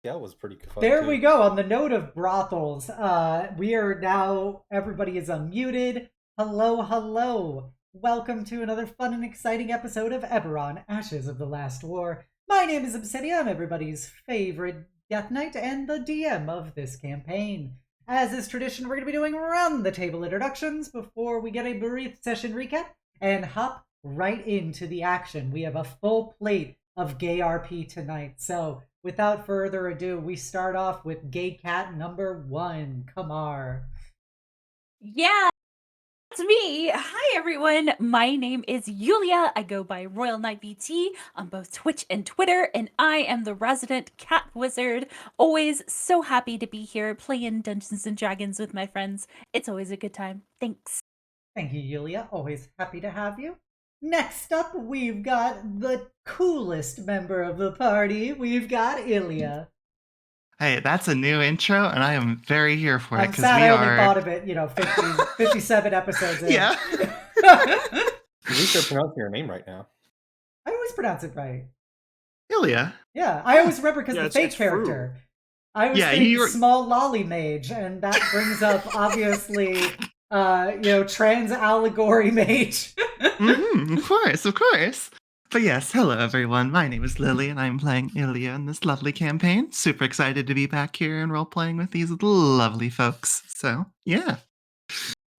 Yeah, it was pretty fun There we too. go. On the note of brothels, we are now, everybody is unmuted. Hello, hello. Welcome to another fun and exciting episode of Eberron, Ashes of the Last War. My name is Obsidian, I'm everybody's favorite Death Knight and the DM of this campaign. As is tradition, we're going to be doing round the table introductions before we get a brief session recap and hop right into the action. We have a full plate of gay RP tonight, so without further ado, we start off with gay cat number 1, Kamar. Yeah, it's me. Hi, everyone. My name is Yulia. I go by Royal Knight BT on both Twitch and Twitter, and I am the resident cat wizard. Always so happy to be here playing Dungeons and Dragons with my friends. It's always a good time. Thanks. Thank you, Yulia. Always happy to have you. Next up, we've got the coolest member of the party. We've got Ilya. Hey, that's a new intro, and I am very here for it I'm because sad we I only are. thought of it, 57 episodes in. Yeah. At least you're pronouncing your name right now. I always pronounce it right. Ilya. Yeah, I always remember because the fake it's character. I was Yeah, thinking you're- small lolly mage, and that brings up obviously, trans allegory mage. Of course, of course. But yes, hello everyone. My name is Lily, and I'm playing Ilya in this lovely campaign. Super excited to be back here and role playing with these lovely folks. So yeah.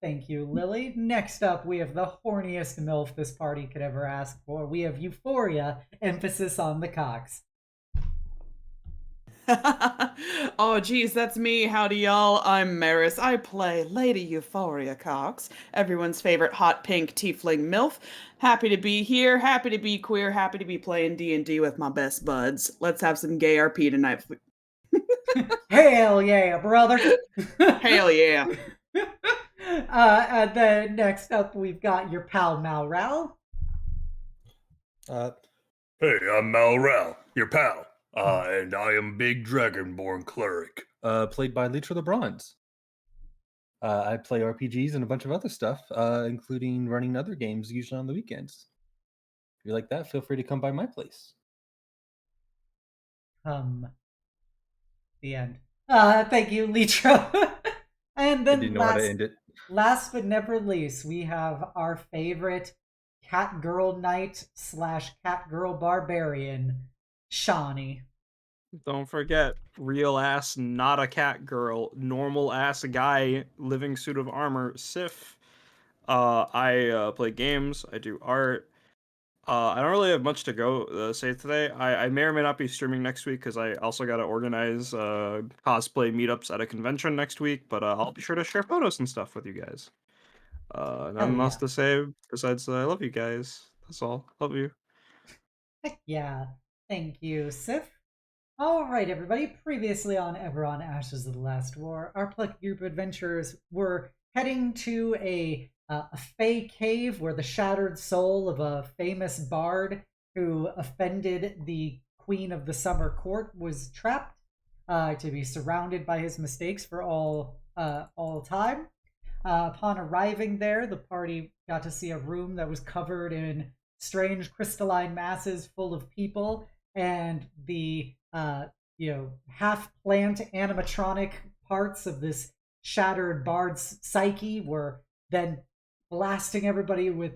Thank you, Lily. Next up, we have the horniest MILF this party could ever ask for. We have Euphoria, emphasis on the cocks. Oh, geez, that's me. Howdy, y'all. I'm Maris. I play Lady Euphoria Cox, everyone's favorite hot pink tiefling MILF. Happy to be here, happy to be queer, happy to be playing D&D with my best buds. Let's have some gay RP tonight. Hell yeah, brother! Hell yeah. And then next up, we've got your pal Malral. Hey, I'm Malral, your pal. And I am Big Dragonborn Cleric. Played by Leech of the Bronze. I play RPGs and a bunch of other stuff, including running other games, usually on the weekends. If you like that, feel free to come by my place. The end. Thank you, Litra. And I then didn't know how to end it. last but never least, we have our favorite cat girl knight / cat girl barbarian, Shawnee. Don't forget, real ass, not a cat girl, normal ass guy, living suit of armor, Sif. I play games, I do art. I don't really have much to say today. I may or may not be streaming next week because I also got to organize cosplay meetups at a convention next week, but I'll be sure to share photos and stuff with you guys. Nothing else to say besides I love you guys. That's all. Love you. Heck yeah. Thank you, Sif. Alright, everybody. Previously on Eberron Ashes of the Last War, our plucky group of adventurers were heading to a fey cave where the shattered soul of a famous bard who offended the Queen of the Summer Court was trapped, to be surrounded by his mistakes for all time. Upon arriving there, the party got to see a room that was covered in strange crystalline masses full of people, and the half plant animatronic parts of this shattered bard's psyche were then blasting everybody with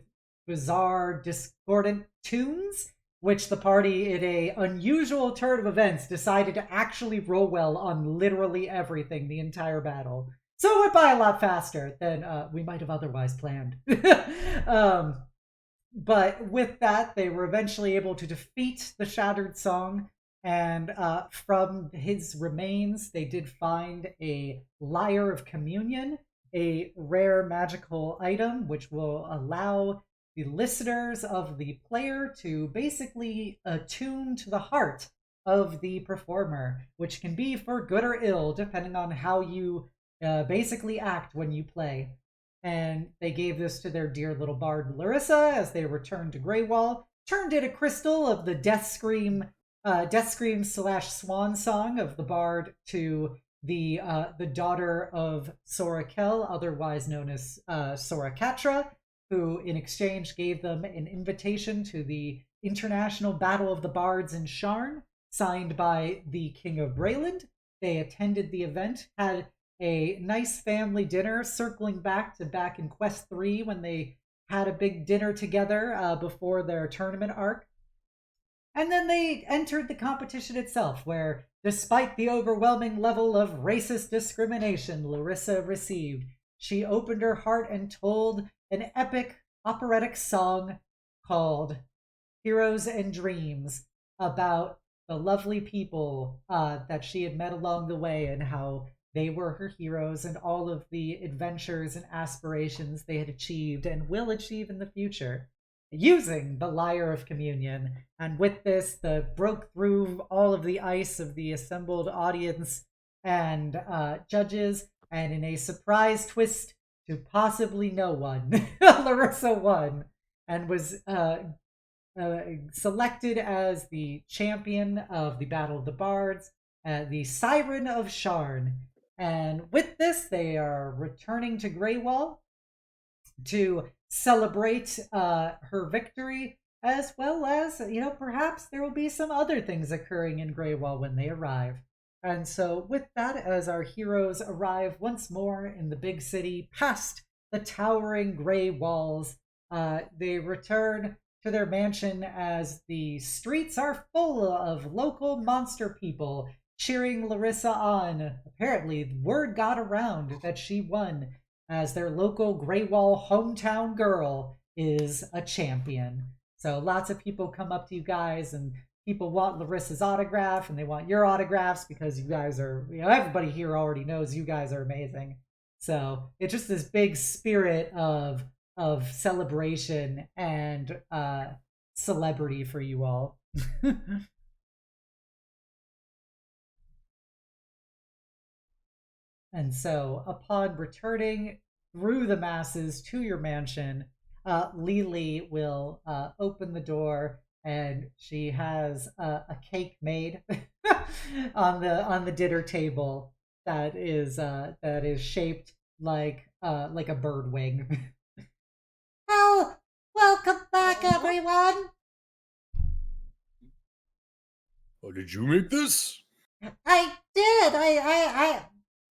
bizarre, discordant tunes, which the party, in a unusual turn of events, decided to actually roll well on literally everything the entire battle. So it went by a lot faster than we might have otherwise planned. But with that, they were eventually able to defeat the Shattered Song, and from his remains, they did find a Lyre of Communion, a rare magical item which will allow the listeners of the player to basically attune to the heart of the performer, which can be for good or ill, depending on how you basically act when you play. And they gave this to their dear little bard Larissa as they returned to Greywall, turned in a crystal of the Death Scream / Swan Song of the bard to the daughter of Sorrowful, otherwise known as Soracatra, who in exchange gave them an invitation to the International Battle of the Bards in Sharn, signed by the King of Brayland. They attended the event, had a nice family dinner, circling back in Quest 3 when they had a big dinner together before their tournament arc. And then they entered the competition itself, where, despite the overwhelming level of racist discrimination Larissa received, she opened her heart and told an epic operatic song called Heroes and Dreams about the lovely people that she had met along the way and how they were her heroes and all of the adventures and aspirations they had achieved and will achieve in the future using the Lyre of Communion. And with this, broke through all of the ice of the assembled audience and judges, and in a surprise twist to possibly no one, Larissa won and was selected as the champion of the Battle of the Bards, the Siren of Sharn. And with this, they are returning to Greywall to celebrate her victory, as well as, perhaps there will be some other things occurring in Greywall when they arrive. And so with that, as our heroes arrive once more in the big city, past the towering gray walls, they return to their mansion as the streets are full of local monster people cheering Larissa on. Apparently, word got around that she won, as their local Greywall hometown girl is a champion. So lots of people come up to you guys, and people want Larissa's autograph, and they want your autographs because you guys are, everybody here already knows you guys are amazing. So it's just this big spirit of celebration and celebrity for you all. And so, upon returning through the masses to your mansion, Lily will open the door, and she has a cake made on the dinner table that is shaped like a bird wing. Oh, welcome back, everyone. Oh, did you make this? I did.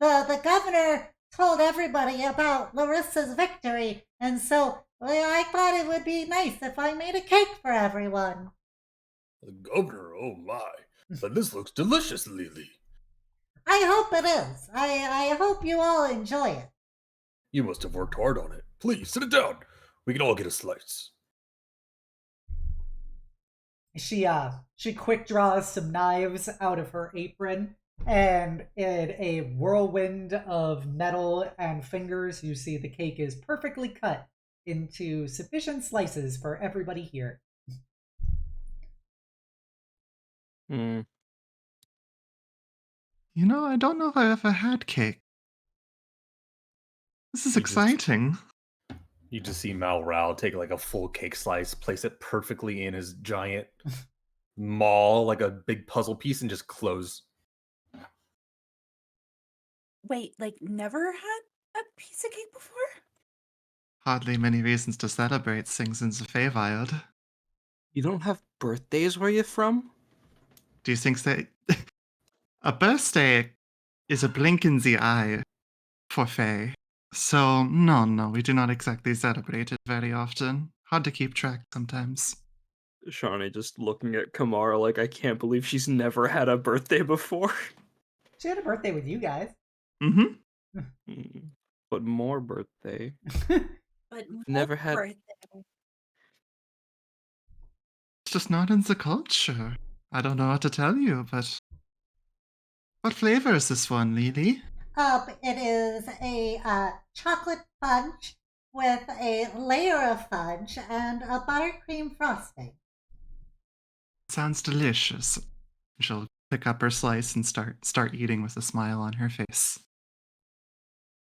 The governor told everybody about Larissa's victory, and so I thought it would be nice if I made a cake for everyone. The governor, oh my. But this looks delicious, Lily. I hope it is. I hope you all enjoy it. You must have worked hard on it. Please, sit it down. We can all get a slice. She quick draws some knives out of her apron, and in a whirlwind of metal and fingers, you see the cake is perfectly cut into sufficient slices for everybody here. Hmm. I don't know if I've ever had cake. This is exciting. You just see Mal Rao take like a full cake slice, place it perfectly in his giant maw, like a big puzzle piece, and just close. Wait, like never had a piece of cake before? Hardly many reasons to celebrate things in the Feywild. You don't have birthdays where you're from? Do you think that a birthday is a blink in the eye for Fey? So, no, we do not exactly celebrate it very often. Hard to keep track sometimes. Shawnee just looking at Kamara like, I can't believe she's never had a birthday before. She had a birthday with you guys. Mm-hmm. But more birthday. But Never had. birthday. It's just not in the culture. I don't know what to tell you, but... What flavor is this one, Lily? It is a chocolate fudge with a layer of fudge and a buttercream frosting. Sounds delicious. She'll pick up her slice and start eating with a smile on her face.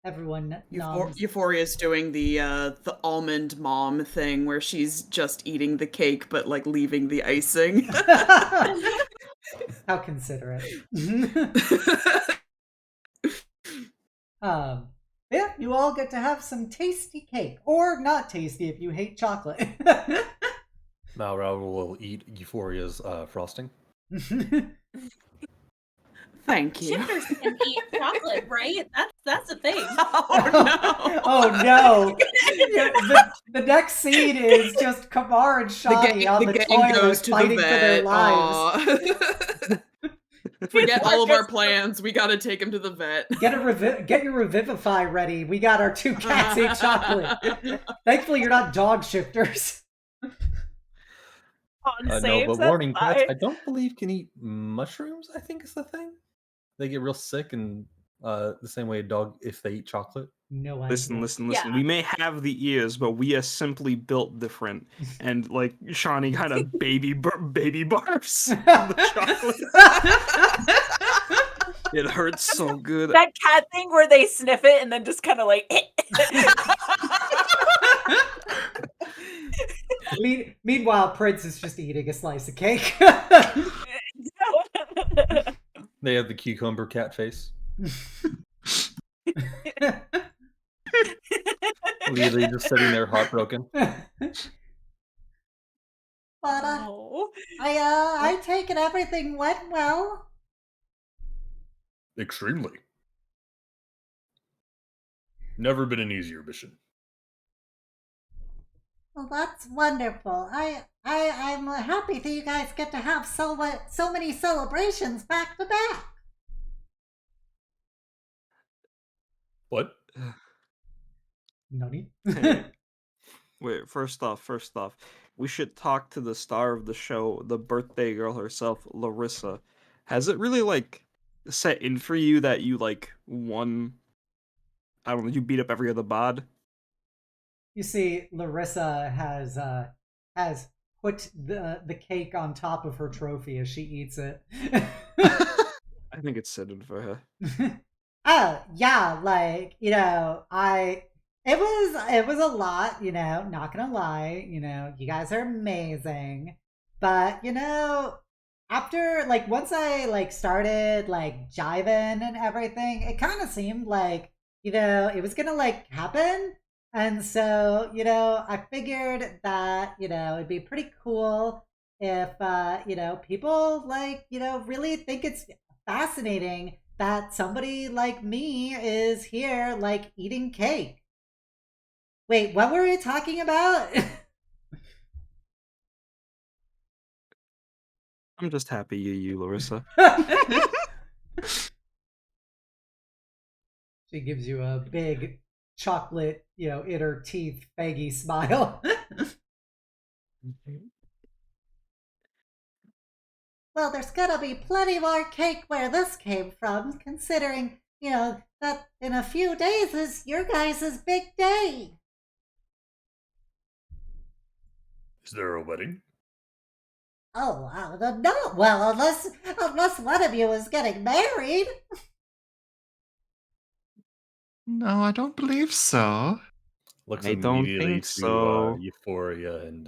Everyone nods. Euphoria's doing the almond mom thing where she's just eating the cake but like leaving the icing. How considerate. Yeah, you all get to have some tasty cake, or not tasty if you hate chocolate. Mal Rao will eat Euphoria's frosting. Thank you. Shifters can eat chocolate, right? That's a thing. Oh no! Oh no! The next scene is just Kamar and Shani on the gang goes toilet to fighting the for their vet. lives. Aw. Forget all of our plans. We gotta take him to the vet. Get your Revivify ready. We got our 2 cats ate chocolate. Thankfully, you're not dog shifters. No, but warning, cats, I don't believe can eat mushrooms, I think is the thing. They get real sick and the same way a dog if they eat chocolate. No idea. Listen. Yeah. We may have the ears, but we are simply built different. And like Shawnee kind of baby barfs the chocolate. It hurts so good. That cat thing where they sniff it and then just kind of like. Meanwhile, Prince is just eating a slice of cake. They have the cucumber cat face. Literally just sitting there heartbroken. But Oh. I take it everything went well. Extremely. Never been an easier mission. Well, that's wonderful. I'm happy that you guys get to have so many celebrations back to back. What? Nutty. Hey, wait, first off, we should talk to the star of the show, the birthday girl herself, Larissa. Has it really like set in for you that you like won? I don't know. You beat up every other bod. You see, Larissa has put the cake on top of her trophy as she eats it. I think it's set in for her. Oh yeah, like it was a lot, not gonna lie, you guys are amazing. But after once I started jiving and everything, it kind of seemed like it was gonna happen. And so, I figured that, it'd be pretty cool if people really think it's fascinating that somebody like me is here eating cake. Wait, what were we talking about? I'm just happy you, Larissa. She gives you a big chocolate, in her teeth, faggy smile. Well, there's gonna be plenty more cake where this came from, considering, that in a few days is your guys' big day. Is there a wedding? Oh, no. Well, unless one of you is getting married. No, I don't believe so. Looks I don't immediately think to so. Euphoria and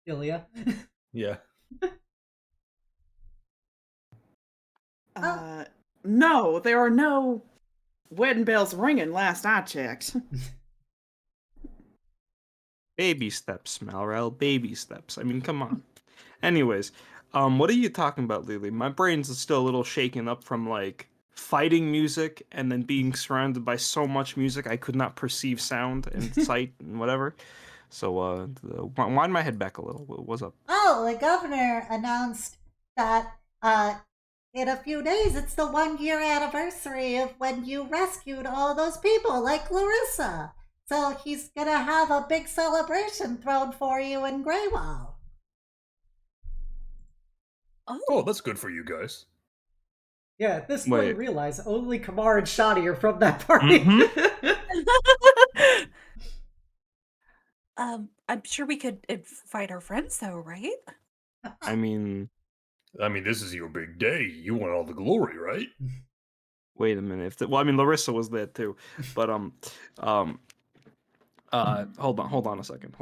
Ilya. yeah. No, there are no wedding bells ringing last I checked. Baby steps, Malrel. Baby steps. I mean, come on. Anyways, what are you talking about, Lily? My brain's still a little shaken up from fighting music and then being surrounded by so much music I could not perceive sound and sight and whatever. So, wind my head back a little. What's up? Oh, the governor announced that in a few days it's the 1-year anniversary of when you rescued all those people like Larissa. So he's gonna have a big celebration thrown for you in Greywall. Oh, that's good for you guys. Yeah, at this point, Wait. realize only Kamar and Shadi are from that party. I'm sure we could invite our friends, though, right? I mean, this is your big day. You want all the glory, right? wait a minute. Larissa was there too, but hold on a second.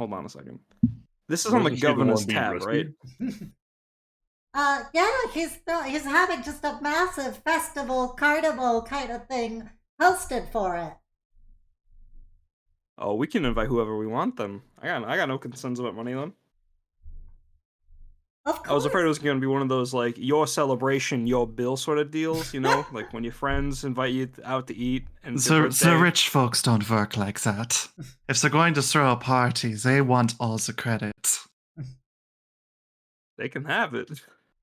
This is on the Wasn't she the one governor's being tab, right? rescued? Yeah, he's having just a massive festival, carnival kind of thing hosted for it. Oh, we can invite whoever we want then. I got no concerns about money then. Of course. I was afraid it was going to be one of those, like, your celebration, your bill sort of deals, you know? Like when your friends invite you out to eat and it's your The birthday. rich folks don't work like that. If they're going to throw a party, they want all the credit. They can have it.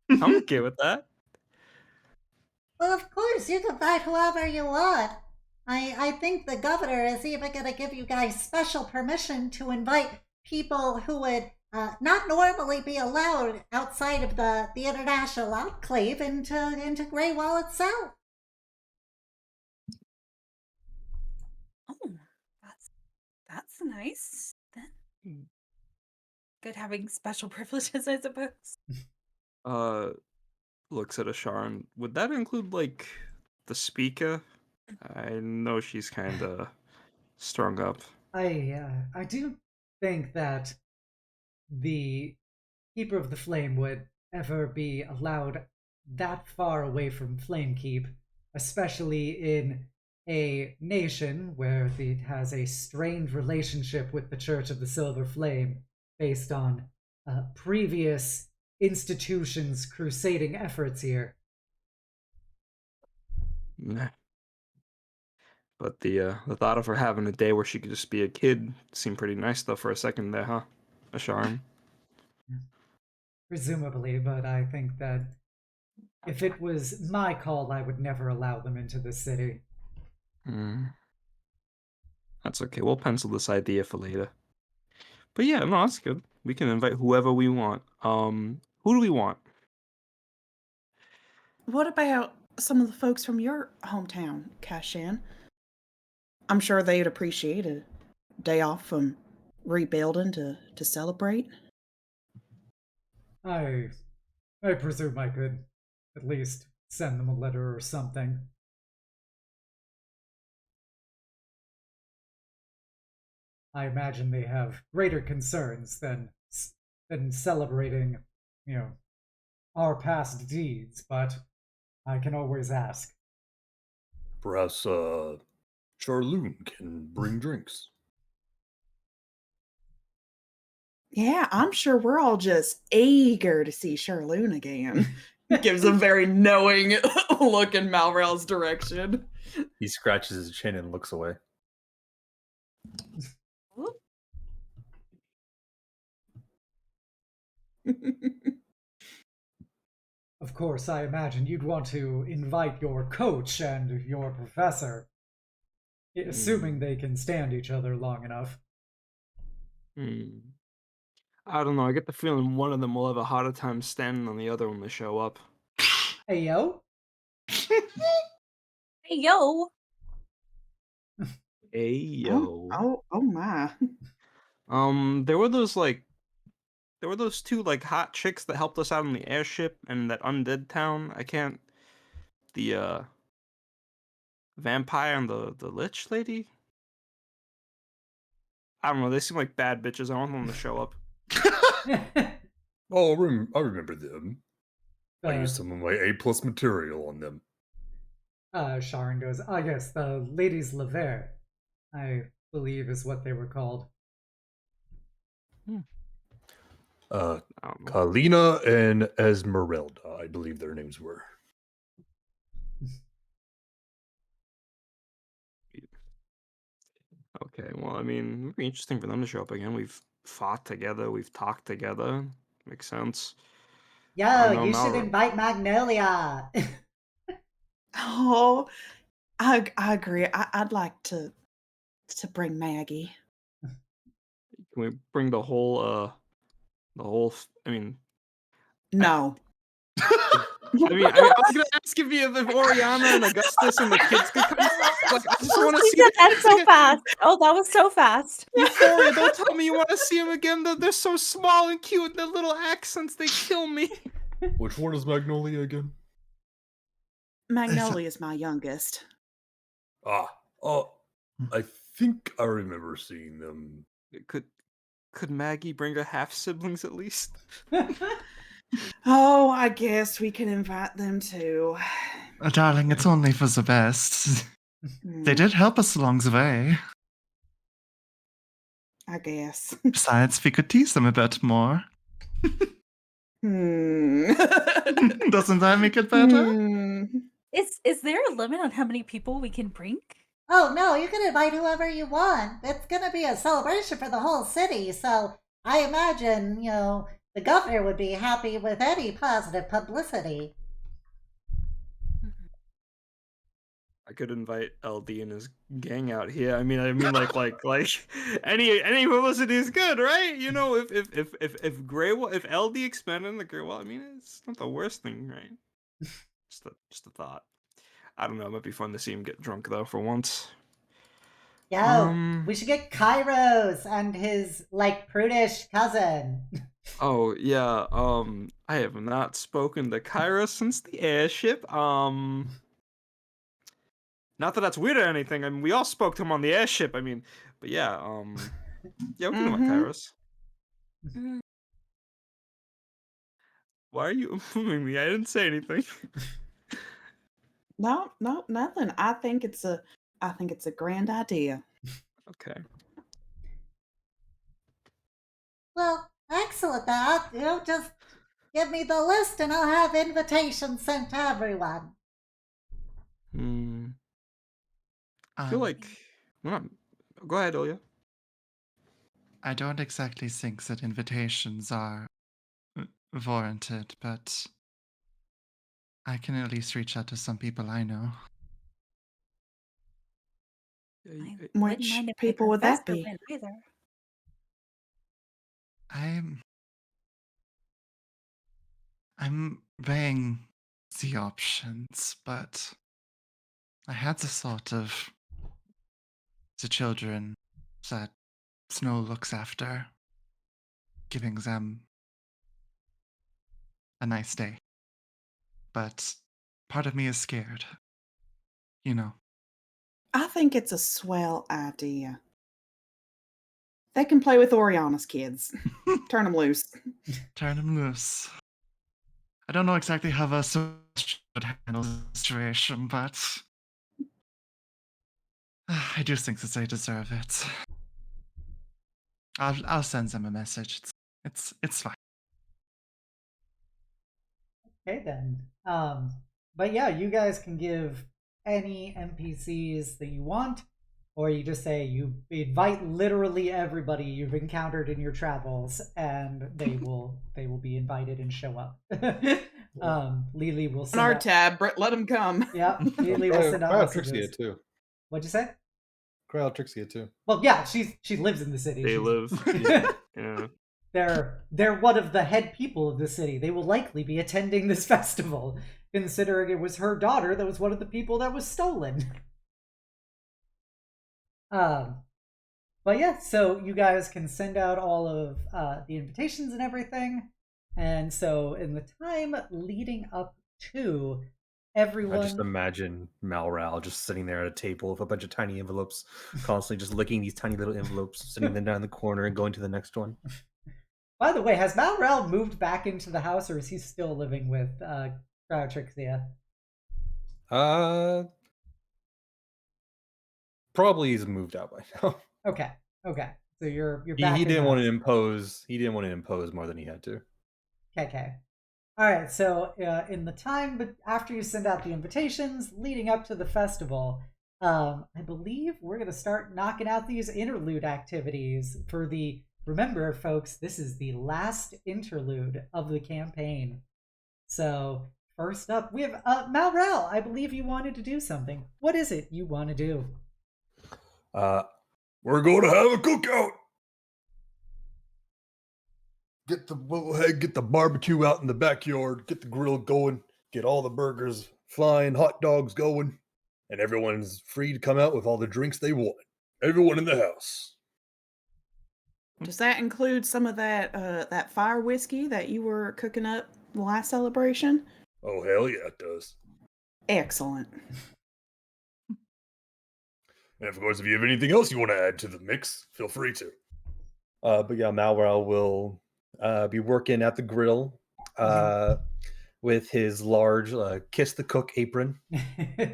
I'm okay with that. Well, of course, you can invite whoever you want. I think the governor is even going to give you guys special permission to invite people who would not normally be allowed outside of the international enclave into Greywall itself. Oh, that's nice. Then. Good having special privileges, I suppose. Looks at Asharon. Would that include, like, the speaker? I know she's kind of strung up. I do think that the Keeper of the Flame would ever be allowed that far away from Flamekeep, especially in a nation where it has a strained relationship with the Church of the Silver Flame based on previous institutions' crusading efforts here. Nah. But the thought of her having a day where she could just be a kid seemed pretty nice, though, for a second there, huh? Asharon. Presumably, but I think that if it was my call, I would never allow them into the city. That's okay. We'll pencil this idea for later. But yeah, no, that's good. We can invite whoever we want. Who do we want? What about some of the folks from your hometown, Kashan? I'm sure they'd appreciate a day off from rebuilding to celebrate. I presume I could at least send them a letter or something. I imagine they have greater concerns than celebrating, our past deeds, but I can always ask. Perhaps Charloon can bring drinks. Yeah, I'm sure we're all just eager to see Charloon again. Gives a very knowing look in Malrel's direction. He scratches his chin and looks away. Of course, I imagine you'd want to invite your coach and your professor, assuming they can stand each other long enough. I don't know. I get the feeling one of them will have a harder time standing on the other when they show up. Hey, yo. Hey, yo. Hey, yo. Oh my. There were those two, like, hot chicks that helped us out on the airship and that undead town. The vampire and the lich lady? I don't know. They seem like bad bitches. I want them to show up. Oh, I remember them. I used some of my A+ material on them. Sharon goes, yes, the Ladies Lever, I believe is what they were called. Kalina and Esmeralda, I believe their names were. Okay, well, I mean, it would be interesting for them to show up again. We've fought together. We've talked together. Makes sense. Yo, you should invite Magnolia. Oh, I agree. I'd like to bring Maggie. Can we bring the whole, I mean... No. I was going to ask if Oriana and Augustus and the kids could come. Like, I just want to see that so fast. Oh, that was so fast. Euphoria, don't tell me you want to see them again. They're so small and cute with their little accents. They kill me. Which one is Magnolia again? Magnolia is my youngest. I think I remember seeing them. Could Maggie bring her half siblings at least? Oh, I guess we can invite them too. Darling, it's only for the best. They did help us along the way. I guess. Besides, we could tease them a bit more. Hmm. Doesn't that make it better? Hmm. Is there a limit on how many people we can bring? Oh no, you can invite whoever you want. It's gonna be a celebration for the whole city, so I imagine, the governor would be happy with any positive publicity. I could invite LD and his gang out here. I mean, like any publicity is good, right? You know, if Greywall, if LD expanded in the Greywall, I mean, it's not the worst thing, right? Just a thought. I don't know. It might be fun to see him get drunk though for once. We should get Kairos and his prudish cousin. Oh yeah. I have not spoken to Kyra since the airship. Not that that's weird or anything. I mean, we all spoke to him on the airship. I mean, but yeah. Yeah, we can invite Kairos. Mm. Why are you moving me? I didn't say anything. No, nothing. I think it's a grand idea. Okay. Well, excellent. That just give me the list, and I'll have invitations sent to everyone. I feel like we're not. Go ahead, Ilya. I don't exactly think that invitations are warranted, but I can at least reach out to some people I know. I wouldn't Which mind if people the would that professor be? went either. I'm weighing the options, but I had the thought of the children that Snow looks after, giving them a nice day. But part of me is scared. You know. I think it's a swell idea. They can play with Oriana's kids. Turn them loose. Turn them loose. I don't know exactly how a would handle the situation, but I do think that they deserve it. I'll send them a message. It's fine. Okay then. But yeah, you guys can give any NPCs that you want, or you just say you invite literally everybody you've encountered in your travels, and they will be invited and show up. Lily will On send our out, tab, Brett, let them come. yeah, Lily will send out Crowd Trixie messages. too. What'd you say? Crowd Trixie too. Well, yeah, she lives in the city. They She's- live. Yeah. They're one of the head people of the city. They will likely be attending this festival, considering it was her daughter that was one of the people that was stolen. But yeah, so you guys can send out all of the invitations and everything. And so in the time leading up to everyone, I just imagine Malral just sitting there at a table with a bunch of tiny envelopes, constantly just licking these tiny little envelopes, sitting them down in the corner and going to the next one. By the way, has Malral moved back into the house, or is he still living with Cryotrixia? Probably he's moved out by now. Okay. So you're He back. didn't want to impose. He didn't want to impose more than he had to. Okay. All right. So in the time, but after you send out the invitations leading up to the festival, I believe we're gonna start knocking out these interlude activities for the. Remember, folks, this is the last interlude of the campaign. So first up, we have Malral. I believe you wanted to do something. What is it you want to do? We're going to have a cookout. Get the barbecue out in the backyard. Get the grill going. Get all the burgers flying, hot dogs going, and everyone's free to come out with all the drinks they want. Everyone in the house. Does that include some of that fire whiskey that you were cooking up the last celebration? Oh, hell yeah, it does. Excellent. And of course, if you have anything else you want to add to the mix, feel free to. But yeah, Malral will be working at the grill with his large kiss the cook apron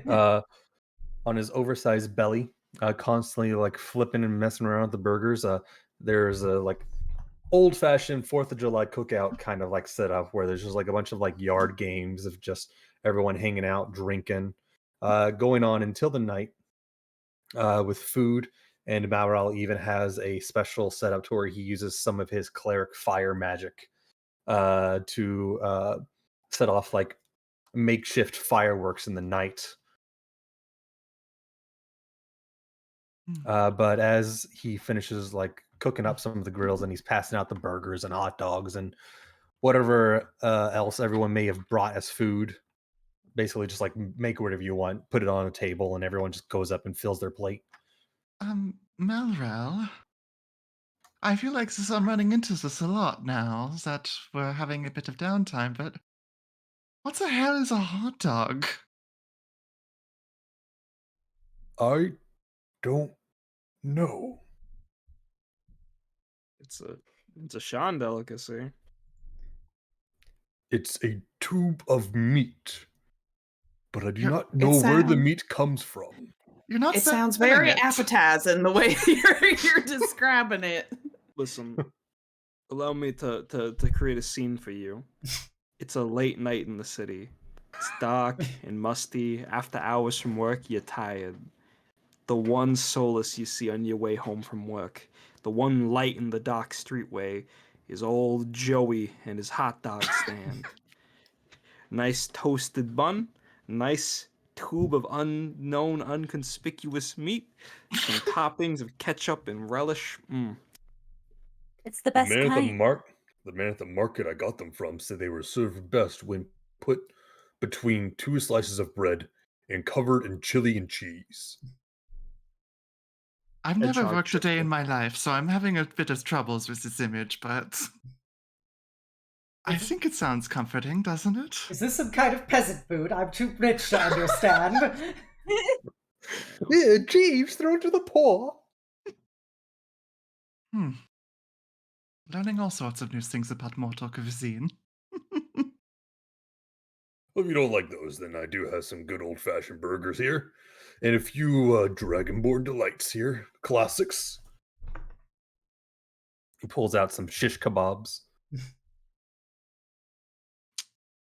on his oversized belly, constantly flipping and messing around with the burgers. There's old-fashioned 4th of July cookout kind of like setup where there's just like a bunch of like yard games of just everyone hanging out, drinking, going on until the night with food. And Malral even has a special setup to where he uses some of his cleric fire magic to set off like makeshift fireworks in the night. But as he finishes like cooking up some of the grills and he's passing out the burgers and hot dogs and whatever else everyone may have brought as food, basically just like make whatever you want, put it on a table, and everyone just goes up and fills their plate. Malral, I feel like I'm running into this a lot now that we're having a bit of downtime, but what the hell is a hot dog? I don't know. It's a Sean delicacy. It's a tube of meat, but I do You're- not know where the meat comes from. You're not It sounds selling very it. appetizing the way you're describing it. Listen, allow me to create a scene for you. It's a late night in the city. It's dark and musty. After hours from work, you're tired. The one solace you see on your way home from work, the one light in the dark streetway, is old Joey and his hot dog stand. Nice toasted bun, nice tube of unknown, unconspicuous meat, some toppings of ketchup and relish. It's the best kind. The man at the market I got them from said they were served best when put between 2 slices of bread and covered in chili and cheese. I've never Hedgehog worked a day in chicken. my life, so I'm having a bit of troubles with this image, but I think it sounds comforting, doesn't it? Is this some kind of peasant food? I'm too rich to understand. Yeah, Jeeves, throw it to the poor. Learning all sorts of new things about mortal cuisine. Well, if you don't like those, then I do have some good old-fashioned burgers here. And a few Dragonborn delights here. Classics. He pulls out some shish kebabs.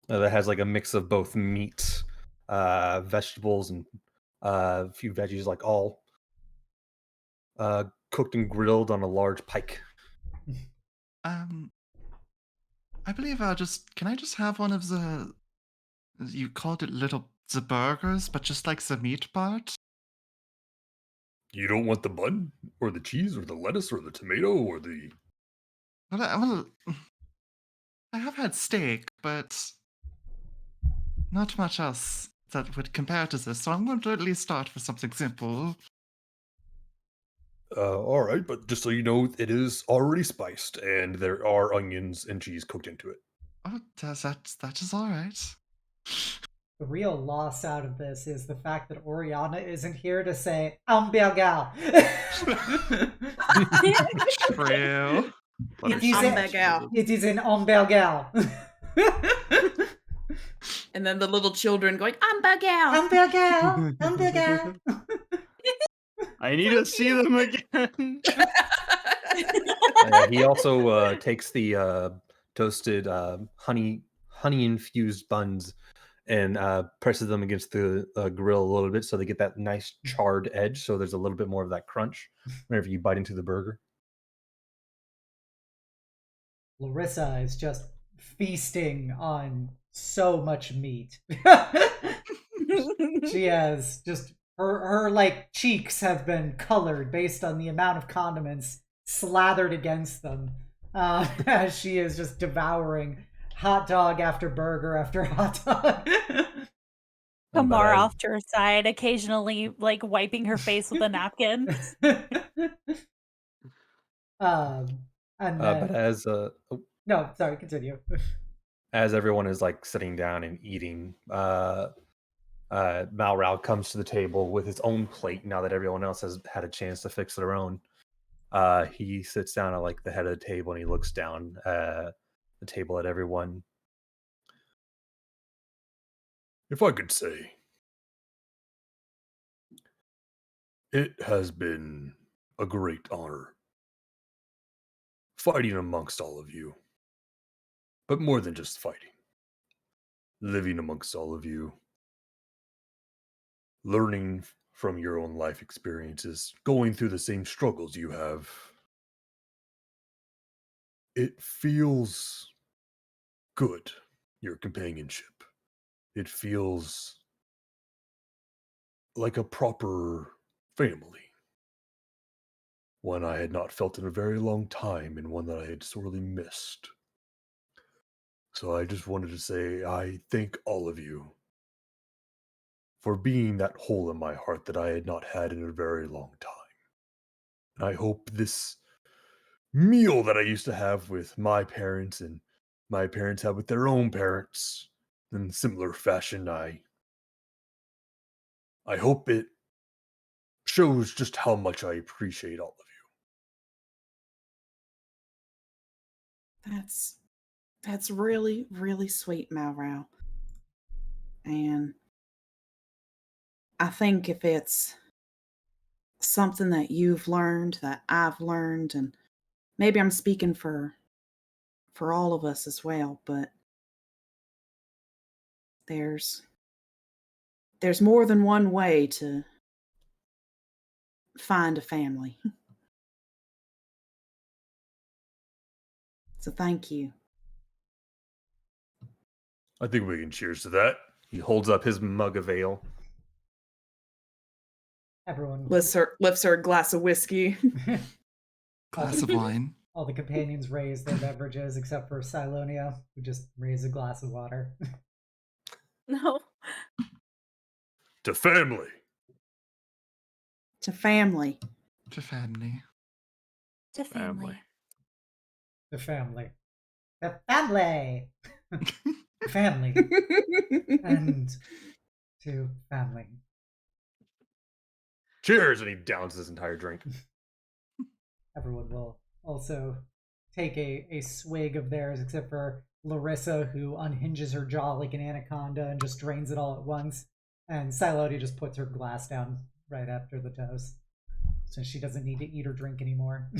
That has like a mix of both meat, vegetables, and a few veggies, like all cooked and grilled on a large pike. I believe can I just have one of you called it the burgers, but just like the meat part? You don't want the bun, or the cheese, or the lettuce, or the tomato, or the... Well, I have had steak, but not much else that would compare to this, so I'm going to at least start with something simple. Alright, but just so you know, it is already spiced, and there are onions and cheese cooked into it. Oh, that is alright. The real loss out of this is the fact that Oriana isn't here to say hamburger. True. It is an hamburger. And then the little children going, hamburger! Hamburger! Hamburger! I need to see them again. He also takes the toasted honey infused buns and presses them against the grill a little bit so they get that nice charred edge. So there's a little bit more of that crunch whenever you bite into the burger. Larissa is just feasting on so much meat. She has just her like cheeks have been colored based on the amount of condiments slathered against them, as she is just devouring hot dog after burger after hot dog. Kamar off to her side, occasionally like wiping her face with a napkin. And but as no, sorry, continue. as everyone is like sitting down and eating, Malral comes to the table with his own plate now that everyone else has had a chance to fix their own. He sits down at like the head of the table and he looks down the table at everyone. If I could say, it has been a great honor fighting amongst all of you. But more than just fighting. Living amongst all of you. Learning from your own life experiences. Going through the same struggles you have. It feels good, your companionship. It feels like a proper family. One I had not felt in a very long time, and one that I had sorely missed. So I just wanted to say I thank all of you for being that hole in my heart that I had not had in a very long time. And I hope this meal that I used to have with my parents and my parents had with their own parents in similar fashion, I hope it shows just how much I appreciate all of you. That's really, really sweet, Malrow. And I think if it's something that you've learned, that I've learned, and maybe I'm speaking for all of us as well, but there's more than one way to find a family. So thank you. I think we can cheers to that. He holds up his mug of ale. Everyone Lifts her a glass of whiskey. Glass of wine. All the companions raise their beverages except for Silonia, who just raised a glass of water. No. To family. To family. To family. To family. The family. The family! Family. And to family. Cheers! And he downs his entire drink. Everyone will also take a swig of theirs, except for Larissa, who unhinges her jaw like an anaconda and just drains it all at once. And Silonia just puts her glass down right after the toast, so she doesn't need to eat or drink anymore.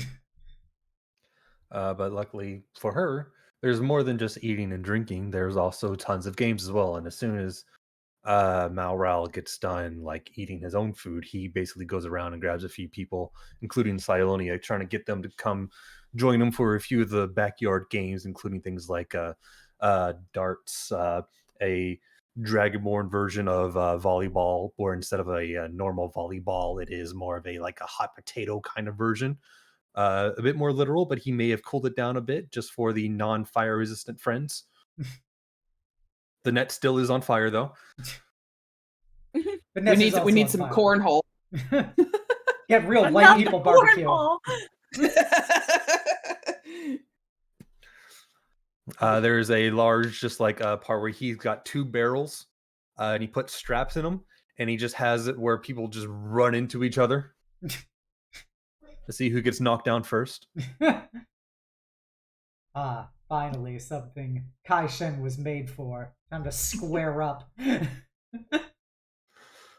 But luckily for her, there's more than just eating and drinking. There's also tons of games as well. And as soon as Malral gets done like eating his own food, he basically goes around and grabs a few people, including Silonia, trying to get them to come join him for a few of the backyard games, including things like darts, a Dragonborn version of volleyball, where instead of a normal volleyball, it is more of a like a hot potato kind of version. A bit more literal, but he may have cooled it down a bit just for the non-fire resistant friends. The net still is on fire though. We need some cornhole. Get real Not white the people barbecue. cornhole. There's a large, just like a part where he's got two barrels, and he puts straps in them, and he just has it where people just run into each other to see who gets knocked down first. Finally, something Kai Shen was made for. Time to square up.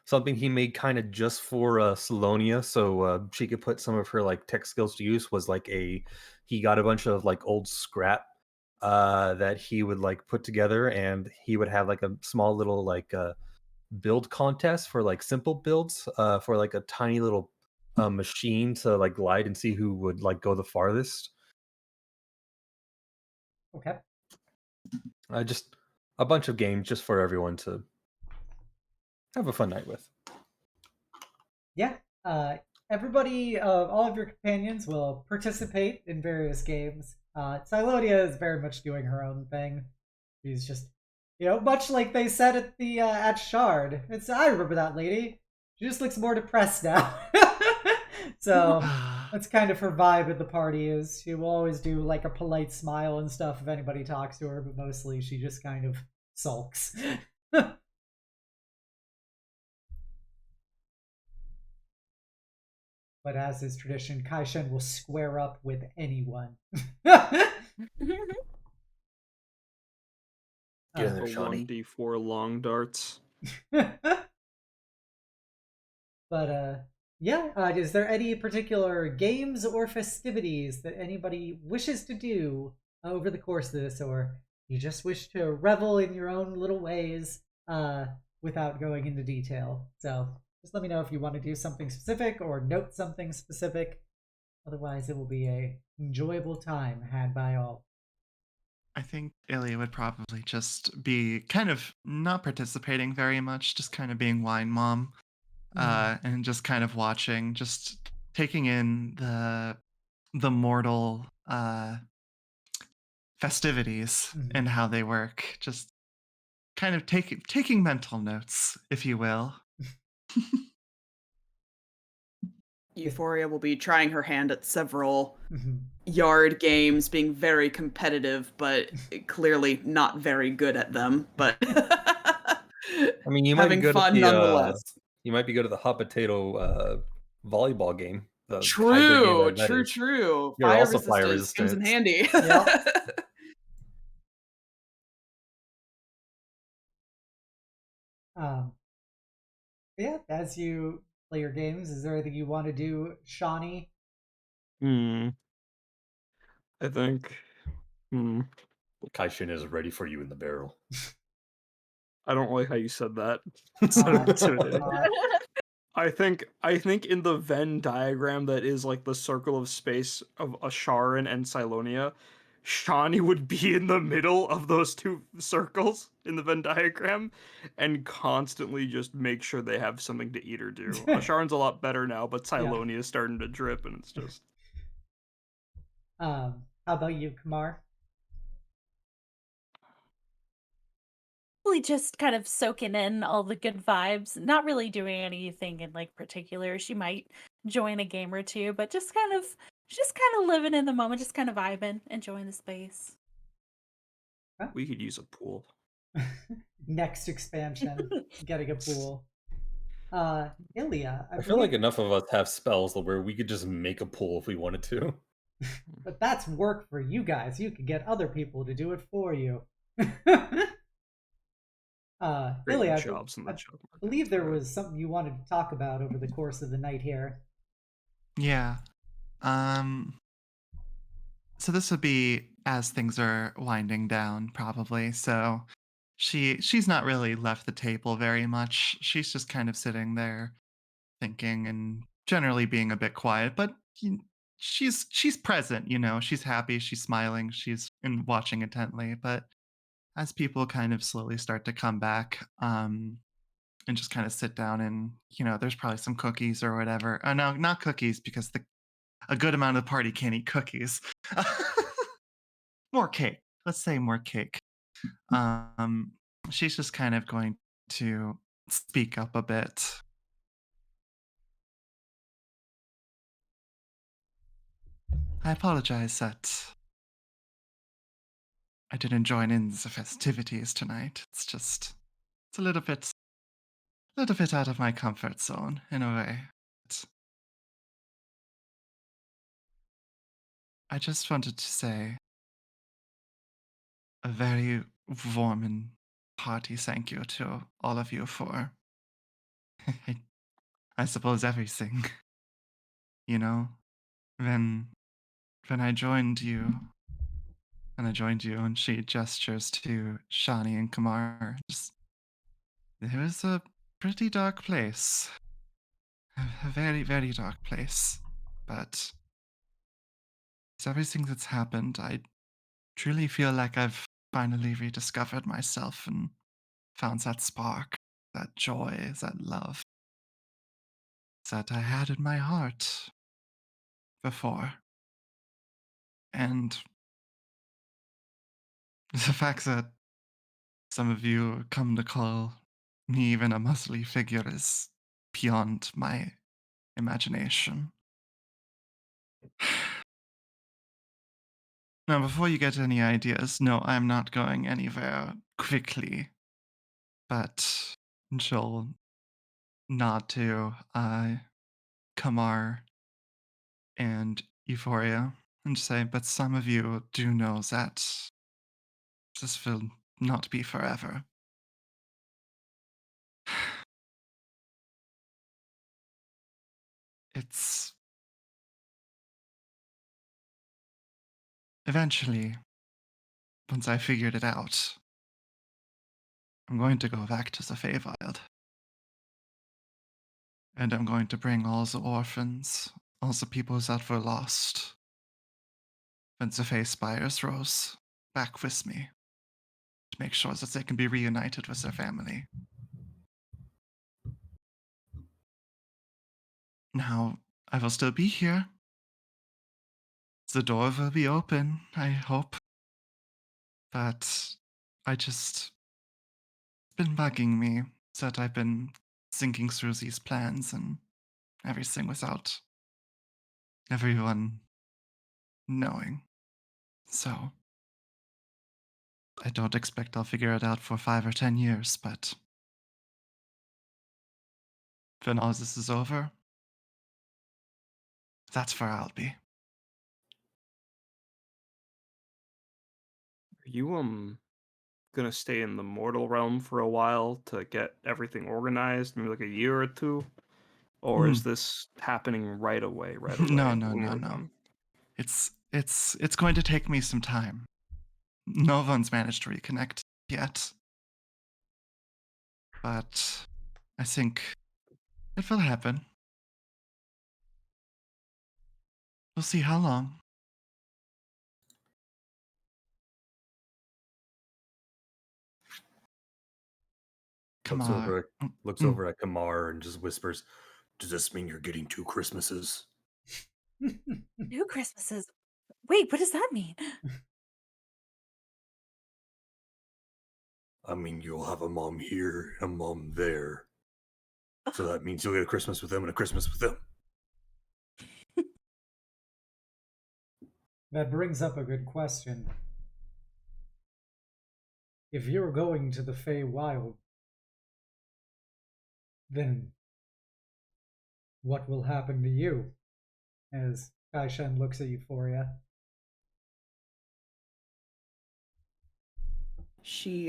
Something he made kind of just for Salonia, so she could put some of her like tech skills to use. Was like he got a bunch of like old scrap that he would like put together, and he would have like a small little like build contest for like simple builds for like a tiny little machine to like glide and see who would like go the farthest. Okay. Just a bunch of games just for everyone to have a fun night with. Yeah. Everybody, all of your companions will participate in various games. Silonia is very much doing her own thing. She's just, much like they said at the at Shard. I remember that lady. She just looks more depressed now. So that's kind of her vibe at the party. Is she will always do like a polite smile and stuff if anybody talks to her, but mostly she just kind of sulks. But as is tradition, Kai Shen will square up with anyone. Get in there, The Shawnee. 1d4 long darts. But Yeah, is there any particular games or festivities that anybody wishes to do over the course of this, or you just wish to revel in your own little ways without going into detail? So just let me know if you want to do something specific or note something specific. Otherwise, it will be a enjoyable time had by all. I think Ilya would probably just be kind of not participating very much, just kind of being wine mom, and just kind of watching, just taking in the mortal festivities Mhm. and how they work. Just kind of taking mental notes, if you will. Euphoria will be trying her hand at several Mhm. yard games, being very competitive, but clearly not very good at them. But I mean, you might be having good at fun the nonetheless. you might be good at the hot potato volleyball game. The hybrid game True, that true, is. true. You're Fire also fire resistance comes in resistant. handy. Yep. Um, yeah, as you play your games, is there anything you want to do, Shawnee? Hmm. I think. Hmm. Kaishin is ready for you in the barrel. I don't like how you said that. It Uh, sounded intimidating. uh, I think in the Venn diagram that is like the circle of space of Asharan and Silonia, Shani would be in the middle of those two circles in the Venn diagram and constantly just make sure they have something to eat or do. Asharan's a lot better now, but Yeah. Silonia is starting to drip and it's just how about you, Kamar? Really just kind of soaking in all the good vibes, not really doing anything in like particular. She might join a game or two, but just kind of living in the moment, just kind of vibing, enjoying the space. we could use a pool. Next expansion, getting a pool. Ilya, I I feel like believe, enough of us have spells where we could just make a pool if we wanted to. but that's work for you guys. You could get other people to do it for you. Creating Ilya, jobs in the I job market. believe there was something you wanted to talk about over the course of the night here. Yeah. Um. So this would be as things are winding down, probably. So she's not really left the table very much. She's just kind of sitting there thinking and generally being a bit quiet, but she's present, she's happy, she's smiling, she's and watching intently. But as people kind of slowly start to come back, and just kind of sit down and there's probably some cookies or whatever. No, not cookies because a good amount of the party can't eat cookies. More cake. Let's say more cake. Um, she's just kind of going to speak up a bit. I apologize that I didn't join in the festivities tonight. It's a little bit out of my comfort zone in a way. But I just wanted to say a very warm and hearty thank you to all of you for, I suppose, everything. You know, when when I joined you, and she gestures to Shani and Kamar. It was a pretty dark place. A very, very dark place. But with everything that's happened, I truly feel like I've finally rediscovered myself and found that spark, that joy, that love that I had in my heart before. And the fact that some of you come to call me even a muscly figure is beyond my imagination. Now, before you get any ideas, no, I'm not going anywhere quickly. But she'll nod to Kamar and Euphoria and say, but some of you do know that this will not be forever. it's eventually, once I figured it out, I'm going to go back to the Feywild. And I'm going to bring all the orphans, all the people that were lost when the Fey Spires rose, back with me to make sure that they can be reunited with their family. Now, I will still be here. The door will be open, I hope. But it's been bugging me that I've been thinking through these plans and everything without everyone knowing. So, I don't expect I'll figure it out for 5 or 10 years, but when all this is over, that's where I'll be. Are you gonna stay in the mortal realm for a while to get everything organized, maybe like a year or two? Or is this happening right away, No. when we're done? It's going to take me some time. No one's managed to reconnect yet. But I think it will happen. We'll see how long. Come Looks on. over, looks over at Kamar and just whispers, "Does this mean you're getting 2 Christmases?" 2 Christmases. Wait, what does that mean? I mean, you'll have a mom here, a mom there. So that means you'll get a Christmas with them and a Christmas with them. That brings up a good question. If you're going to the Feywild, then what will happen to you? As Kaishan looks at Euphoria. She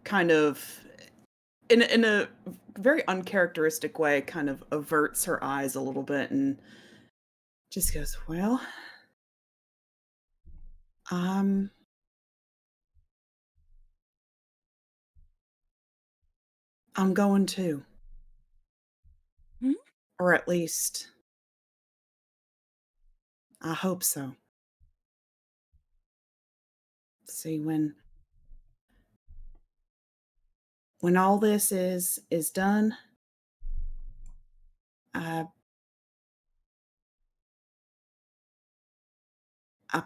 kind of in a very uncharacteristic way kind of averts her eyes a little bit and just goes, "Well, I'm going to. Hmm? Or at least I hope so. See, when all this is done, I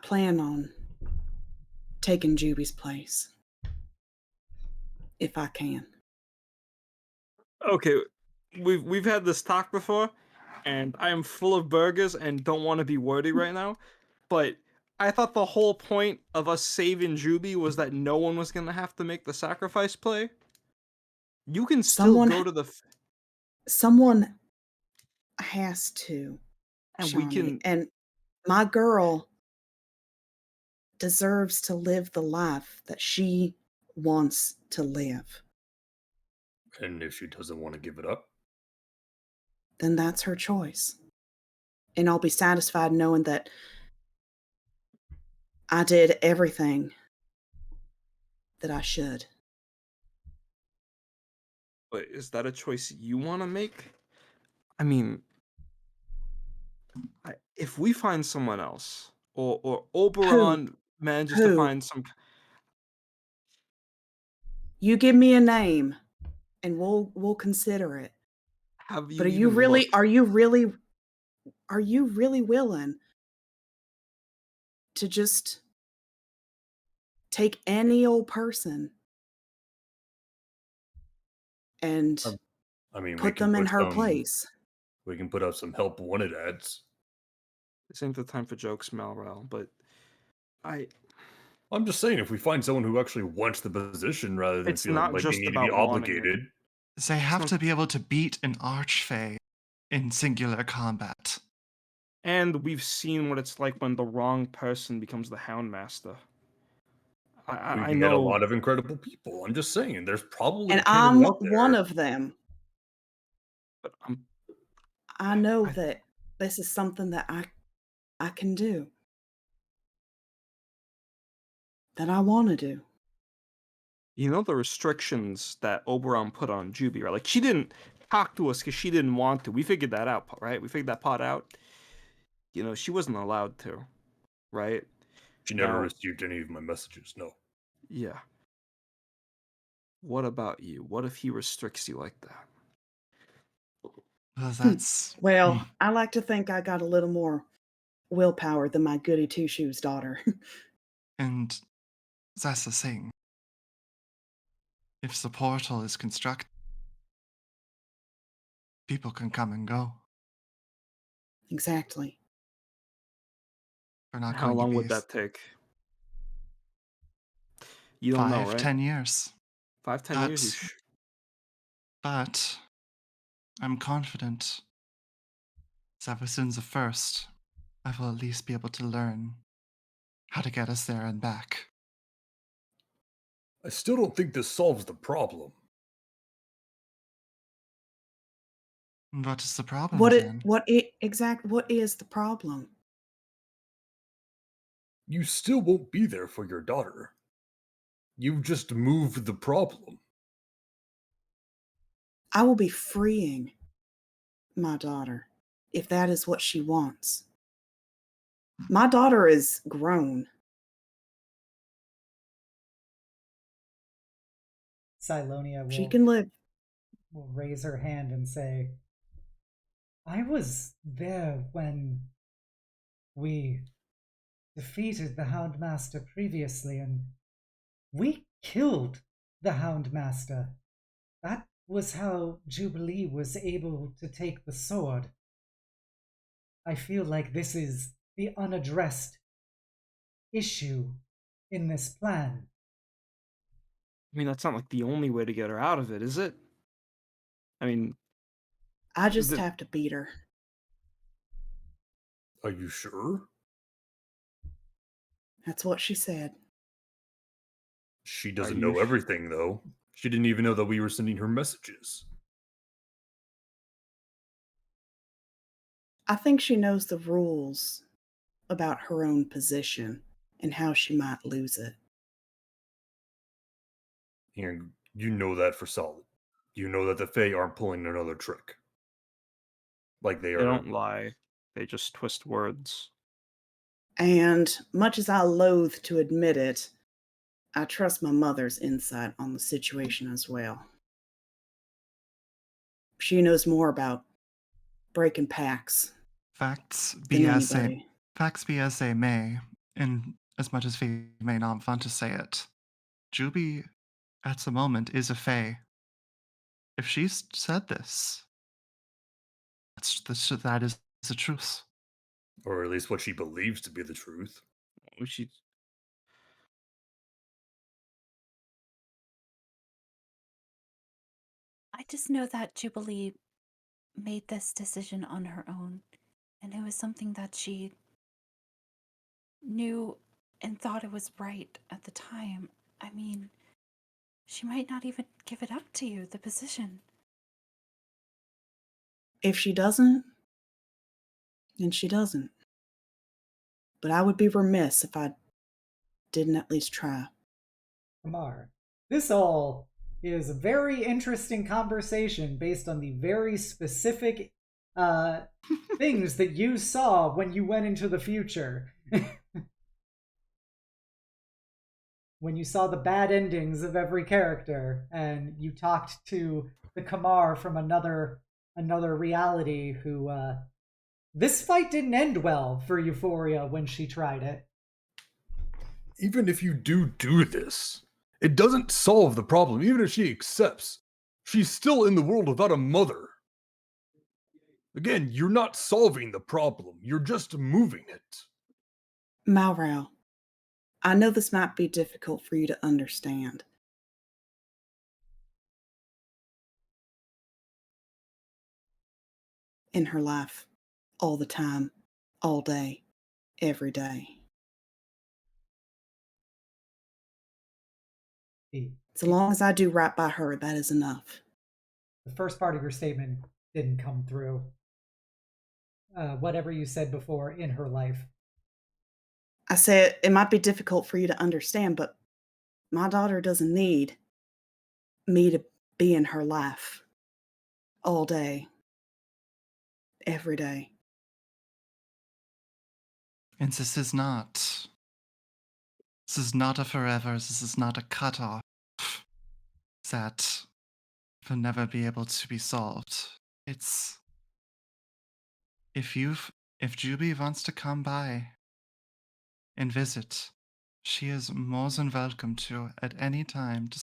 plan on taking Juby's place if I can." Okay, we've had this talk before, and I am full of burgers and don't want to be wordy right now, but I thought the whole point of us saving Juby was that no one was gonna have to make the sacrifice play. You can still go to the Someone has to, and we Shawnee, can and my girl deserves to live the life that she wants to live. And if she doesn't want to give it up, Then that's her choice. And I'll be satisfied knowing that I did everything that I should. But is that a choice you want to make? I mean, if we find someone else, or Oberon manages to Who? find some, You give me a name and we'll consider it. have you But even looked? are you really willing to just take any old person and I mean, we put can them in put her some, place? we can put up some help wanted ads. This ain't the time for jokes, Malrel, but I'm just saying, if we find someone who actually wants the position rather than It's feeling not like they just need to be about wanting it. obligated. They have not- to be able to beat an archfey in singular combat. And we've seen what it's like when the wrong person becomes the Houndmaster. We I can get a know. lot of incredible people. I'm just saying, there's probably And a candidate I'm out there. one of them. But I know that this is something that I can do, that I want to do. you know the restrictions that Oberon put on Juby, right? Like, she didn't talk to us because she didn't want to. We figured that out, right? We figured that part out. You know, she wasn't allowed to, right? She never Now, received any of my messages, no. yeah. What about you? What if he restricts you like that? Well, that's Well, I like to think I got a little more willpower than my goody two-shoes daughter. and that's the thing. If the portal is constructed, people can come and go. Exactly. We're not How going to long be would that take? You don't know, 5, right? 10 years. 5, 10 years? But, but I'm confident that within the first, I will at least be able to learn how to get us there and back. I still don't think this solves the problem. What is the problem then? What is the problem? You still won't be there for your daughter. You've just moved the problem. I will be freeing my daughter if that is what she wants. My daughter is grown. Silonia She can live. will raise her hand and say, I was there when we defeated the Houndmaster previously, and we killed the Houndmaster. That was how Jubilee was able to take the sword. I feel like this is the unaddressed issue in this plan. I mean, that's not like the only way to get her out of it, is it? I mean, I just the- have to beat her. Are you sure? That's what she said. She Are doesn't you know everything, though. She didn't even know that we were sending her messages. I think she knows the rules about her own position and how she might lose it. And you know that for solid. You know that the Fae aren't pulling another trick. Like they they are. don't lie. They just twist words. And much as I loathe to admit it, I trust my mother's insight on the situation as well. She knows more about breaking pacts Facts than be as anybody. they may, and as much as we may not want to say it, Juby, at the moment, is a fae. If she's said this, that is the truth. Or at least what she believes to be the truth. She, I just know that Jubilee made this decision on her own, and it was something that she knew and thought it was right at the time. I mean, she might not even give it up to you, the position. If she doesn't, then she doesn't. But I would be remiss if I didn't at least try. Kamar, this all is a very interesting conversation based on the very specific things that you saw when you went into the future. When you saw the bad endings of every character, and you talked to the Kamar from another reality who this fight didn't end well for Euphoria when she tried it. Even if you do this, it doesn't solve the problem. Even if she accepts, she's still in the world without a mother. Again, you're not solving the problem. You're just moving it. Malrao, I know this might be difficult for you to understand. In her life, all the time, all day, every day. The So long as I do right by her, that is enough. first part of your statement didn't come through. Whatever you said before in her life. I said it might be difficult for you to understand, but my daughter doesn't need me to be in her life all day, every day. And this is not a forever, this is not a cutoff that will never be able to be solved. It's if Juby wants to come by and visit, she is more than welcome to at any time to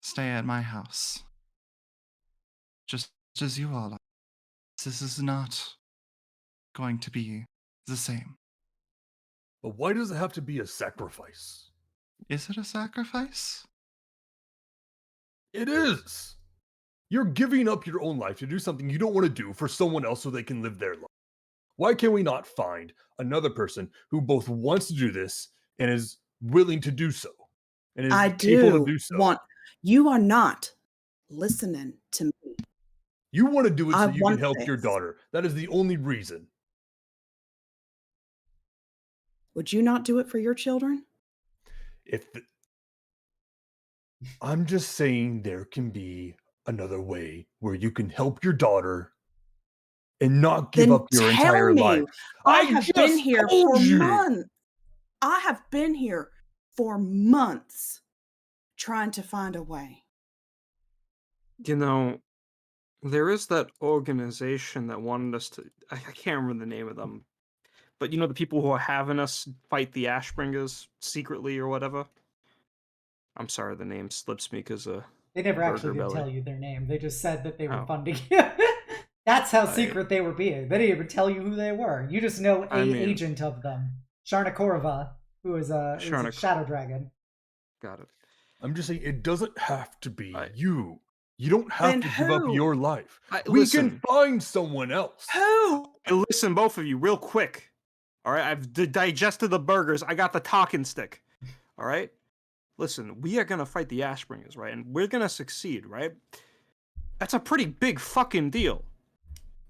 stay at my house. Just as you all are. This is not going to be the same. But why does it have to be a sacrifice? Is it a sacrifice? It is. You're giving up your own life to do something you don't want to do for someone else so they can live their life. Why can we not find another person who both wants to do this and is willing to do so? And is I able to do do so. want, you are not listening to me. You want to do it I so you can want help your this. daughter. That is the only reason. Would you not do it for your children? I'm just saying there can be another way where you can help your daughter and not give Then up your tell entire me. life. I have been just here told for you. months. I have been here for months trying to find a way. You know, there is that organization that wanted us to. I can't remember the name of them, but you know the people who are having us fight the Ashbringers secretly or whatever. I'm sorry, the name slips me because They never actually Burger did Belly. tell you their name. They just said that they were Oh. funding you. That's how I- secret they were being. They didn't even tell you who they were. You just know I mean- agent of them, Sharnakorova, who is a shadow dragon. Got it. I'm just saying it doesn't have to be Right. you. You don't have Then to give up who? your life. We Listen. can find someone else. Who? Hey, listen, both of you, real quick. All right, I've digested the burgers. I got the talking stick. All right, listen, we are gonna fight the Ashbringers, right? And we're gonna succeed, right? That's a pretty big fucking deal.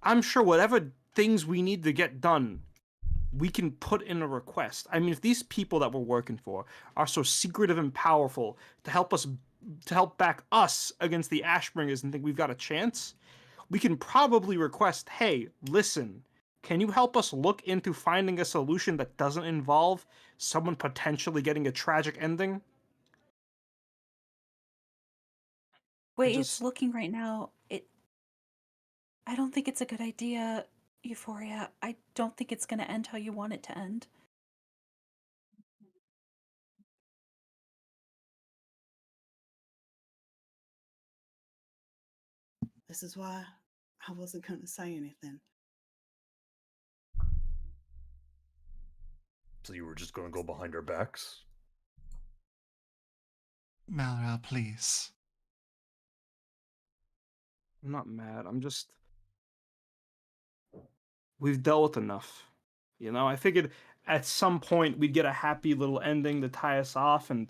I'm sure whatever things we need to get done, we can put in a request. I mean, if these people that we're working for are so secretive and powerful to help back us against the Ashbringers and think we've got a chance, we can probably request, hey, listen, can you help us look into finding a solution that doesn't involve someone potentially getting a tragic ending? Wait, just- it's looking right now. I don't think it's a good idea, Euphoria. I don't think it's going to end how you want it to end. This is why I wasn't going to say anything. So you were just going to go behind our backs? Malral, please. I'm not mad. I'm just. We've dealt with enough. You know, I figured at some point we'd get a happy little ending to tie us off, and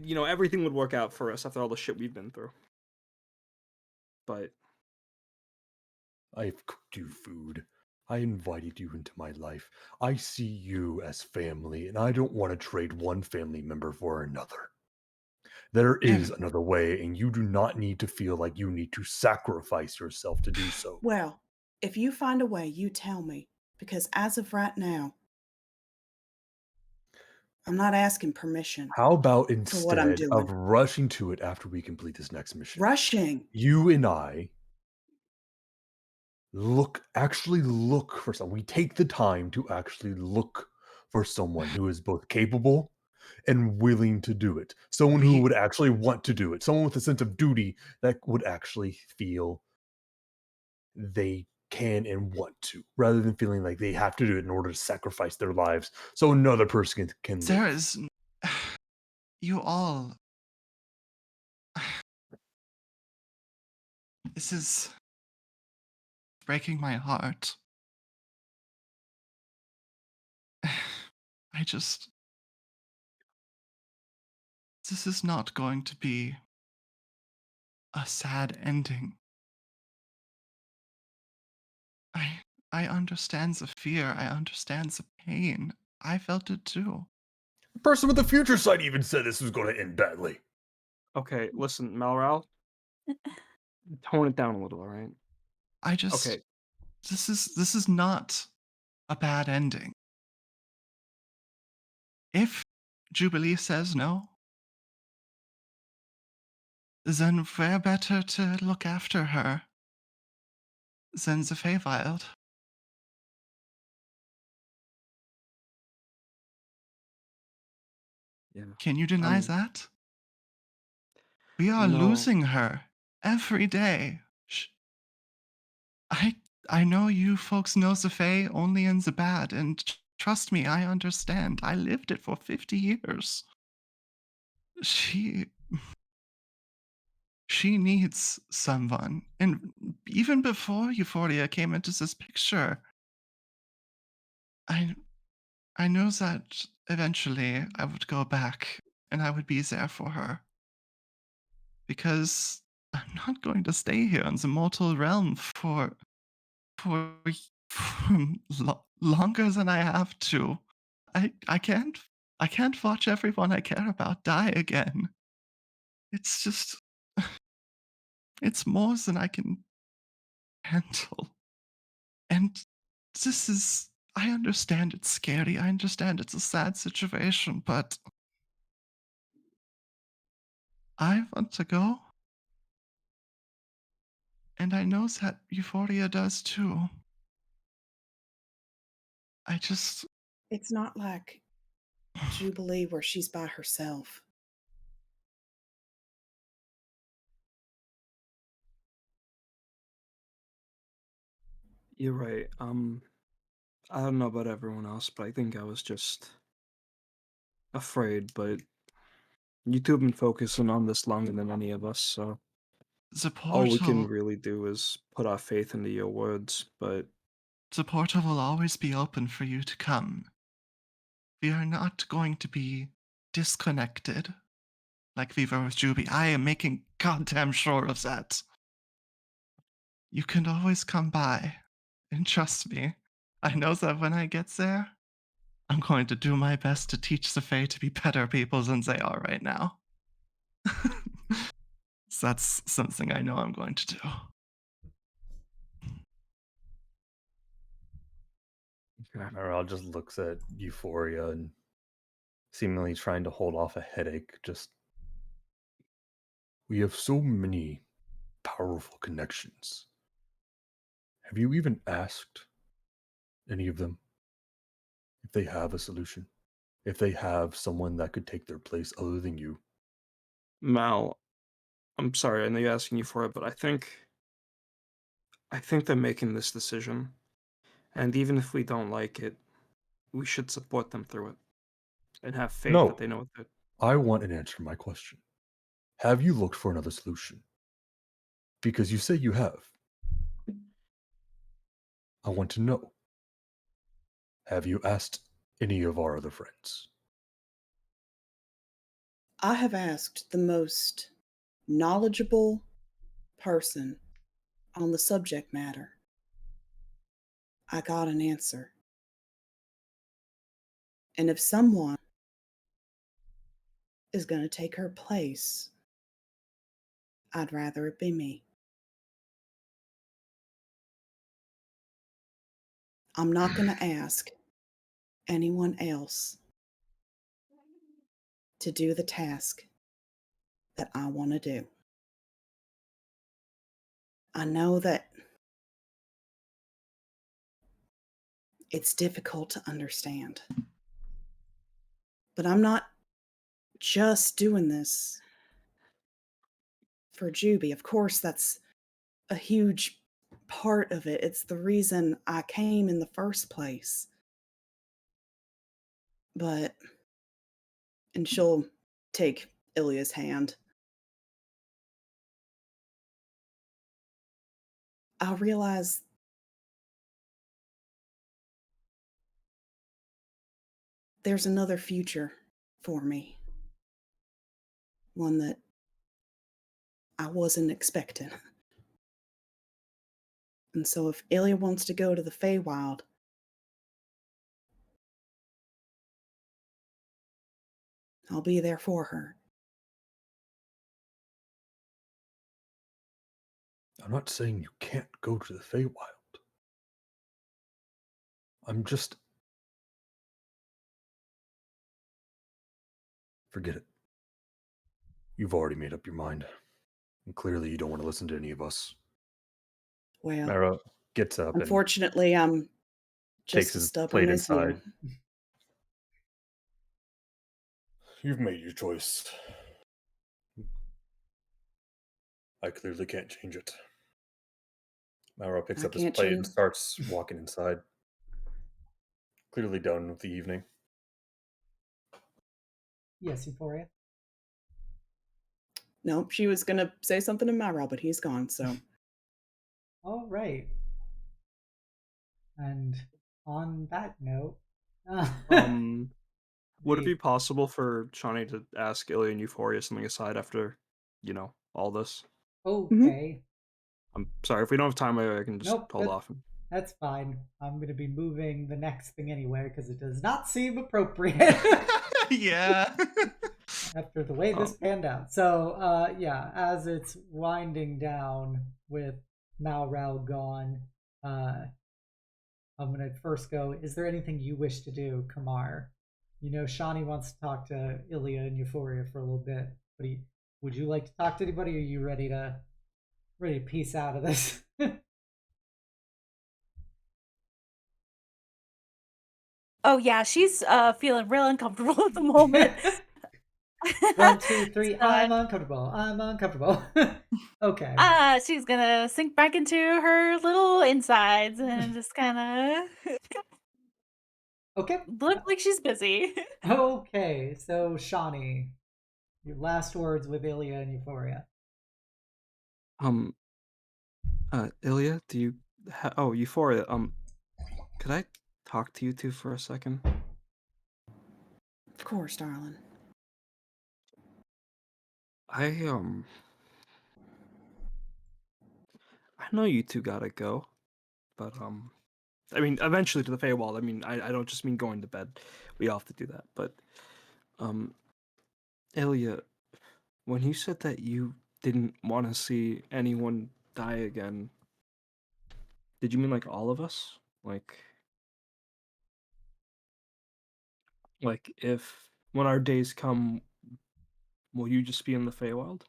you know everything would work out for us after all the shit we've been through. But I've cooked you food. I invited you into my life. I see you as family, and I don't want to trade one family member for another. There is another way, and you do not need to feel like you need to sacrifice yourself to do so. Well, if you find a way, you tell me. Because as of right now, I'm not asking permission. How about For what I'm instead of doing. rushing to it after we complete this next mission, Rushing. you and I actually look for someone. We take the time to actually look for someone who is both capable and willing to do it. Someone who would actually want to do it. Someone with a sense of duty that would actually feel they can and want to, rather than feeling like they have to do it in order to sacrifice their lives so another person can There live. is. You all. This is breaking my heart. I just. This is not going to be a sad ending. I understand the fear. I understand the pain. I felt it too. The person with the future sight even said this was going to end badly. Okay, listen, Malral, tone it down a little, all right? I just Okay, this is not a bad ending. If Jubilee says no, then we're better to look after her than the Feywild. yeah. Can you deny that? We are No. losing her every day. I know you folks know the Fae only in the bad, and trust me, I understand. I lived it for 50 years. She needs someone. And even before Euphoria came into this picture, I knew that eventually I would go back and I would be there for her. Because I'm not going to stay here in the mortal realm for longer than I have to. I can't watch everyone I care about die again. It's just it's more than I can handle. And this is I understand it's scary. I understand it's a sad situation, but I want to go. And I know that Euphoria does too. I just It's not like Jubilee where she's by herself. You're right. I don't know about everyone else, but I think I was just afraid, but you two have been focusing on this longer than any of us, so the all we can portal really do is put our faith into your words, but the portal will always be open for you to come. We are not going to be disconnected like we were with Juby. I am making goddamn sure of that. You can always come by, and trust me, I know that when I get there, I'm going to do my best to teach the Fae to be better people than they are right now. So that's something I know I'm going to do. Emerald just looks at Euphoria and seemingly trying to hold off a headache. Just, we have so many powerful connections. Have you even asked any of them if they have a solution? If they have someone that could take their place other than you? Mal, I'm sorry, I know you're asking you for it, but I think they're making this decision. And even if we don't like it, we should support them through it. And have faith that No, they know what they're I want an answer to my question. Have you looked for another solution? Because you say you have. I want to know. Have you asked any of our other friends? I have asked the most knowledgeable person on the subject matter. I got an answer. And if someone is going to take her place, I'd rather it be me. I'm not going to ask anyone else to do the task that I want to do. I know that it's difficult to understand, but I'm not just doing this for Juby. Of course, that's a huge part of it. It's the reason I came in the first place. But, and she'll take Ilya's hand. I realize there's another future for me. One that I wasn't expecting. And so if Ilya wants to go to the Feywild, I'll be there for her. I'm not saying you can't go to the Feywild. I'm just... Forget it. You've already made up your mind. And clearly you don't want to listen to any of us. Well, Mara gets up and unfortunately, I'm takes just as his stubborn plate as inside. you. You've made your choice. I clearly can't change it. Mara picks I up his can't plate and change- starts walking inside. Clearly done with the evening. Yes, Euphoria. Nope, she was gonna say something to Myra, but he's gone, so. All right. And on that note, Would it be possible for Shawnee to ask Ilya and Euphoria something aside after, all this? okay. I'm sorry, if we don't have time, I can just Nope, hold off. That's fine. I'm going to be moving the next thing anyway because it does not seem appropriate Yeah. after the way this panned out. So, yeah, as it's winding down with Malrao gone, I'm going to first go, is there anything you wish to do, Kamar? You know, Shawnee wants to talk to Ilya and Euphoria for a little bit. Would you like to talk to anybody, or are you ready to peace out of this? Oh yeah, she's feeling real uncomfortable at the moment. 1, 2, 3. So, I'm uncomfortable. I'm uncomfortable. Okay. she's gonna sink back into her little insides and just kind of Okay. look like she's busy. Okay. So, Shawnee, your last words with Ilya and Euphoria. Ilya, do you... Oh, Euphoria, could I talk to you two for a second? Of course, darling. I know you two gotta go, but, I mean, eventually to the Feywild. I mean, I don't just mean going to bed. We all have to do that, but, Ilya, when you said that you didn't want to see anyone die again, did you mean like all of us? Like if when our days come, will you just be in the Feywild?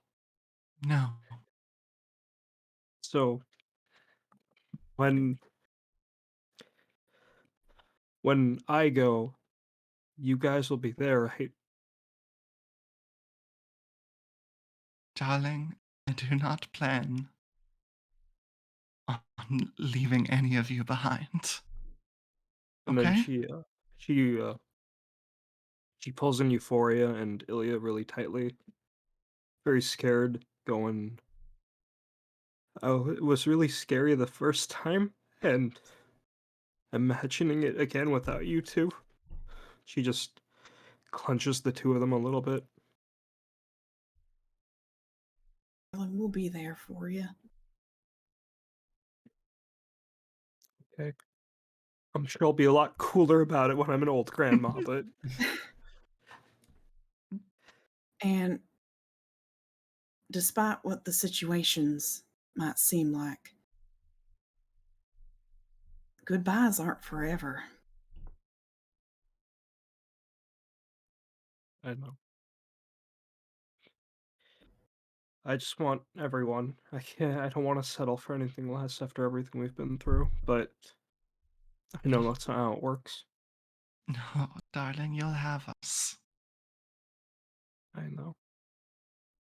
No. So when I go, you guys will be there, right? Darling, I do not plan on leaving any of you behind. And then Okay? she pulls in Euphoria and Ilya really tightly, very scared, going, "Oh, it was really scary the first time, and imagining it again without you two." She just clenches the two of them a little bit. Darling, we'll be there for you. Okay. I'm sure I'll be a lot cooler about it when I'm an old grandma, but And despite what the situations might seem like, goodbyes aren't forever. I know. I just want everyone. I don't want to settle for anything less after everything we've been through, but I know that's not how it works. No, darling, you'll have us. I know.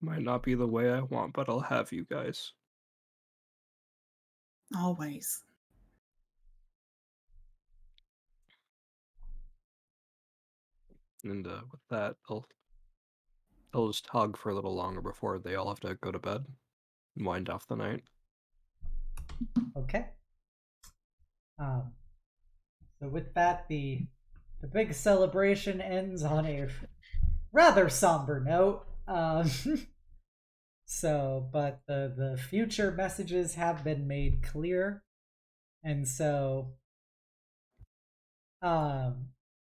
Might not be the way I want, but I'll have you guys. Always. And with that, they'll just hug for a little longer before they all have to go to bed and wind off the night. Okay. So with that, the big celebration ends on a rather somber note. So, but the future messages have been made clear. And so,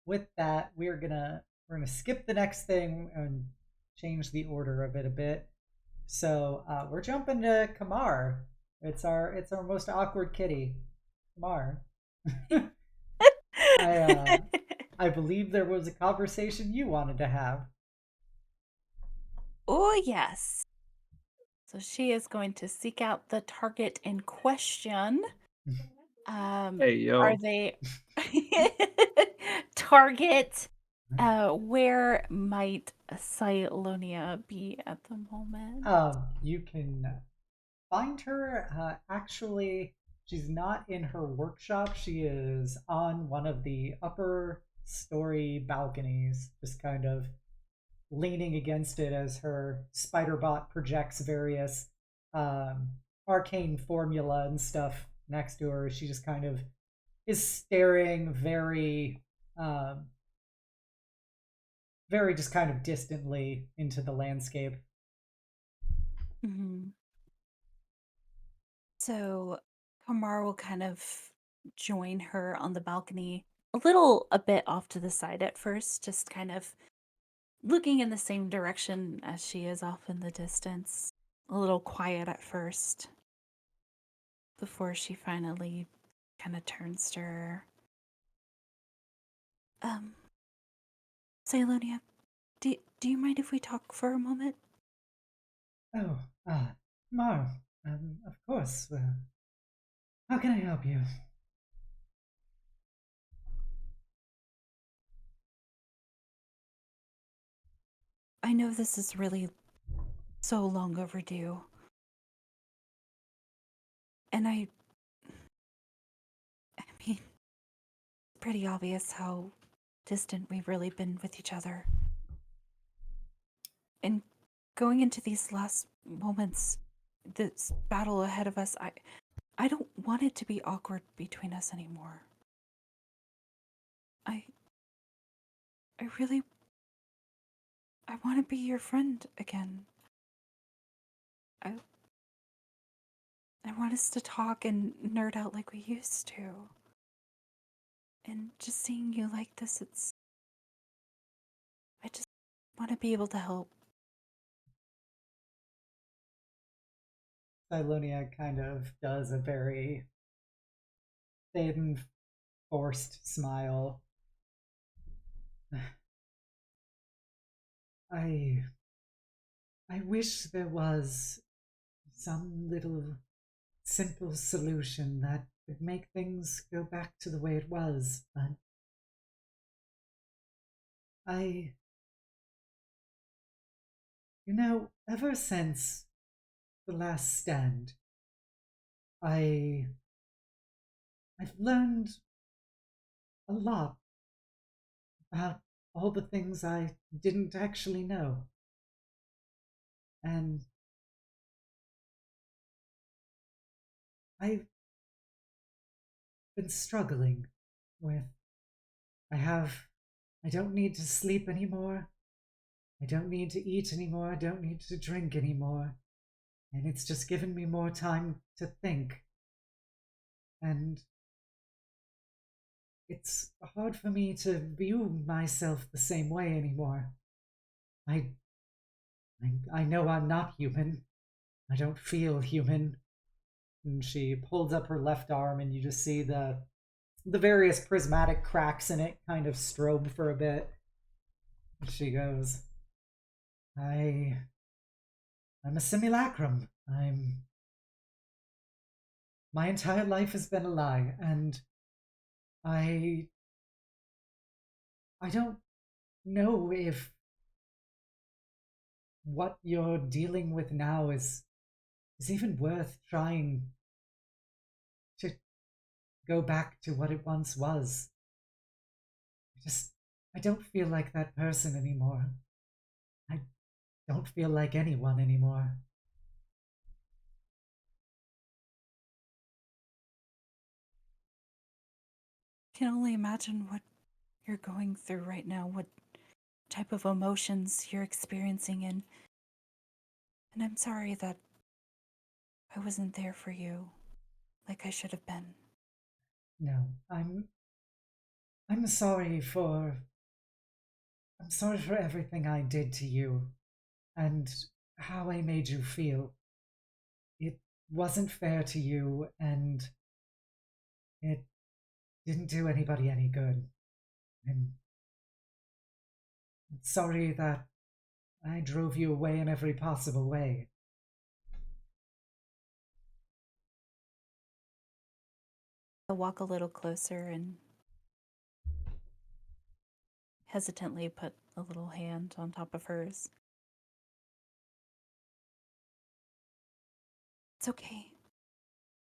with that, we're gonna skip the next thing and change the order of it a bit. So we're jumping to Kamar. It's our most awkward kitty, Kamar. I believe there was a conversation you wanted to have. Oh, yes. So she is going to seek out the target in question. Hey, yo. Are they target? Where might Cylonia be at the moment? You can find her. Actually, she's not in her workshop. She is on one of the upper story balconies, just kind of leaning against it as her spider bot projects various arcane formula and stuff next to her. She just kind of is staring um, very just kind of distantly into the landscape. Mhm. So Kamar will kind of join her on the balcony, a bit off to the side at first, just kind of looking in the same direction as she is off in the distance. A little quiet at first, before she finally kind of turns to her. Cylonia, do you mind if we talk for a moment? Oh, Mar, of course. How can I help you? I know this is really so long overdue. And I mean, pretty obvious how distant we've really been with each other. And going into these last moments, this battle ahead of us, I don't want it to be awkward between us anymore. I really, I want to be your friend again. I want us to talk and nerd out like we used to. And just seeing you like this, I just want to be able to help. Cylonia kind of does a very thin, forced smile. I wish there was some little simple solution that could make things go back to the way it was, but ever since the last stand, I've learned a lot about all the things I didn't actually know. And I've been struggling with I don't need to sleep anymore. I don't need to eat anymore. I don't need to drink anymore. And it's just given me more time to think. And it's hard for me to view myself the same way anymore. I I know I'm not human. I don't feel human. And she holds up her left arm and you just see the various prismatic cracks in it kind of strobe for a bit. She goes, I'm a simulacrum. My entire life has been a lie, and I don't know if what you're dealing with now is even worth trying to go back to what it once was. I don't feel like that person anymore. I don't feel like anyone anymore. I can only imagine what you're going through right now, what type of emotions you're experiencing, and I'm sorry that I wasn't there for you like I should have been. No, I'm sorry for everything I did to you and how I made you feel. It wasn't fair to you and it didn't do anybody any good. And I'm sorry that I drove you away in every possible way. I'll walk a little closer and hesitantly put a little hand on top of hers. It's okay.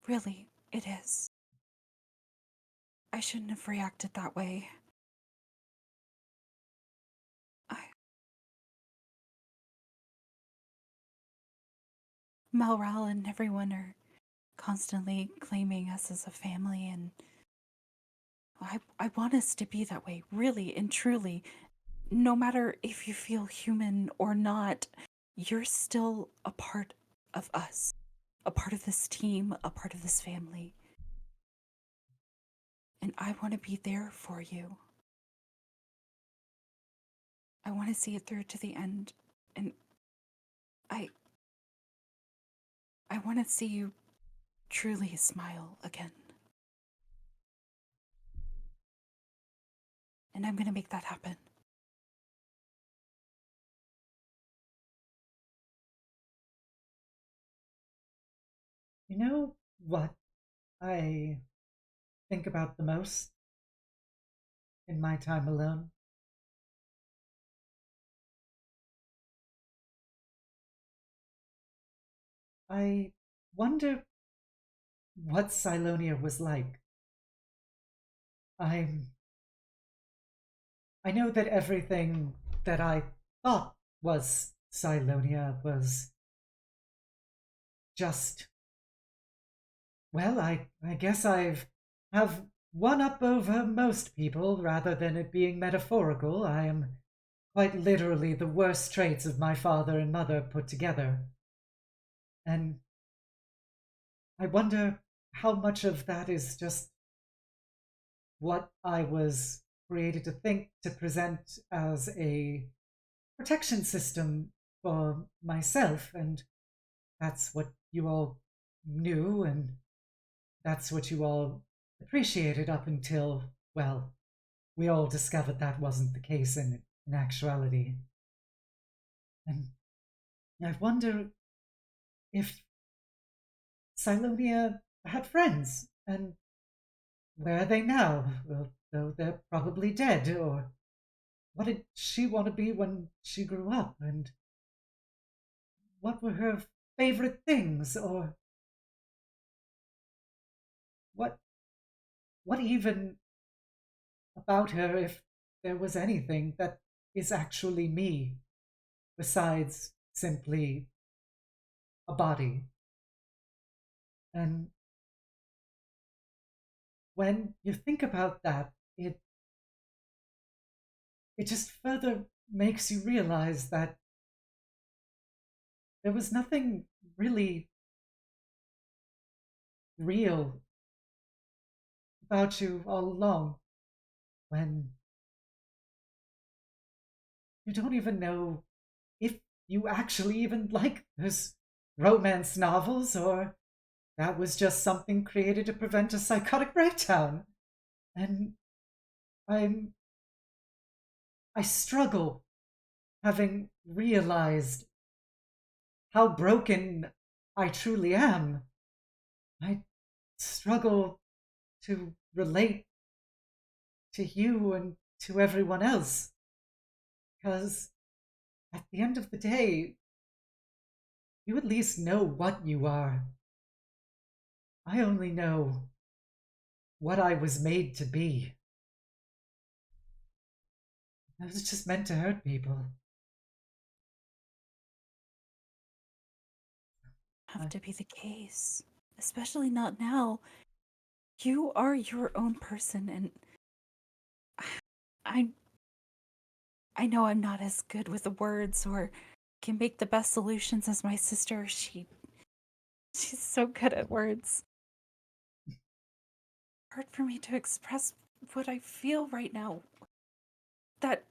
Really, it is. I shouldn't have reacted that way. Malral and everyone are constantly claiming us as a family, and I want us to be that way, really and truly. No matter if you feel human or not, you're still a part of us, a part of this team, a part of this family. And I want to be there for you. I want to see it through to the end. And I want to see you truly smile again. And I'm going to make that happen. You know what I think about the most in my time alone? I wonder what Silonia was like. I know that everything that I thought was Silonia was just, well, I guess have one up over most people rather than it being metaphorical. I am quite literally the worst traits of my father and mother put together. And I wonder how much of that is just what I was created to think to present as a protection system for myself. And that's what you all knew, and that's what you all appreciated up until, well, we all discovered that wasn't the case in actuality. And I wonder if Silonia had friends, and where are they now? Well, though they're probably dead, or what did she want to be when she grew up, and what were her favorite things, or what even about her, if there was anything that is actually me, besides simply a body. And when you think about that, it just further makes you realize that there was nothing really real about you all along, when you don't even know if you actually even like those romance novels, or that was just something created to prevent a psychotic breakdown. And I struggle, having realized how broken I truly am. I struggle to relate to you and to everyone else, because at the end of the day, you at least know what you are. I only know what I was made to be. I was just meant to hurt people. Have to be the case, especially not now. You are your own person, and I know I'm not as good with the words or can make the best solutions as my sister. She's so good at words. hard for me to express what I feel right now. That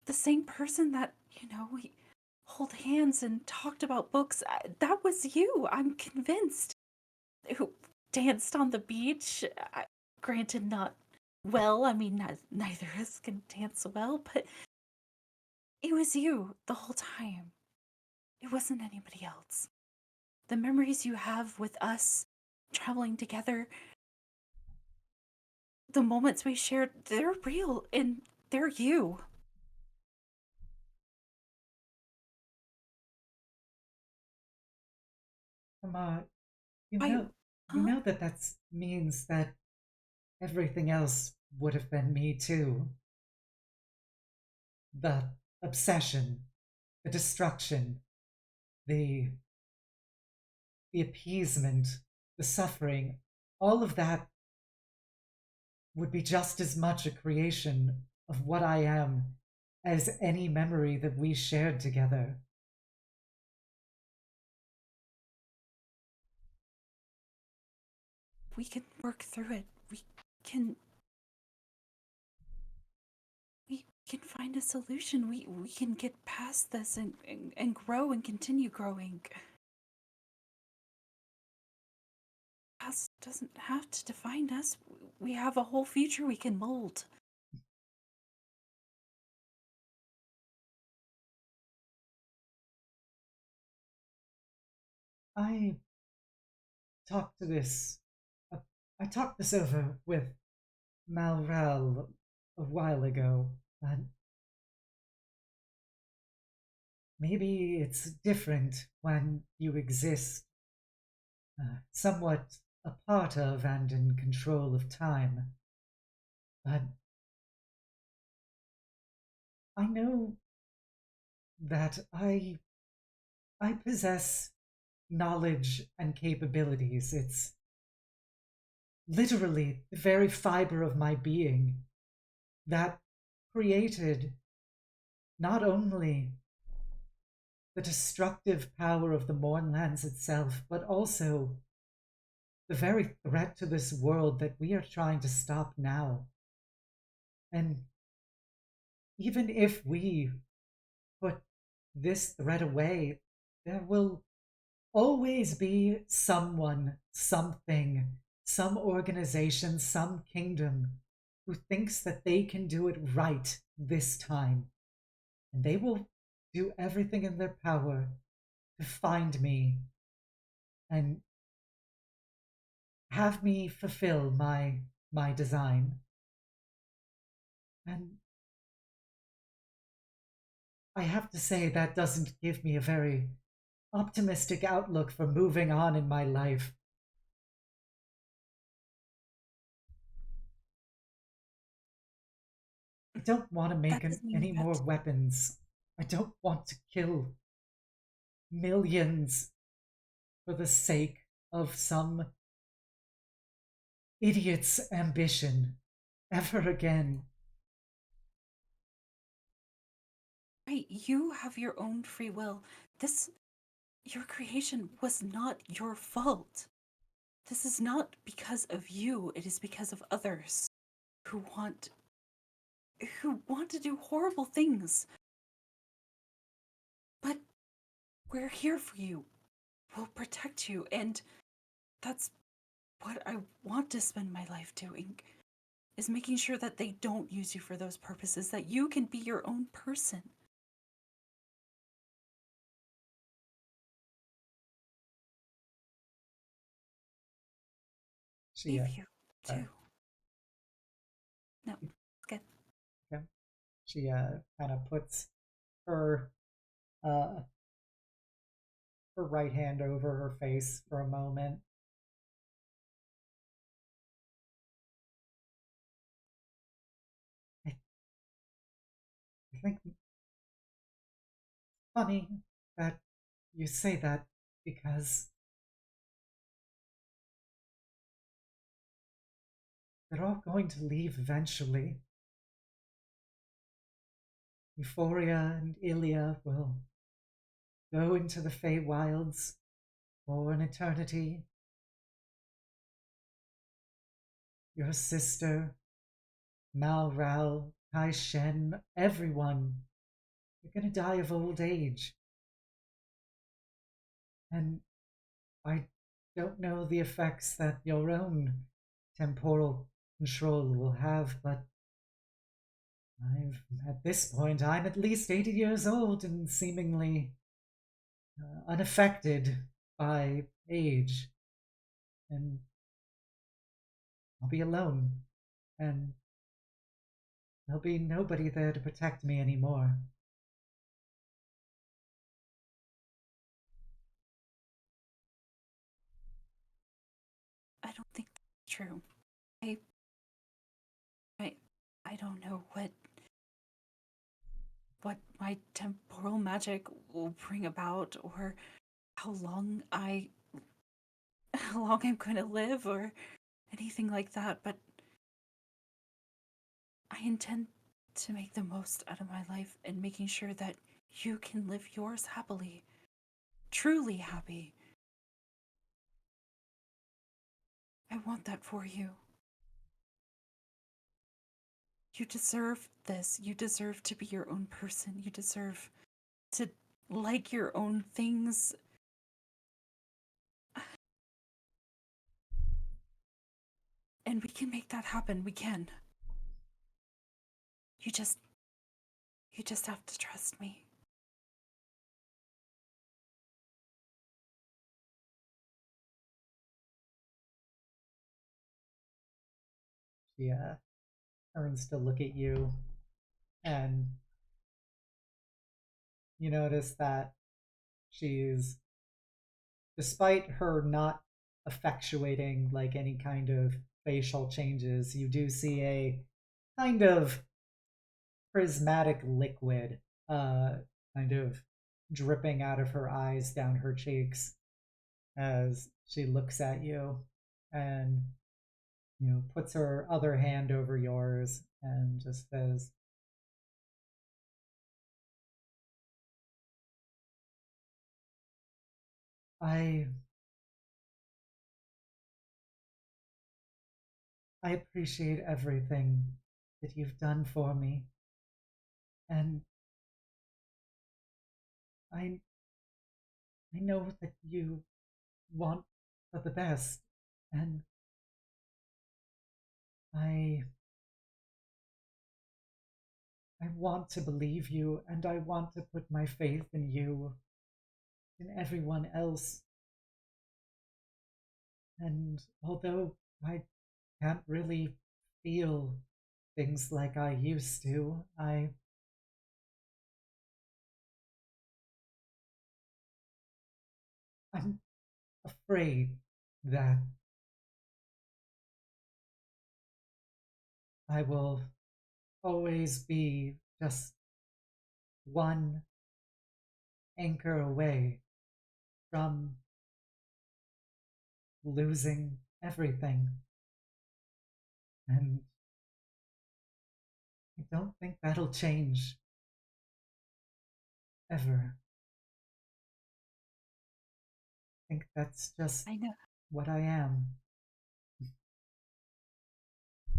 the same person that, we hold hands and talked about books, that was you, I'm convinced. Who danced on the beach. Granted, not well. I mean, neither of us can dance well, but it was you the whole time. It wasn't anybody else. The memories you have with us traveling together, the moments we shared, they're real and they're you. You know that means that everything else would have been me too. The obsession, the destruction, the appeasement, the suffering, all of that would be just as much a creation of what I am as any memory that we shared together. We can work through it. We can find a solution. We can get past this and grow and continue growing. Past doesn't have to define us. We have a whole future we can mold. I talked this over with Malral a while ago, but maybe it's different when you exist somewhat a part of and in control of time. But I know that I possess knowledge and capabilities. It's literally the very fiber of my being that created not only the destructive power of the Mournlands itself, but also the very threat to this world that we are trying to stop now. And even if we put this threat away, there will always be someone, something, some organization, some kingdom who thinks that they can do it right this time. And they will do everything in their power to find me and have me fulfill my design. And I have to say that doesn't give me a very optimistic outlook for moving on in my life. I don't want to make any more weapons. I don't want to kill millions for the sake of some idiot's ambition ever again. Right, you have your own free will. Your creation was not your fault. This is not because of you, it is because of others who want to do horrible things. But we're here for you. We'll protect you, and that's what I want to spend my life doing, is making sure that they don't use you for those purposes, that you can be your own person. Leave you, too. No, it's good. Okay. She kind of puts her right hand over her face for a moment. I think it's funny that you say that, because they're all going to leave eventually. Euphoria and Ilya will go into the Feywilds for an eternity. your sister, Mal Rao, Kai Shen, everyone. You're gonna die of old age. And I don't know the effects that your own temporal control will have, but at this point, I'm at least 80 years old and seemingly unaffected by age. And I'll be alone. And there'll be nobody there to protect me anymore. I don't think that's true. I I don't know what my temporal magic will bring about, or how long I'm going to live, or anything like that, but I intend to make the most out of my life and making sure that you can live yours happily. Truly happy. I want that for you. You deserve this. You deserve to be your own person. You deserve to like your own things. And we can make that happen. We can. You just have to trust me. She turns to look at you, and you notice that she's, despite her not effectuating like any kind of facial changes, you do see a kind of prismatic liquid kind of dripping out of her eyes down her cheeks as she looks at you and puts her other hand over yours and just says, I appreciate everything that you've done for me. And I know that you want for the best. And I want to believe you, and I want to put my faith in you and everyone else. And although I can't really feel things like I used to, I'm afraid that I will always be just one anchor away from losing everything. And I don't think that'll change. Ever. I think that's just I know. what I am.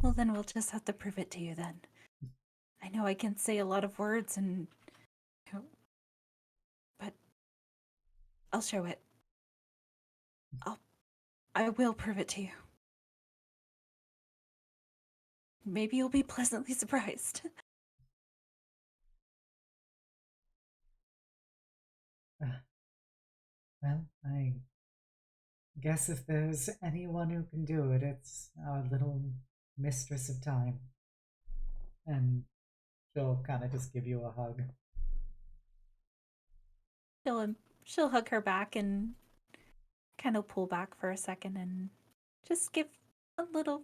Well, then we'll just have to prove it to you then. I know I can say a lot of words and... but I'll show it. I will prove it to you. Maybe you'll be pleasantly surprised. Well, I guess if there's anyone who can do it, it's our little mistress of time. And she'll kind of just give you a hug. She'll hug her back and kind of pull back for a second and just give a little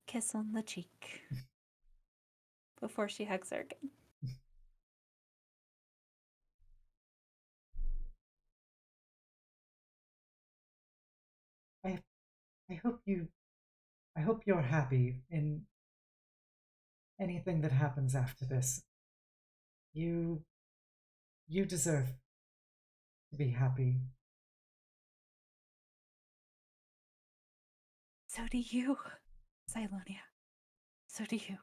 kiss on the cheek before she hugs her again. I hope you're happy in anything that happens after this. You deserve to be happy. So do you. Silonia. So do you.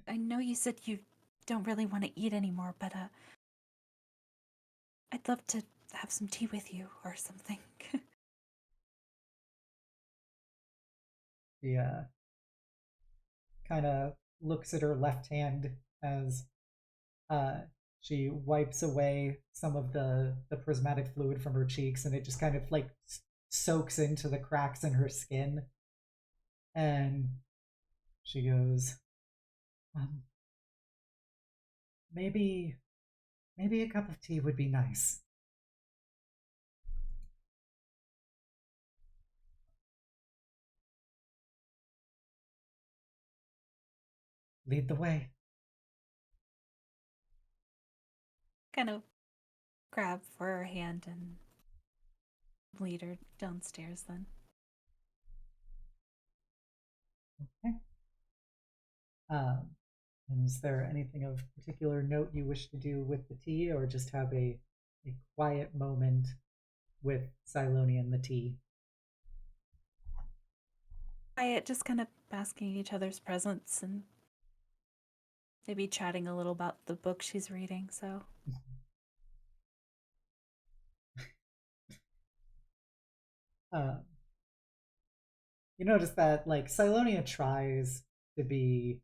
I know you said you don't really want to eat anymore, but I'd love to have some tea with you or something. She kind of looks at her left hand as she wipes away some of the prismatic fluid from her cheeks, and it just kind of like soaks into the cracks in her skin. And she goes, maybe a cup of tea would be nice. Lead the way. Kind of grab for her hand and lead her downstairs then. Okay. And is there anything of particular note you wish to do with the tea, or just have a quiet moment with Silonia and the tea? Quiet, just kind of basking each other's presence and maybe chatting a little about the book she's reading, so. You notice that, like, Silonia tries to be,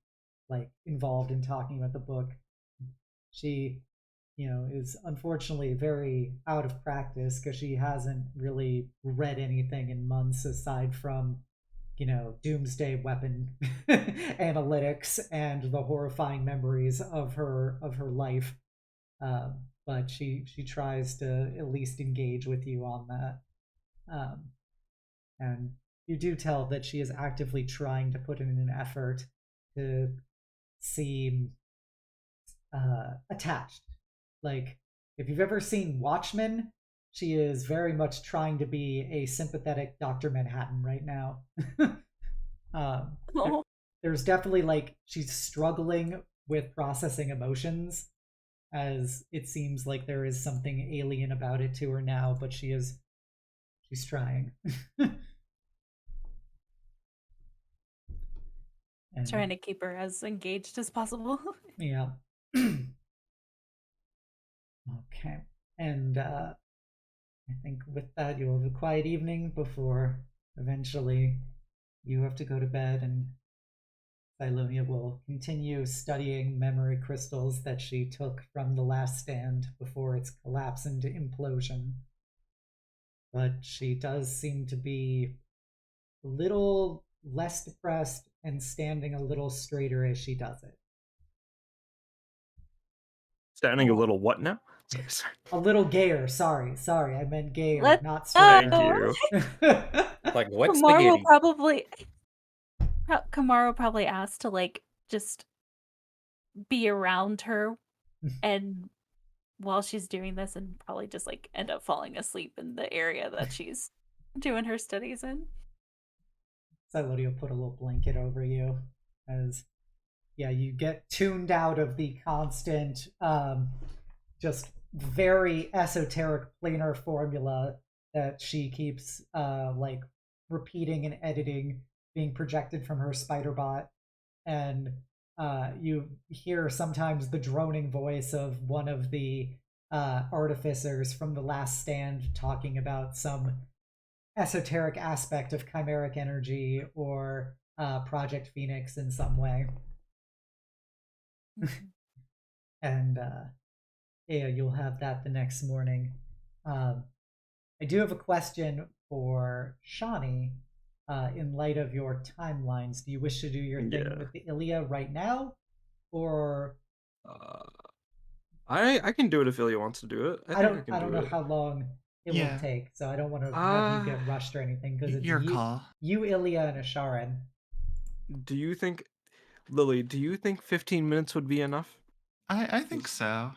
like, involved in talking about the book. She, is unfortunately very out of practice because she hasn't really read anything in months aside from, doomsday weapon analytics and the horrifying memories of her life. But she tries to at least engage with you on that. And you do tell that she is actively trying to put in an effort to seem attached. Like, if you've ever seen Watchmen, she is very much trying to be a sympathetic Dr. Manhattan right now. There's definitely, like, she's struggling with processing emotions, as it seems like there is something alien about it to her now, but she's trying. And, trying to keep her as engaged as possible. Yeah. Okay. And I think with that, you'll have a quiet evening before eventually you have to go to bed, and Silonia will continue studying memory crystals that she took from the last stand before its collapse into implosion. But she does seem to be a little less depressed and standing a little straighter as she does it. Standing a little what now? Sorry. A little gayer. Sorry, I meant gayer, Let's not Thank straighter. you. Like, what's Kamar will spaghetti? Kamar will probably ask to, like, just be around her and while she's doing this, and probably just, like, end up falling asleep in the area that she's doing her studies in. Silonia will put a little blanket over you as, yeah, you get tuned out of the constant, just very esoteric planar formula that she keeps, like, repeating and editing, being projected from her spider bot. And you hear sometimes the droning voice of one of the artificers from the last stand talking about some esoteric aspect of chimeric energy or Project Phoenix in some way. And yeah, you'll have that the next morning. I do have a question for Shawnee. In light of your timelines, do you wish to do your thing with the Ilya right now, or I can do it if Ilya wants to do it. I don't know how long it will take, so I don't want to have you get rushed or anything, because it's your call. You, Ilya, and Asharan. Do you think, Lily? Do you think 15 minutes would be enough? I think so.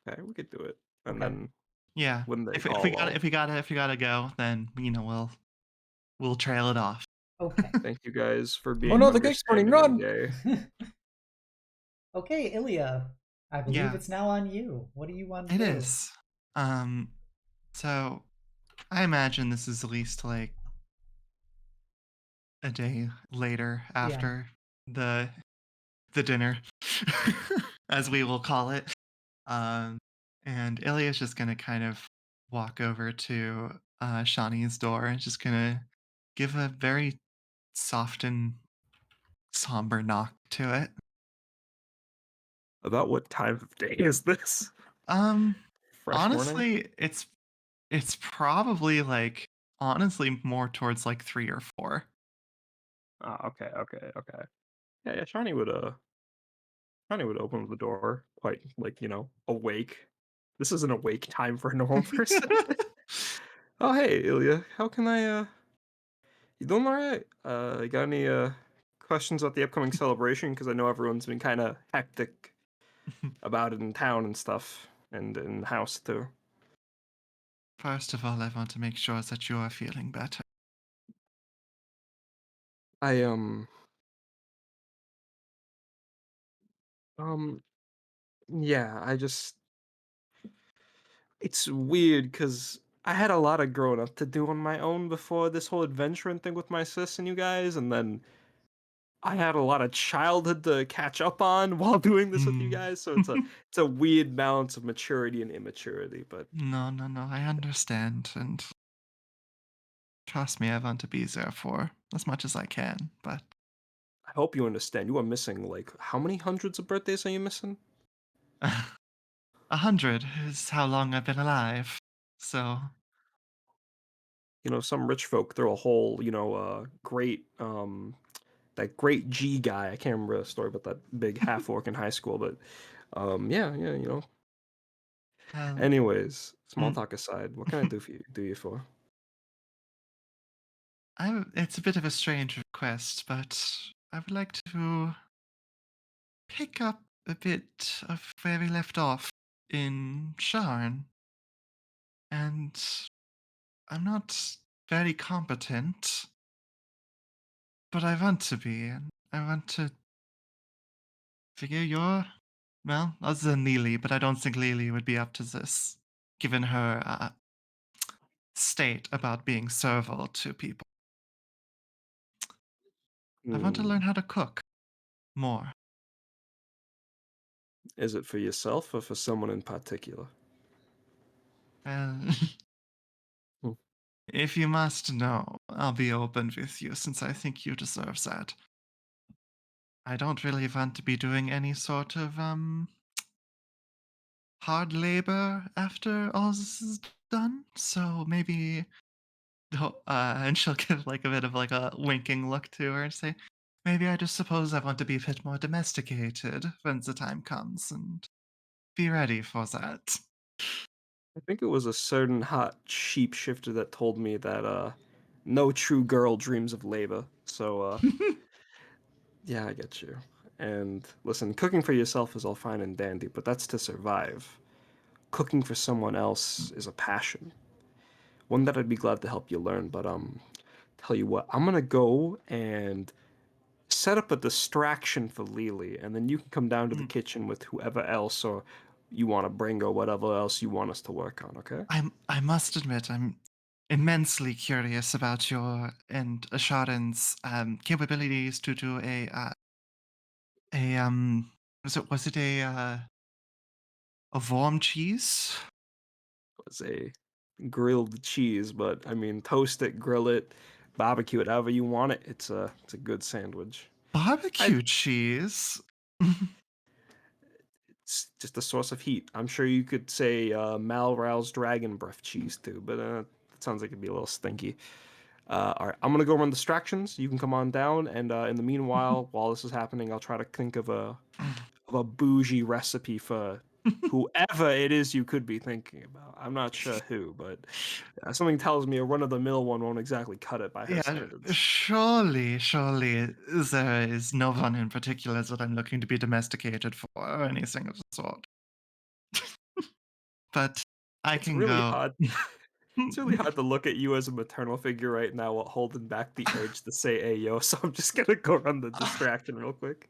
Okay, we could do it, and then when they if we gotta go, then we'll trail it off. Okay. Thank you guys for being. Oh no, the gate's burning! Run! Okay, Ilya. I believe it's now on you. What do you want to do? do? It is. So, I imagine this is at least like a day later after the dinner, as we will call it. Um, and Ilya's just gonna kind of walk over to Shani's door and just gonna give a very soft and somber knock to it. About what time of day is this? Um, Fresh morning? honestly, it's probably like honestly more towards like 3 or 4. Ah, okay. Yeah, Shani would open the door quite like, awake. This is an awake time for a normal person. Oh, hey, Ilya. How can you doing all right? You got any questions about the upcoming celebration? Because I know everyone's been kind of hectic about it in town and stuff, and in the house too. First of all, I want to make sure that you are feeling better. I um yeah, it's weird because I had a lot of growing up to do on my own before this whole adventuring thing with my sis and you guys, and then I had a lot of childhood to catch up on while doing this with you Mm. guys, so it's a weird balance of maturity and immaturity, but No, I understand, and trust me, I want to be there for as much as I can, but I hope you understand. You are missing like how many hundreds of birthdays are you missing? 100 is how long I've been alive. So, Some rich folk throw a whole, great that great G guy. I can't remember the story about that big half orc in high school, but yeah. well, Anyways, small mm, talk aside, what can I do you for? it's a bit of a strange request, but I would like to pick up a bit of where we left off in Sharn, and I'm not very competent, but I want to be, and I want to figure well, other than Lily, but I don't think Lily would be up to this, given her state about being servile to people. I want to Hmm. learn how to cook more. Is it for yourself or for someone in particular? Well, Hmm. if you must know, I'll be open with you since I think you deserve that. I don't really want to be doing any sort of hard labor after all this is done. So maybe and she'll give like a bit of like a winking look to her and say, maybe I just suppose I want to be a bit more domesticated when the time comes and be ready for that. I think it was a certain hot sheep shifter that told me that no true girl dreams of labor. So yeah, I get you. And listen, cooking for yourself is all fine and dandy, but that's to survive. Cooking for someone else is a passion. One that I'd be glad to help you learn, but tell you what, I'm gonna go and set up a distraction for Lily, and then you can come down to the Mm, kitchen with whoever else or you want to bring or whatever else you want us to work on, okay? I must admit, I'm immensely curious about your and Asharin's capabilities to do a was it a warm cheese? It's a grilled cheese, but I mean toast it, grill it, barbecue it, however you want it. It's a good sandwich. I Barbecue cheese? It's just a source of heat. I'm sure you could say Malrau's dragon breath cheese too, but it sounds like it'd be a little stinky. All right, I'm gonna go run distractions. You can come on down, and in the meanwhile, while this is happening, I'll try to think of a bougie recipe for whoever it is you could be thinking about. I'm not sure who, but something tells me a run-of-the-mill one won't exactly cut it by her Yeah, standards. surely there is no one in particular that I'm looking to be domesticated for or anything of the sort. But I It's can really go. hard. It's really hard to look at you as a maternal figure right now while holding back the urge to say "Ayo," so I'm just gonna go run the distraction real quick.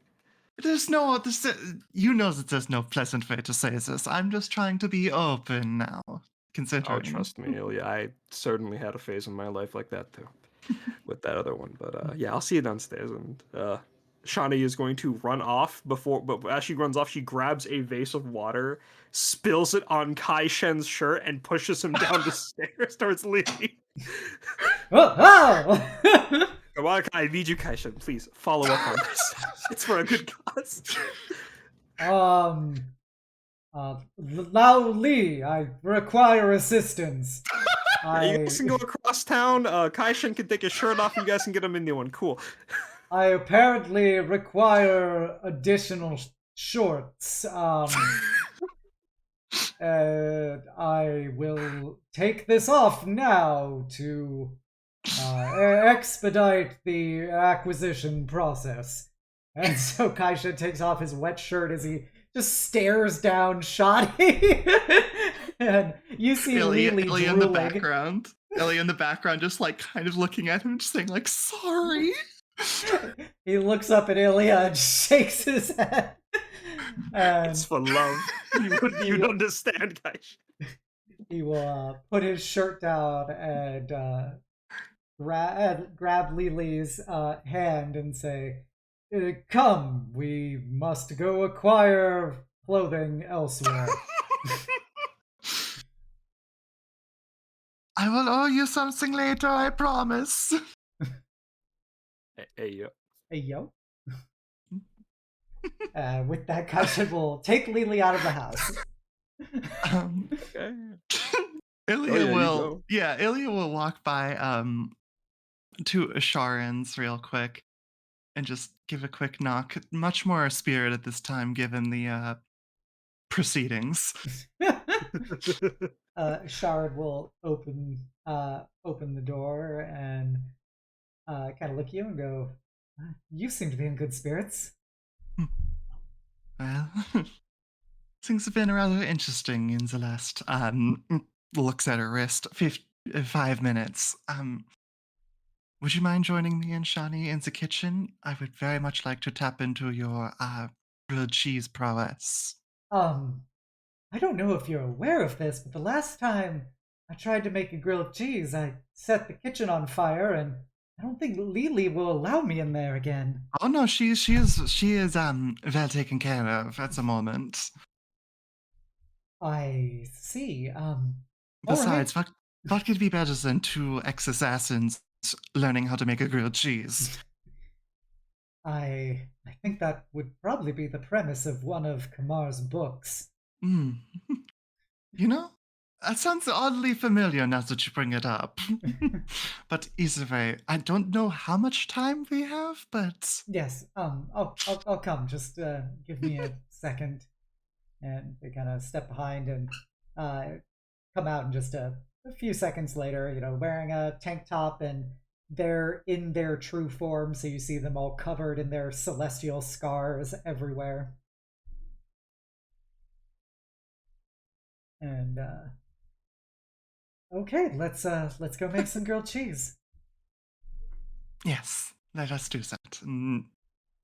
You know that there's no pleasant way to say this. I'm just trying to be open now. considering. trust me, Ilya. I certainly had a phase in my life like that too, with that other one. But yeah, I'll see you downstairs. And Shawnee is going to run off but as she runs off, she grabs a vase of water, spills it on Kai Shen's shirt, and pushes him down the stairs towards Lee. Oh! Come on, I need you, Kai Shen. Please follow up on this. It's for a good cause. Lao Li, I require assistance. You guys can go across town. Kai Shen can take his shirt off. You guys can get him a new one. Cool. I apparently require additional shorts. I will take this off now to expedite the acquisition process. And so Kaisha takes off his wet shirt as he just stares down Shoddy. And you see Lily in the background. Ellie in the background just like kind of looking at him, just saying like, sorry. He looks up at Ilya and shakes his head. And it's for love. You wouldn't even understand, guys. He will put his shirt down and grab Lily's hand and say, come, we must go acquire clothing elsewhere. I will owe you something later, I promise. Hey, yo. Hey, yo. With that, Kashin will take Lily out of the house. Okay. Ilya will walk by to Asharin's real quick and just give a quick knock. Much more spirit at this time, given the proceedings. Shard will open the door and kind of look at you and go, you seem to be in good spirits. Well, things have been rather interesting in the last, looks at her wrist, 5 minutes. Would you mind joining me and Shani in the kitchen? I would very much like to tap into your grilled cheese prowess. I don't know if you're aware of this, but the last time I tried to make a grilled cheese, I set the kitchen on fire, and I don't think Lily will allow me in there again. Oh no, she is well taken care of at the moment. I see. Besides, what could be better than 2 ex-assassins learning how to make a grilled cheese? I think that would probably be the premise of one of Kamar's books. You know, that sounds oddly familiar now that you bring it up. But either way, I don't know how much time we have, but yes, I'll come. Just give me a second, and they kind of step behind and come out in just a few seconds later. You know, wearing a tank top, and they're in their true form, so you see them all covered in their celestial scars everywhere. And okay, let's go make some grilled cheese. Yes, let us do that. And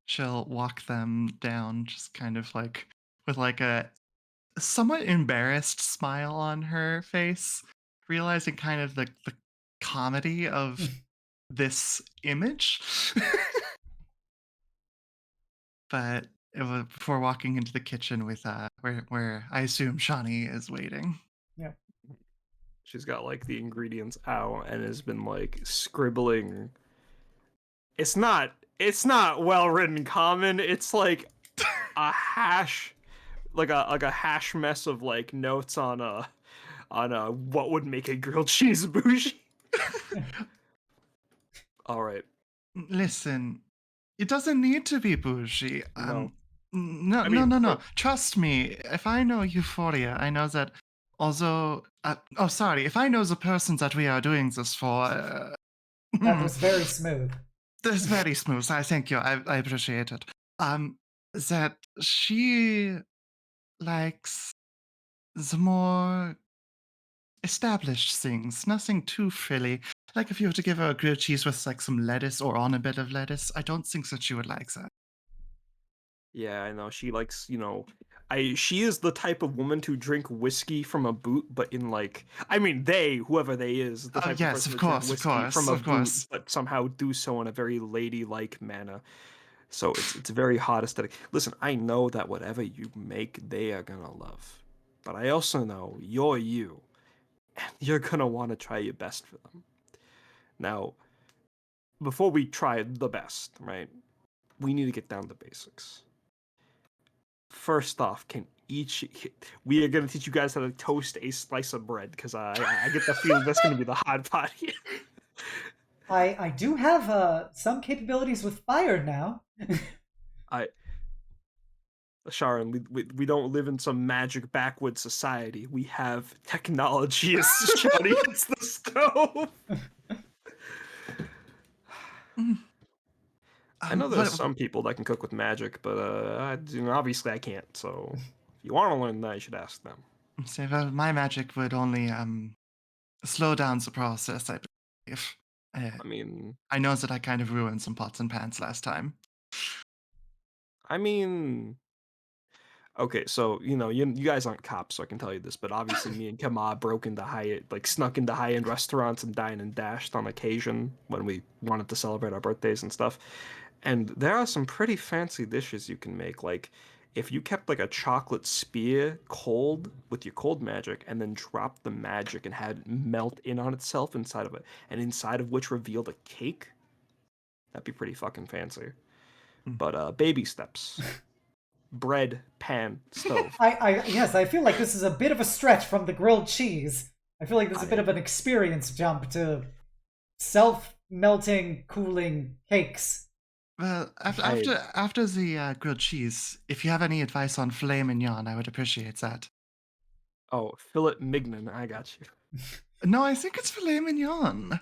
she'll walk them down, just kind of like with like a somewhat embarrassed smile on her face, realizing kind of the comedy of this image. But before walking into the kitchen with where I assume Shani is waiting. Yeah. She's got like the ingredients out and has been like scribbling. It's not well written common. It's like a hash, like a hash mess of like notes on a what would make a grilled cheese bougie. All right. Listen, it doesn't need to be bougie. No. No. Trust me. If I know Euphoria, I know that. Although, if I know the person that we are doing this for, that was very smooth. That's very smooth. I thank you. I appreciate it. That she likes the more established things, nothing too frilly. Like if you were to give her a grilled cheese with like some lettuce or on a bit of lettuce, I don't think that she would like that. Yeah, I know. She likes, she is the type of woman to drink whiskey from a boot, but in like, I mean, whoever they is, the type of yes, person of to drink course, of whiskey course, from a of boot, course. but somehow do so in a very ladylike manner. So it's a very hot aesthetic. Listen, I know that whatever you make, they are gonna love, but I also know you're you, and you're gonna want to try your best for them. Now, before we try the best, right? We need to get down to basics. First off, we are going to teach you guys how to toast a slice of bread, because I get the feeling that's going to be the hard part here. I do have some capabilities with fire now. Sharon, we don't live in some magic backwoods society. We have technology as shouting against the stove. I know there's some people that can cook with magic, but obviously I can't. So if you want to learn that, you should ask them. So, well, my magic would only slow down the process, I believe. I mean, I know that I kind of ruined some pots and pans last time. Okay, so you guys aren't cops, so I can tell you this, but obviously me and Kama snuck into high-end restaurants and dined and dashed on occasion when we wanted to celebrate our birthdays and stuff. And there are some pretty fancy dishes you can make, like if you kept like a chocolate spear cold with your cold magic and then dropped the magic and had it melt in on itself inside of it, and inside of which revealed a cake, that'd be pretty fucking fancy. But baby steps. Bread, pan, stove. Yes, I feel like this is a bit of a stretch from the grilled cheese. I feel like this is a bit of an experience jump to self-melting, cooling cakes. Well, after the grilled cheese, if you have any advice on filet mignon, I would appreciate that. Oh, filet mignon, I got you. No, I think it's filet mignon.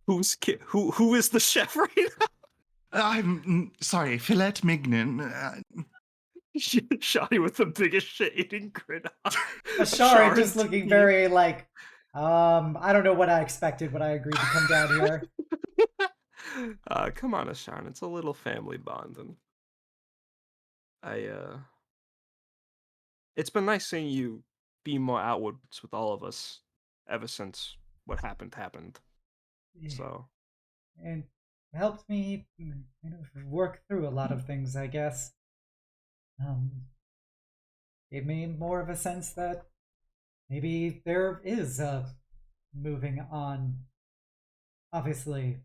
Who is the chef right now? I'm sorry, filet mignon. Shoddy with the biggest shit-eating grin on. Ashara just looking very like, I don't know what I expected when I agreed to come down here. Come on, Asharon, it's a little family bonding. It's been nice seeing you be more outwards with all of us ever since what happened. Yeah. So. And helped me work through a lot of things, I guess. Gave me more of a sense that maybe there is a moving on. Obviously,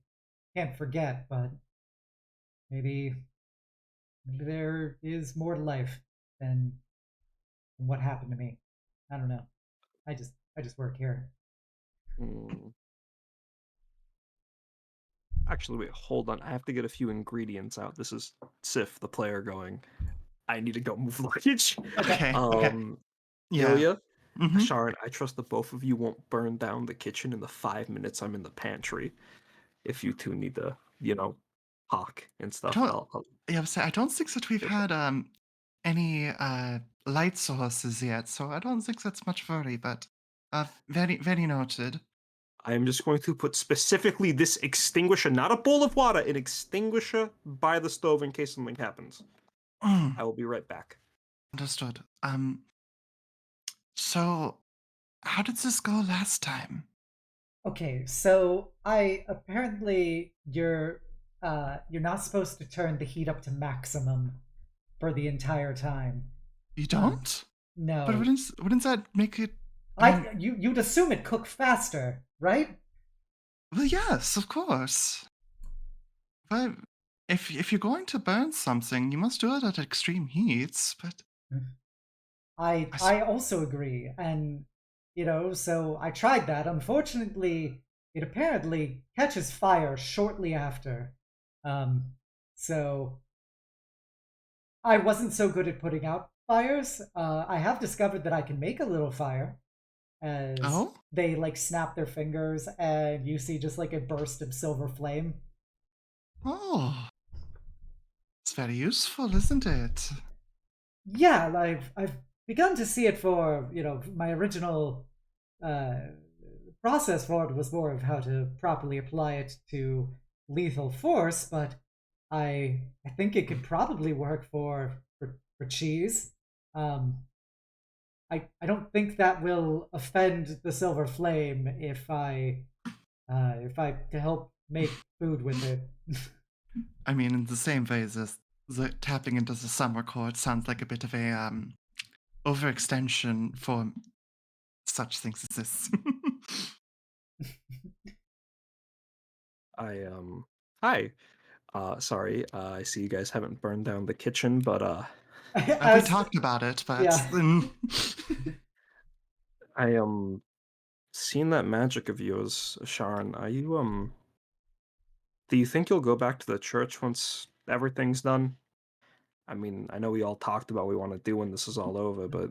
can't forget, but maybe there is more to life than what happened to me. I don't know. I just work here. Actually, wait, hold on. I have to get a few ingredients out. This is Sif, the player, going, I need to go move luggage. Okay. Yeah. Ilya, Mm-hmm. Sharon, I trust that both of you won't burn down the kitchen in the 5 minutes I'm in the pantry. If you two need to, talk and stuff. I don't think that we've had any light sources yet, so I don't think that's much worry, but very, very noted. I am just going to put specifically this extinguisher, not a bowl of water, an extinguisher by the stove in case something happens. I will be right back. Understood. So how did this go last time? Okay, so apparently you're not supposed to turn the heat up to maximum for the entire time. You don't? No. But wouldn't that make it? You'd assume it cooked faster, right? Well, yes, of course. But if you're going to burn something, you must do it at extreme heats. But I also agree, and so I tried that. Unfortunately, it apparently catches fire shortly after. So I wasn't so good at putting out fires. I have discovered that I can make a little fire. As they snap their fingers and you see just a burst of silver flame. Oh, it's very useful, isn't it? Yeah, I've begun to see it for my original process for it was more of how to properly apply it to lethal force, but I think it could probably work for cheese. I don't think that will offend the silver flame if I to help make food with it. I mean, in the same way as the tapping into the summer chord sounds like a bit of a overextension for such things as this. Hi. Sorry, I see you guys haven't burned down the kitchen, but We talked about it, but yeah. I seen that magic of yours, Sharon. Are you do you think you'll go back to the church once everything's done? I mean, I know we all talked about what we want to do when this is all over, but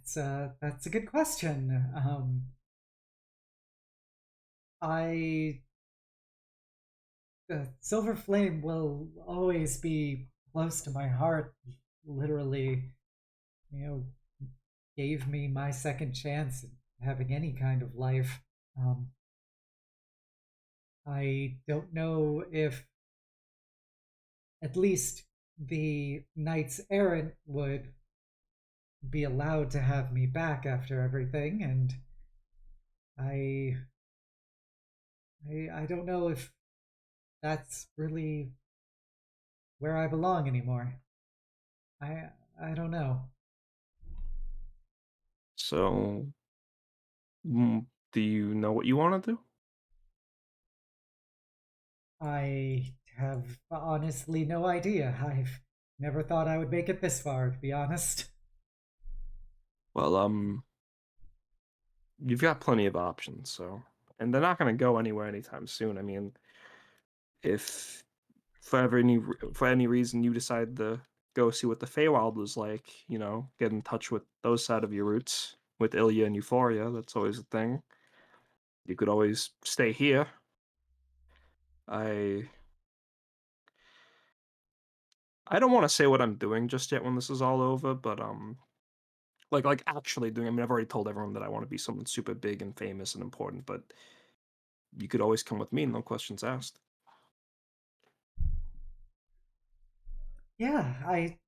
That's a good question. The silver flame will always be close to my heart. Literally, gave me my second chance at having any kind of life. I don't know if at least the knights errant would be allowed to have me back after everything, and I don't know if that's really where I belong anymore. I don't know. so do you know what you want to do? I have honestly no idea. I've never thought I would make it this far, to be honest. Well, you've got plenty of options, so and they're not going to go anywhere anytime soon. I mean, if for any reason you decide to go see what the Feywild was like, get in touch with those side of your roots with Ilya and Euphoria. That's always a thing. You could always stay here. I don't want to say what I'm doing just yet when this is all over, but like actually doing. I mean, I've already told everyone that I want to be someone super big and famous and important, but you could always come with me, no questions asked. Yeah, I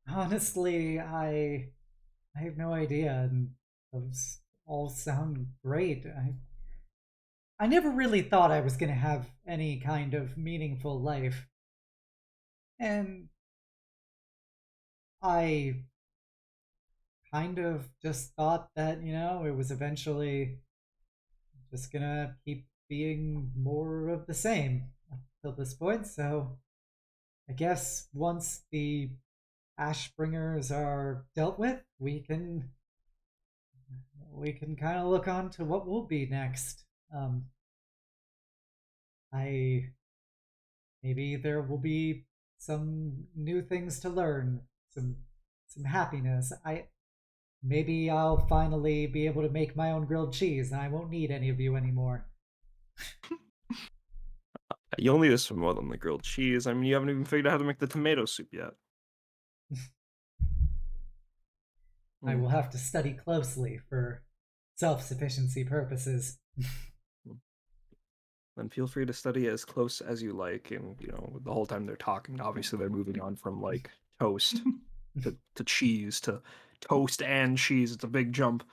honestly I have no idea, and those all sound great. I never really thought I was going to have any kind of meaningful life. And I kind of just thought that, it was eventually just going to keep being more of the same up till this point. So I guess once the Ashbringers are dealt with, we can kind of look on to what will be next. Maybe there will be some new things to learn, some happiness. Maybe I'll finally be able to make my own grilled cheese, and I won't need any of you anymore. You'll need this for more than the grilled cheese. I mean, you haven't even figured out how to make the tomato soup yet. I will have to study closely for self-sufficiency purposes. Then feel free to study as close as you like, and the whole time they're talking, obviously they're moving on from like toast to cheese to toast and cheese. It's a big jump.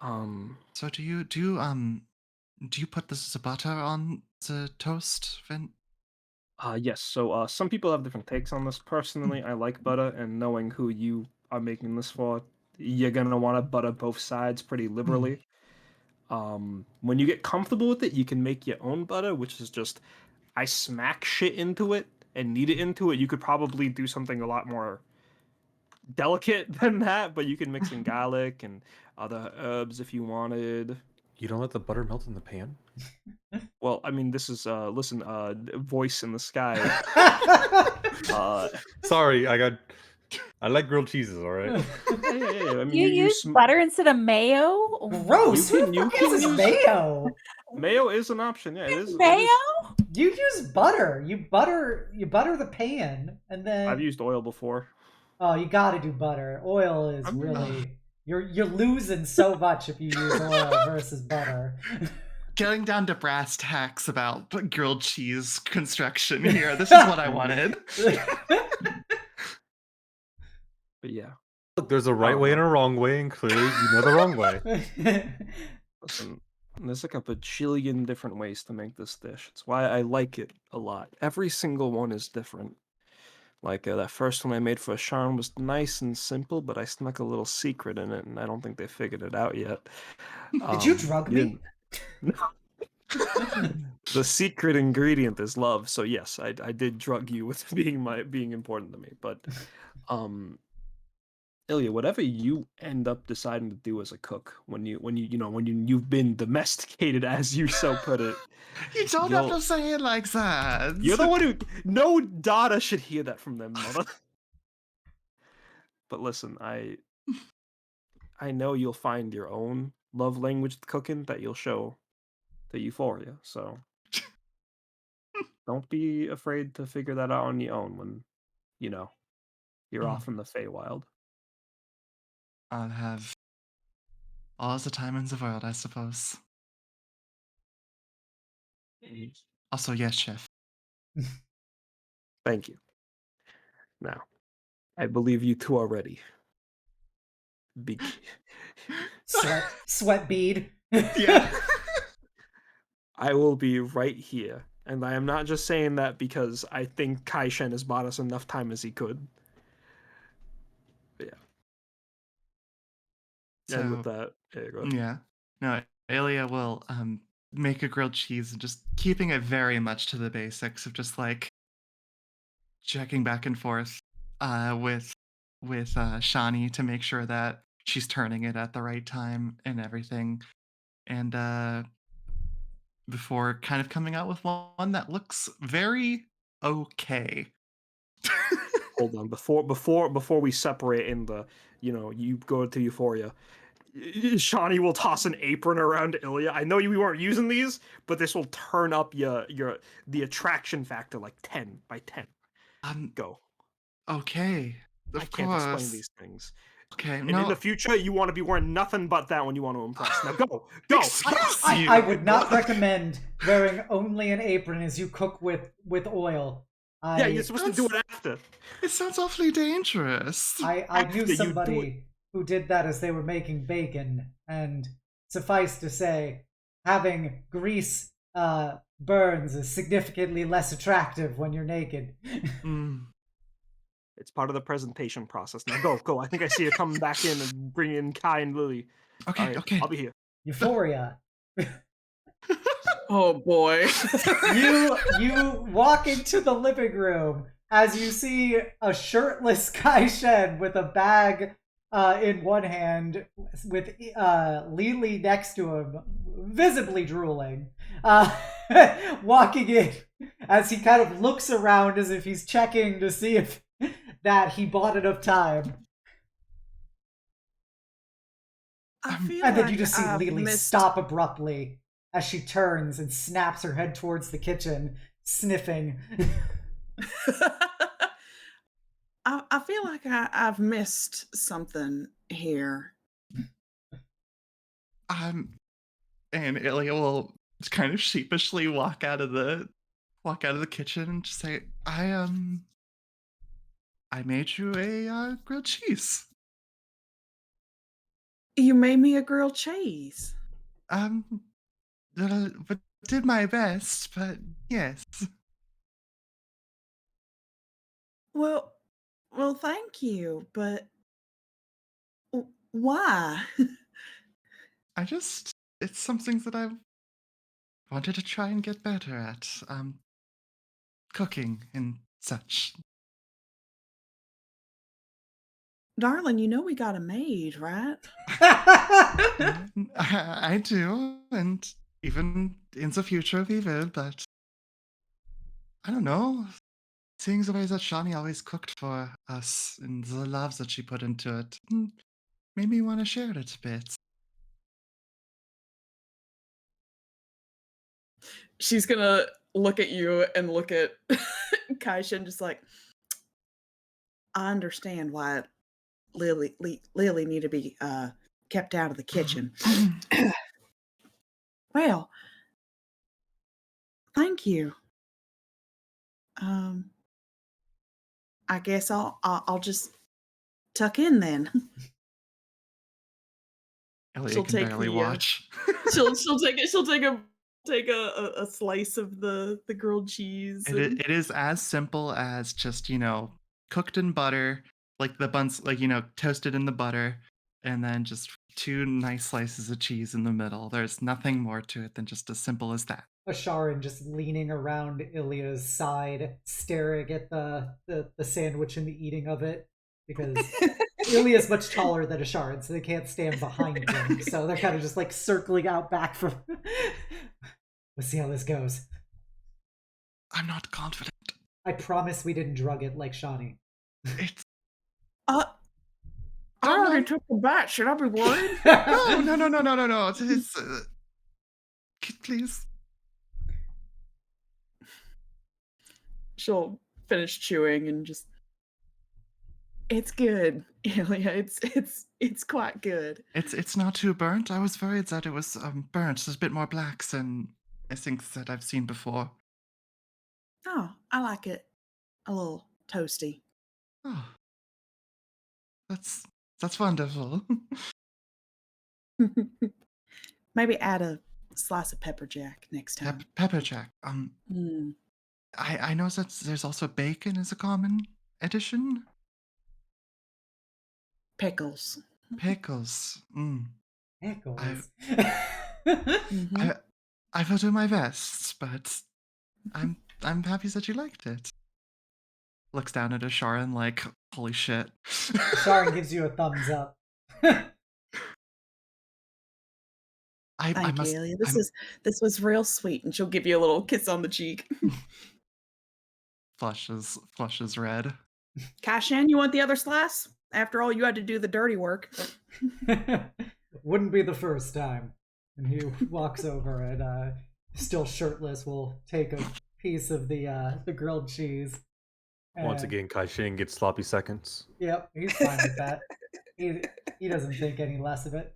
So do you put this butter on the toast, Vin? Yes. So some people have different takes on this. Personally, I like butter, and knowing who you are making this for, you're gonna want to butter both sides pretty liberally. When you get comfortable with it, you can make your own butter, which is just I smack shit into it and knead it into it. You could probably do something a lot more delicate than that, but you can mix in garlic and other herbs if you wanted. You don't let the butter melt in the pan? Well, I mean, this is listen, voice in the sky. Sorry, I like grilled cheeses, all right? Yeah. I mean, you use butter instead of mayo? Gross! Who uses mayo? Mayo is an option. Yeah, it is. Mayo? You use butter. You butter the pan, and then I've used oil before. Oh, you got to do butter. Oil is really you're losing so much if you use oil versus butter. getting down to brass tacks about grilled cheese construction here. This is what I wanted. But yeah, Look, there's a right way and a wrong way, and clearly you know the wrong way. listen, there's like a bajillion different ways to make this dish. It's why I like it a lot. Every single one is different. Like that first one I made for Sean was nice and simple, but I snuck a little secret in it, and I don't think they figured it out yet. Did you drug me? The secret ingredient is love. So yes, I did drug you with being important to me. But Ilya, whatever you end up deciding to do as a cook, when you've been domesticated, as you so put it, You don't have to say it like that. you're the one who no daughter should hear that from their mother. But listen, I know you'll find your own love language with cooking that you'll show to Euphoria. So don't be afraid to figure that out on your own when you're off in the Feywild. I'll have all the time in the world, I suppose. Also, yes, chef. Thank you. Now, I believe you two are ready. Sweat bead. Yeah. I will be right here. And I am not just saying that because I think Kai Shen has bought us enough time as he could. But yeah. So, And with that, go ahead. yeah. No, Ilya will make a grilled cheese and just keeping it very much to the basics of just like checking back and forth with Shani to make sure that she's turning it at the right time and everything. And before kind of coming out with one that looks very okay. Hold on. Before we separate in the, you go to Euphoria, Shawnee will toss an apron around Ilya. I know we weren't using these, but this will turn up the attraction factor like 10 by 10. Go. Okay. I can't explain these things. Okay, and in the future, you want to be wearing nothing but that when you want to impress. Now go. I would not recommend wearing only an apron as you cook with oil. Yeah, you're supposed to do it after. It sounds awfully dangerous. I knew somebody who did that as they were making bacon, and suffice to say, having grease burns is significantly less attractive when you're naked. It's part of the presentation process. Now go. I think I see you coming back in and bringing in Kai and Lily. Okay, okay. I'll be here. Euphoria. Oh boy. You walk into the living room as you see a shirtless Kai Shen with a bag in one hand, with Lily next to him, visibly drooling, walking in as he kind of looks around as if he's checking to see if that he bought enough time. And then you just see Lily stop abruptly as she turns and snaps her head towards the kitchen, sniffing. I feel like I've missed something here. And Ilya will kind of sheepishly walk out of the kitchen and just say, I made you a grilled cheese. You made me a grilled cheese. Did my best, but yes. Well, thank you, but why? It's something that I wanted to try and get better at. Cooking and such. Darling, you know we got a maid, right? I do, and even in the future we will, but I don't know. Seeing the way that Shani always cooked for us and the love that she put into it made me want to share it a bit. She's gonna look at you and look at Kaisha just like, I understand why Lily need to be kept out of the kitchen. Well, thank you. I guess I'll just tuck in then. Elliot She'll can take barely the watch. she'll take a slice of the grilled cheese. It is as simple as just, cooked in butter, like the buns, like, toasted in the butter, and then just 2 nice slices of cheese in the middle. There's nothing more to it than just as simple as that. Asharin just leaning around Ilya's side, staring at the sandwich and the eating of it, because Ilya's much taller than Asharin, so they can't stand behind him. So they're kind of just like circling out back from. We'll see how this goes. I'm not confident. I promise we didn't drug it like Shawnee. It's I already took the bat. Should I be worried? no. It's, please. She'll finish chewing and just. It's good, Ilya. It's quite good. It's not too burnt. I was worried that it was burnt. There's a bit more blacks than I think that I've seen before. Oh, I like it a little toasty. Oh, that's wonderful. Maybe add a slice of pepper jack next time. Pepper jack. Mm. I know that there's also bacon as a common addition. Pickles. Pickles. Pickles. Mhm. I will do my best, but I'm happy that you liked it. Looks down at Asharin like, holy shit. Asharin gives you a thumbs up. Thank you, Ilya. This was real sweet, and she'll give you a little kiss on the cheek. Flushes red. Kashan, you want the other slice? After all, you had to do the dirty work. Wouldn't be the first time. And he walks over and, still shirtless, will take a piece of the grilled cheese. Once again, Kai-Shing gets sloppy seconds. Yep, he's fine with that. He doesn't think any less of it.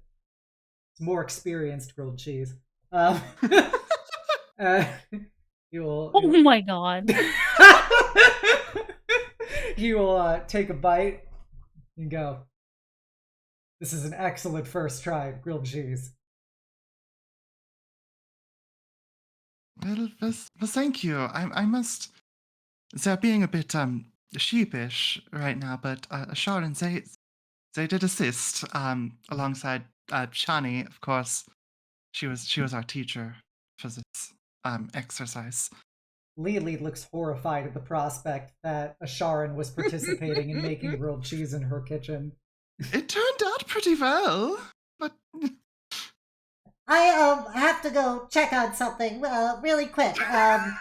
It's more experienced grilled cheese. He will. Oh my god. He will take a bite and go, "This is an excellent first try at grilled cheese." Well, thank you. I must. They're being a bit sheepish right now, but Sharon, they did assist alongside Shani, of course. She was our teacher for this exercise. Lily looks horrified at the prospect that Asharin was participating in making grilled cheese in her kitchen. It turned out pretty well, but I have to go check on something really quick. And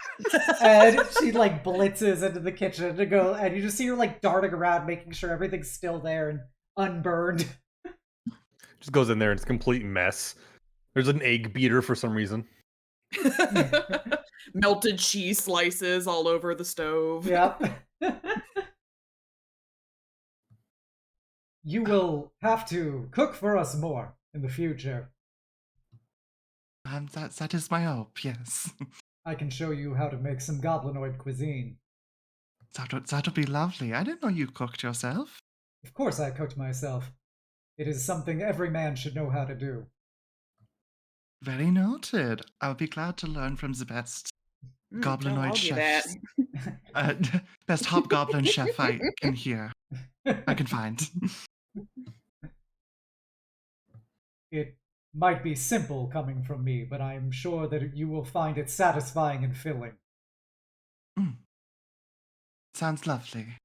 she like blitzes into the kitchen to go, and you just see her like darting around, making sure everything's still there and unburned. Just goes in there and it's a complete mess. There's an egg beater for some reason. Melted cheese slices all over the stove. Yep. You will have to cook for us more in the future. that is my hope. Yes, I can show you how to make some goblinoid cuisine. that would be lovely. I didn't know you cooked yourself. Of course I cooked myself. It is something every man should know how to do. Very noted. I'll be glad to learn from the best goblinoid I'll do that. chefs. Best hobgoblin chef I can find. It might be simple coming from me, but I'm sure that you will find it satisfying and filling. Sounds lovely.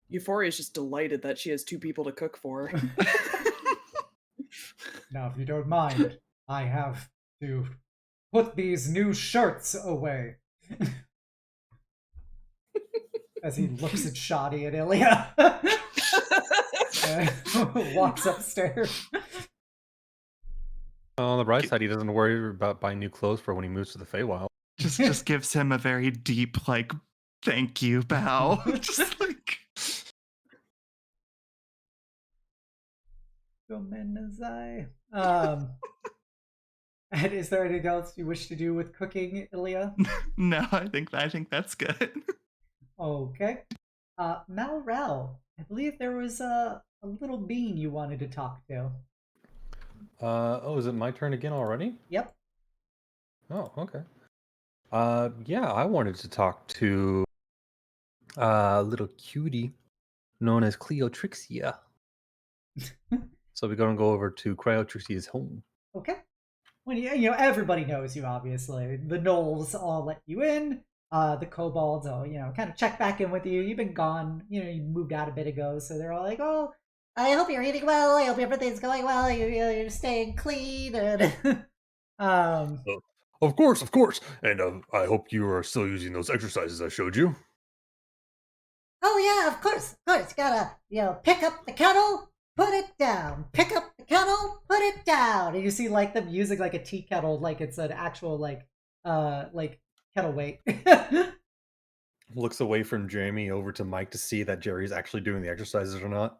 Euphoria is just delighted that she has 2 people to cook for. Now, if you don't mind, I have to put these new shirts away. As he looks at Shoddy and Ilya. And walks upstairs. On the bright side, he doesn't worry about buying new clothes for when he moves to the Feywild. Just gives him a very deep, like, thank you bow. Just like. Gomenazai. And is there anything else you wish to do with cooking, Ilya? No, I think that's good. Okay. Malrel, I believe there was a little bean you wanted to talk to. Oh, is it my turn again already? Yep. Oh, okay. Yeah, I wanted to talk to a little cutie known as Cleotrixia. So we're gonna go over to Cryotrixia's home. Okay. When everybody knows you, obviously. The gnolls all let you in. The kobolds all, kind of check back in with you. You've been gone. You moved out a bit ago, so they're all like, "Oh, I hope you're eating well. I hope everything's going well. You're staying clean. And um, Of course. And I hope you are still using those exercises I showed you. oh yeah, of course. You gotta, pick up the kettle, put it down. Pick up the kettle, put it down. and you see like them using like a tea kettle, like it's an actual like kettle weight. Looks away from Jeremy over to Mike to see that Jerry's actually doing the exercises or not.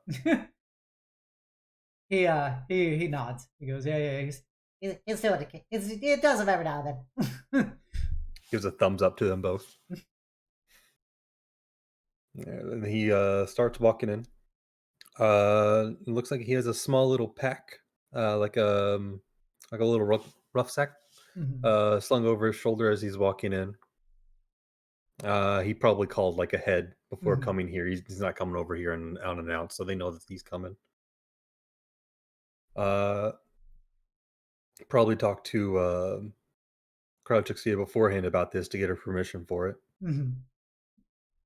He nods. He goes, yeah. He's doing it. He does them every now and then. Gives a thumbs up to them both. And he starts walking in. It looks like he has a small little pack, like a little rough sack, slung over his shoulder as he's walking in. He probably called like ahead before coming here. He's not coming over here and unannounced, so they know that he's coming. Probably talked to Cryotrixia beforehand about this to get her permission for it.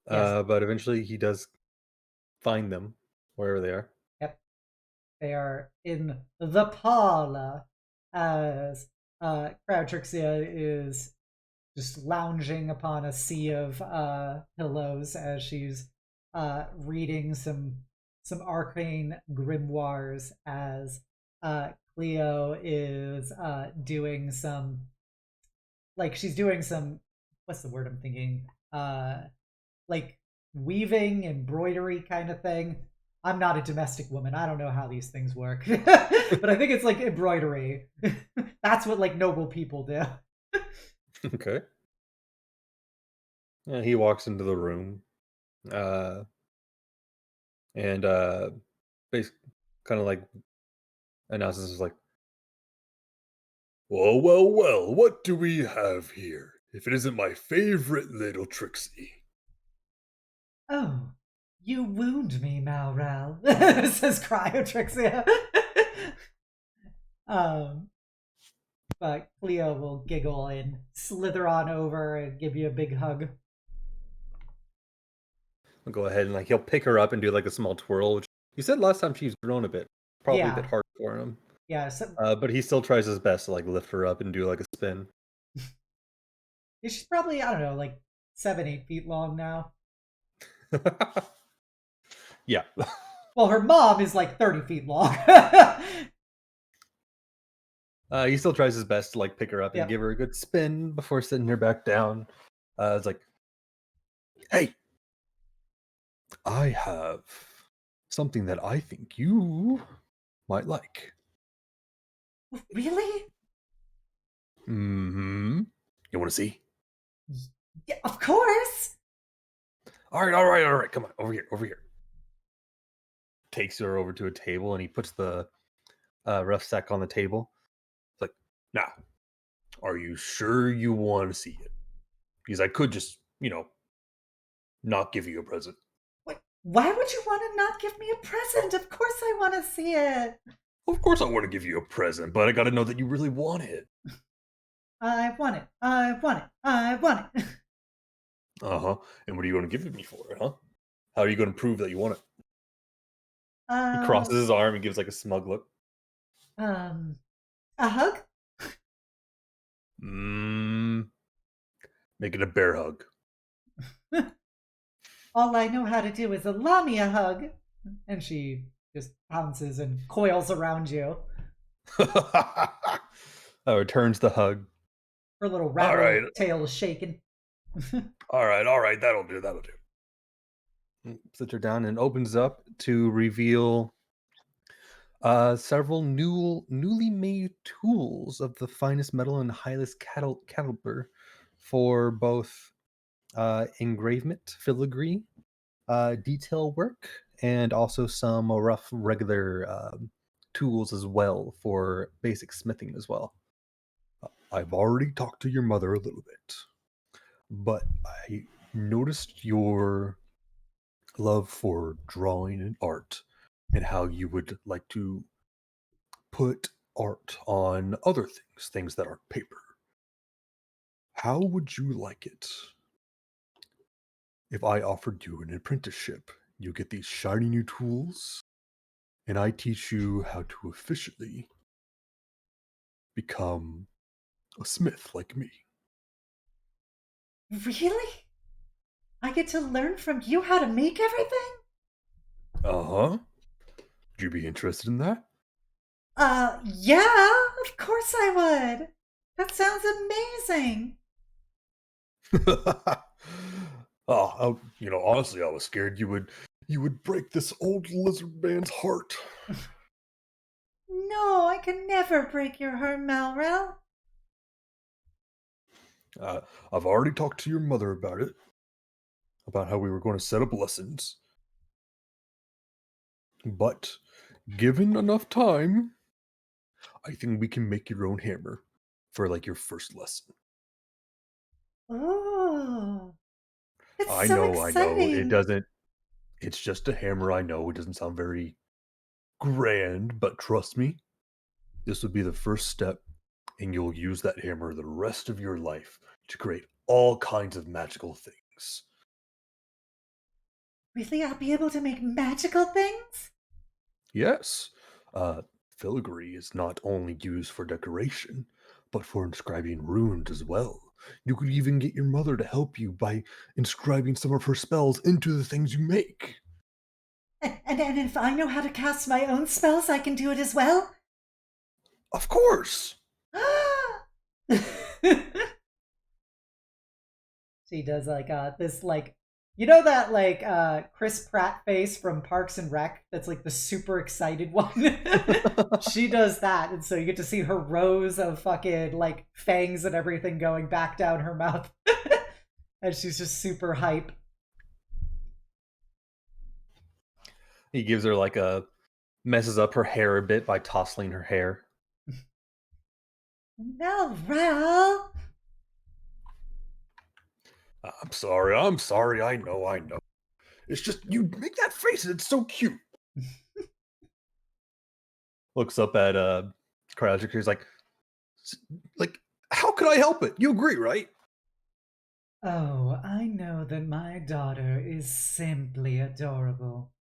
Yes. But eventually he does find them wherever they are. Yep. They are in the parlor as Cryotrixia is just lounging upon a sea of pillows as she's reading some arcane grimoires as Cleo is doing some, she's doing some, what's the word I'm thinking? Like weaving, embroidery kind of thing. I'm not a domestic woman. I don't know how these things work. But I think it's like embroidery. That's what like noble people do. Okay. Yeah, he walks into the room. And basically kind of like announces like, Well, what do we have here? If it isn't my favorite little Trixie. Oh, you wound me, Malral, says Cryotrixia. But Cleo will giggle and slither on over and give you a big hug. I'll go ahead and like he'll pick her up and do like a small twirl, which you said last time she's grown a bit. Probably a bit hard for him. Yeah, so but he still tries his best to like lift her up and do like a spin. she's probably, I don't know, like 7-8 feet long now. Yeah. Well, her mom is like 30 feet long. He still tries his best to like pick her up and give her a good spin before sitting her back down. It's like, hey, I have something that I think you might like. Really? Mm-hmm. You want to see? Yeah, of course. All right. Come on, over here. Takes her over to a table and he puts the rough sack on the table. It's like, now, are you sure you want to see it? Because I could just, not give you a present. Wait, why would you want to not give me a present? Of course I want to see it. Of course I want to give you a present, but I got to know that you really want it. I want it. Uh-huh. And what are you going to give it me for, huh? How are you going to prove that you want it? He crosses his arm and gives like a smug look. A hug? Make it a bear hug. All I know how to do is allow me a hug. And she just pounces and coils around you. Returns the hug. Her little rabbit tail is shaking. All right. That'll do. Sits her down and opens up to reveal Several newly made tools of the finest metal and highest caliber for both engravement, filigree, detail work, and also some rough regular tools as well for basic smithing as well. I've already talked to your mother a little bit, but I noticed your love for drawing and art and how you would like to put art on other things that aren't paper. How would you like it if I offered you an apprenticeship? You get these shiny new tools, and I teach you how to officially become a smith like me. Really? I get to learn from you how to make everything? Uh-huh. Would you be interested in that? Yeah, of course I would. That sounds amazing. Honestly, I was scared you would break this old lizard man's heart. No, I can never break your heart, Malrel. I've already talked to your mother about it, about how we were going to set up lessons. But given enough time, I think we can make your own hammer for like your first lesson. Oh, it's I so know, exciting. it's just a hammer, I know. It doesn't sound very grand, but trust me, this would be the first step, and you'll use that hammer the rest of your life to create all kinds of magical things. Really, I'll be able to make magical things? Yes, uh, filigree is not only used for decoration, but for inscribing runes as well. You could even get your mother to help you by inscribing some of her spells into the things you make. And if I know how to cast my own spells, I can do it as well? Of course! She does like this like you know that like Chris Pratt face from Parks and Rec that's like the super excited one. She does that, and so you get to see her rows of fucking like fangs and everything going back down her mouth. And she's just super hype. He gives her like messes up her hair a bit by tousling her hair. No, Ralph. I'm sorry, I know. It's just, you make that face and it's so cute. Looks up at Cryogenic. He's Like, how could I help it? You agree, right? Oh, I know that my daughter is simply adorable.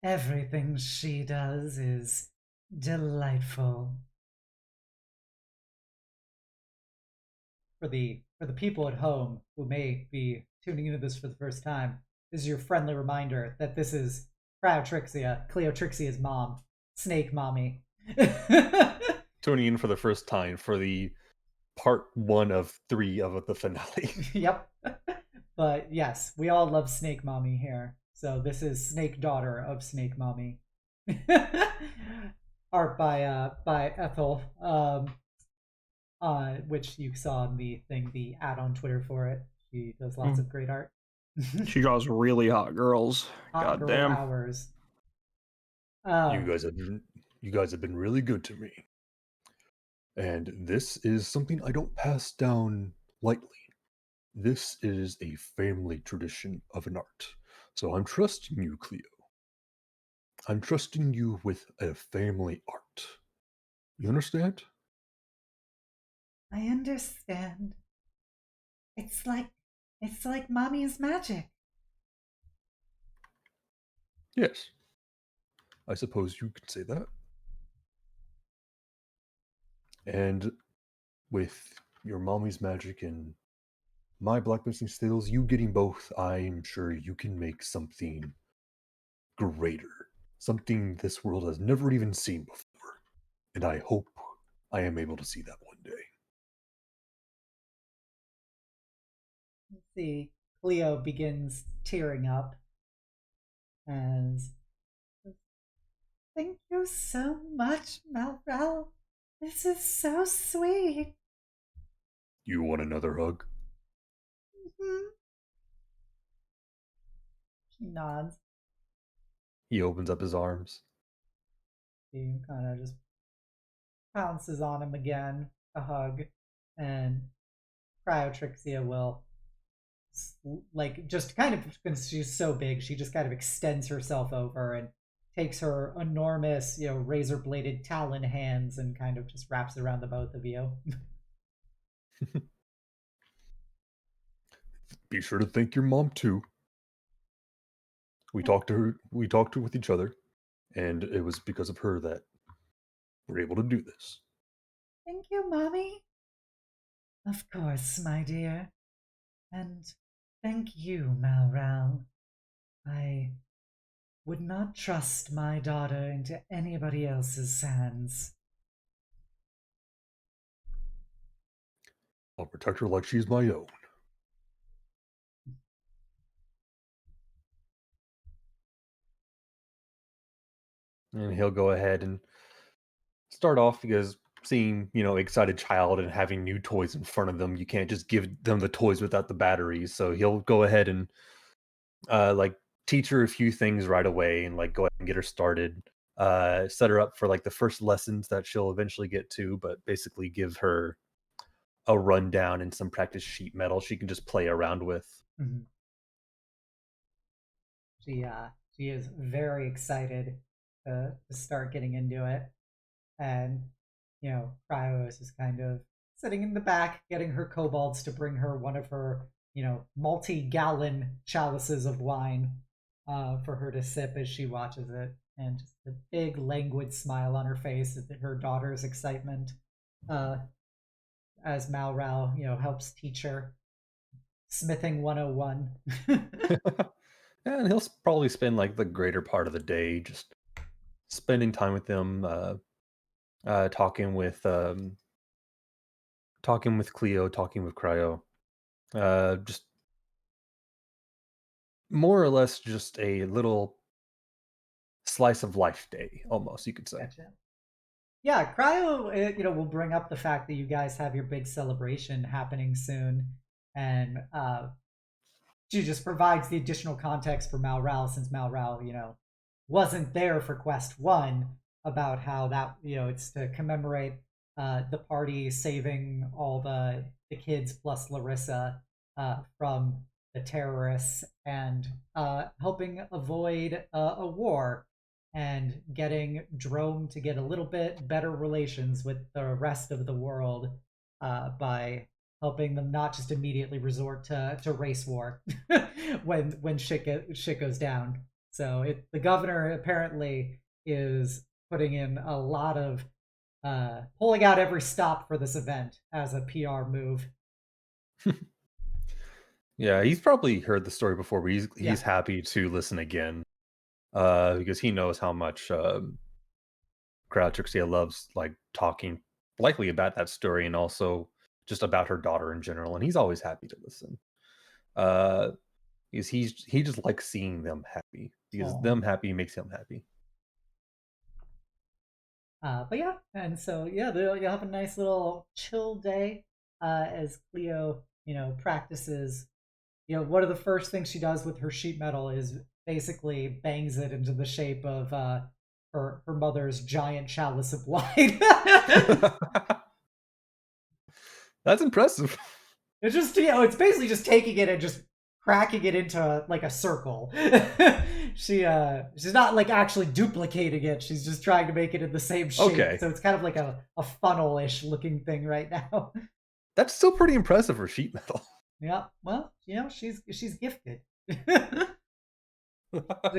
Everything she does is delightful. For the people at home who may be tuning into this for the first time, this is your friendly reminder that this is Cryotrixia, Cleotrixia's mom, Snake Mommy. tuning in for the first time for the part 1 of 3 of the finale. Yep. But yes, we all love Snake Mommy here. So this is Snake Daughter of Snake Mommy. Art by Ethel, which you saw in the thing, the ad on Twitter for it. She does lots of great art. She draws really hot girls. Hot God girl damn. hours. You guys have been really good to me. And this is something I don't pass down lightly. This is a family tradition of an art. So I'm trusting you, Cleo. I'm trusting you with a family art. You understand? I understand. It's like mommy's magic. Yes. I suppose you could say that. And with your mommy's magic and my blacklisting skills, you getting both, I'm sure you can make something greater. Something this world has never even seen before. And I hope I am able to see that one day. Let's see. Cleo begins tearing up as Thank you so much, Malrel. This is so sweet. You want another hug? Mhm. She nods. He opens up his arms. He kind of just pounces on him again, a hug, and Cryotrixia will, like, just kind of, because she's so big, she just kind of extends herself over and takes her enormous, razor-bladed talon hands and kind of just wraps it around the both of you. Be sure to thank your mom too. We talked with each other, and it was because of her that we're able to do this. Thank you, Mommy. Of course, my dear. And thank you, Malral. I would not trust my daughter into anybody else's hands. I'll protect her like she's my own. And he'll go ahead and start off because seeing, excited child and having new toys in front of them, you can't just give them the toys without the batteries. So he'll go ahead and like teach her a few things right away and like go ahead and get her started. Set her up for like the first lessons that she'll eventually get to, but basically give her a rundown and some practice sheet metal she can just play around with. Mhm. She is very excited to start getting into it, and Cryo is just kind of sitting in the back, getting her kobolds to bring her one of her multi-gallon chalices of wine for her to sip as she watches it, and just a big languid smile on her face at her daughter's excitement as Malrao helps teach her smithing 101. And he'll probably spend like the greater part of the day just spending time with them, talking with Cleo, talking with Cryo, just more or less just a little slice of life day, almost you could say. Gotcha. Yeah, Cryo, will bring up the fact that you guys have your big celebration happening soon, and she just provides the additional context for Malral, since Malral, wasn't there for Quest 1, about how that, it's to commemorate the party saving all the kids plus Larissa from the terrorists, and helping avoid a war, and getting Drome to get a little bit better relations with the rest of the world by helping them not just immediately resort to race war when shit goes down. So the governor apparently is putting in a lot of pulling out every stop for this event as a PR move. Yeah, he's probably heard the story before, but he's Yeah. happy to listen again because he knows how much Crowtrixia loves like talking likely about that story and also just about her daughter in general, and he's always happy to listen. Because he just likes seeing them happy, because Aw. them happy makes him happy. But yeah, and so you'll have a nice little chill day as Cleo, practices. One of the first things she does with her sheet metal is basically bangs it into the shape of her mother's giant chalice of wine. That's impressive. It's just it's basically just taking it and just cracking it into like a circle. She's not like actually duplicating it. She's just trying to make it in the same shape. Okay. So it's kind of like a funnel-ish looking thing right now. That's still pretty impressive for sheet metal. Yeah. Well, she's gifted. The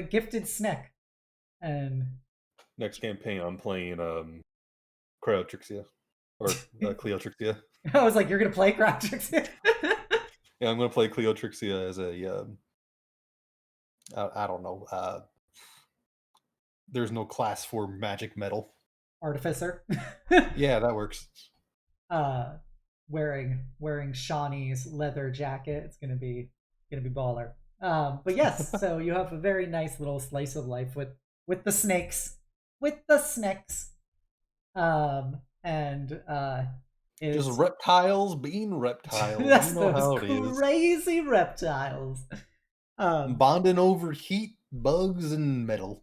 gifted snack. And Next campaign, I'm playing Cryotrixia or Cleotrixia. I was like, you're gonna play Cryotrixia? Yeah, I'm gonna play Cleotrixia as a I don't know. There's no class for magic metal. Artificer. Yeah, that works. Wearing Shawnee's leather jacket. It's gonna be baller. But yes, so you have a very nice little slice of life with the snakes with the Snicks. And is Just reptiles being reptiles. that's You know those how it is. crazy reptiles. Bonding over heat, bugs, and metal.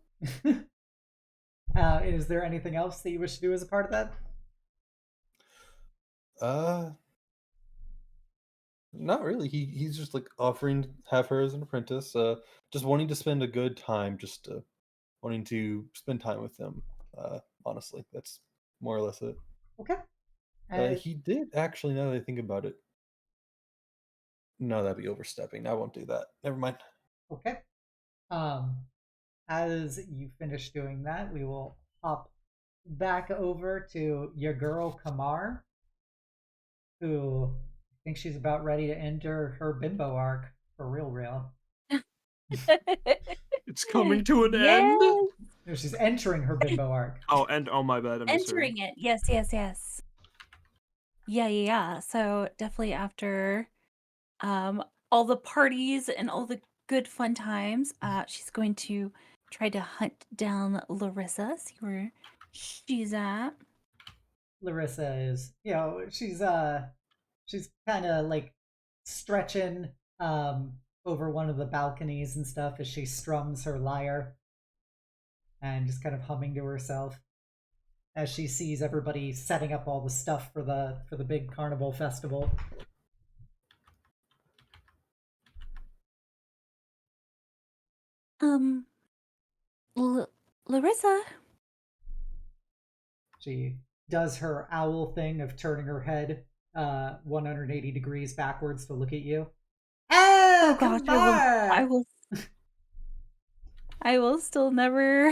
Is there anything else that you wish to do as a part of that? Not really. He's just like offering to have her as an apprentice. Just wanting to spend a good time. Just wanting to spend time with them. Honestly, that's more or less it. Okay. He did actually. Now that I think about it, no, that'd be overstepping. I won't do that. Never mind. Okay. As you finish doing that, we will hop back over to your girl Kamar, who thinks she's about ready to enter her bimbo arc for real. It's coming to an Yes. end. No, she's entering her bimbo arc. Oh my bad. I misheard. Entering it. Yes. Yeah. So definitely after all the parties and all the good fun times, she's going to try to hunt down Larissa, see where she's at. Larissa is, she's kind of like stretching over one of the balconies and stuff as she strums her lyre and just kind of humming to herself as she sees everybody setting up all the stuff for the big carnival festival. Larissa. She does her owl thing of turning her head 180 degrees backwards to look at you. Oh gosh, I will still never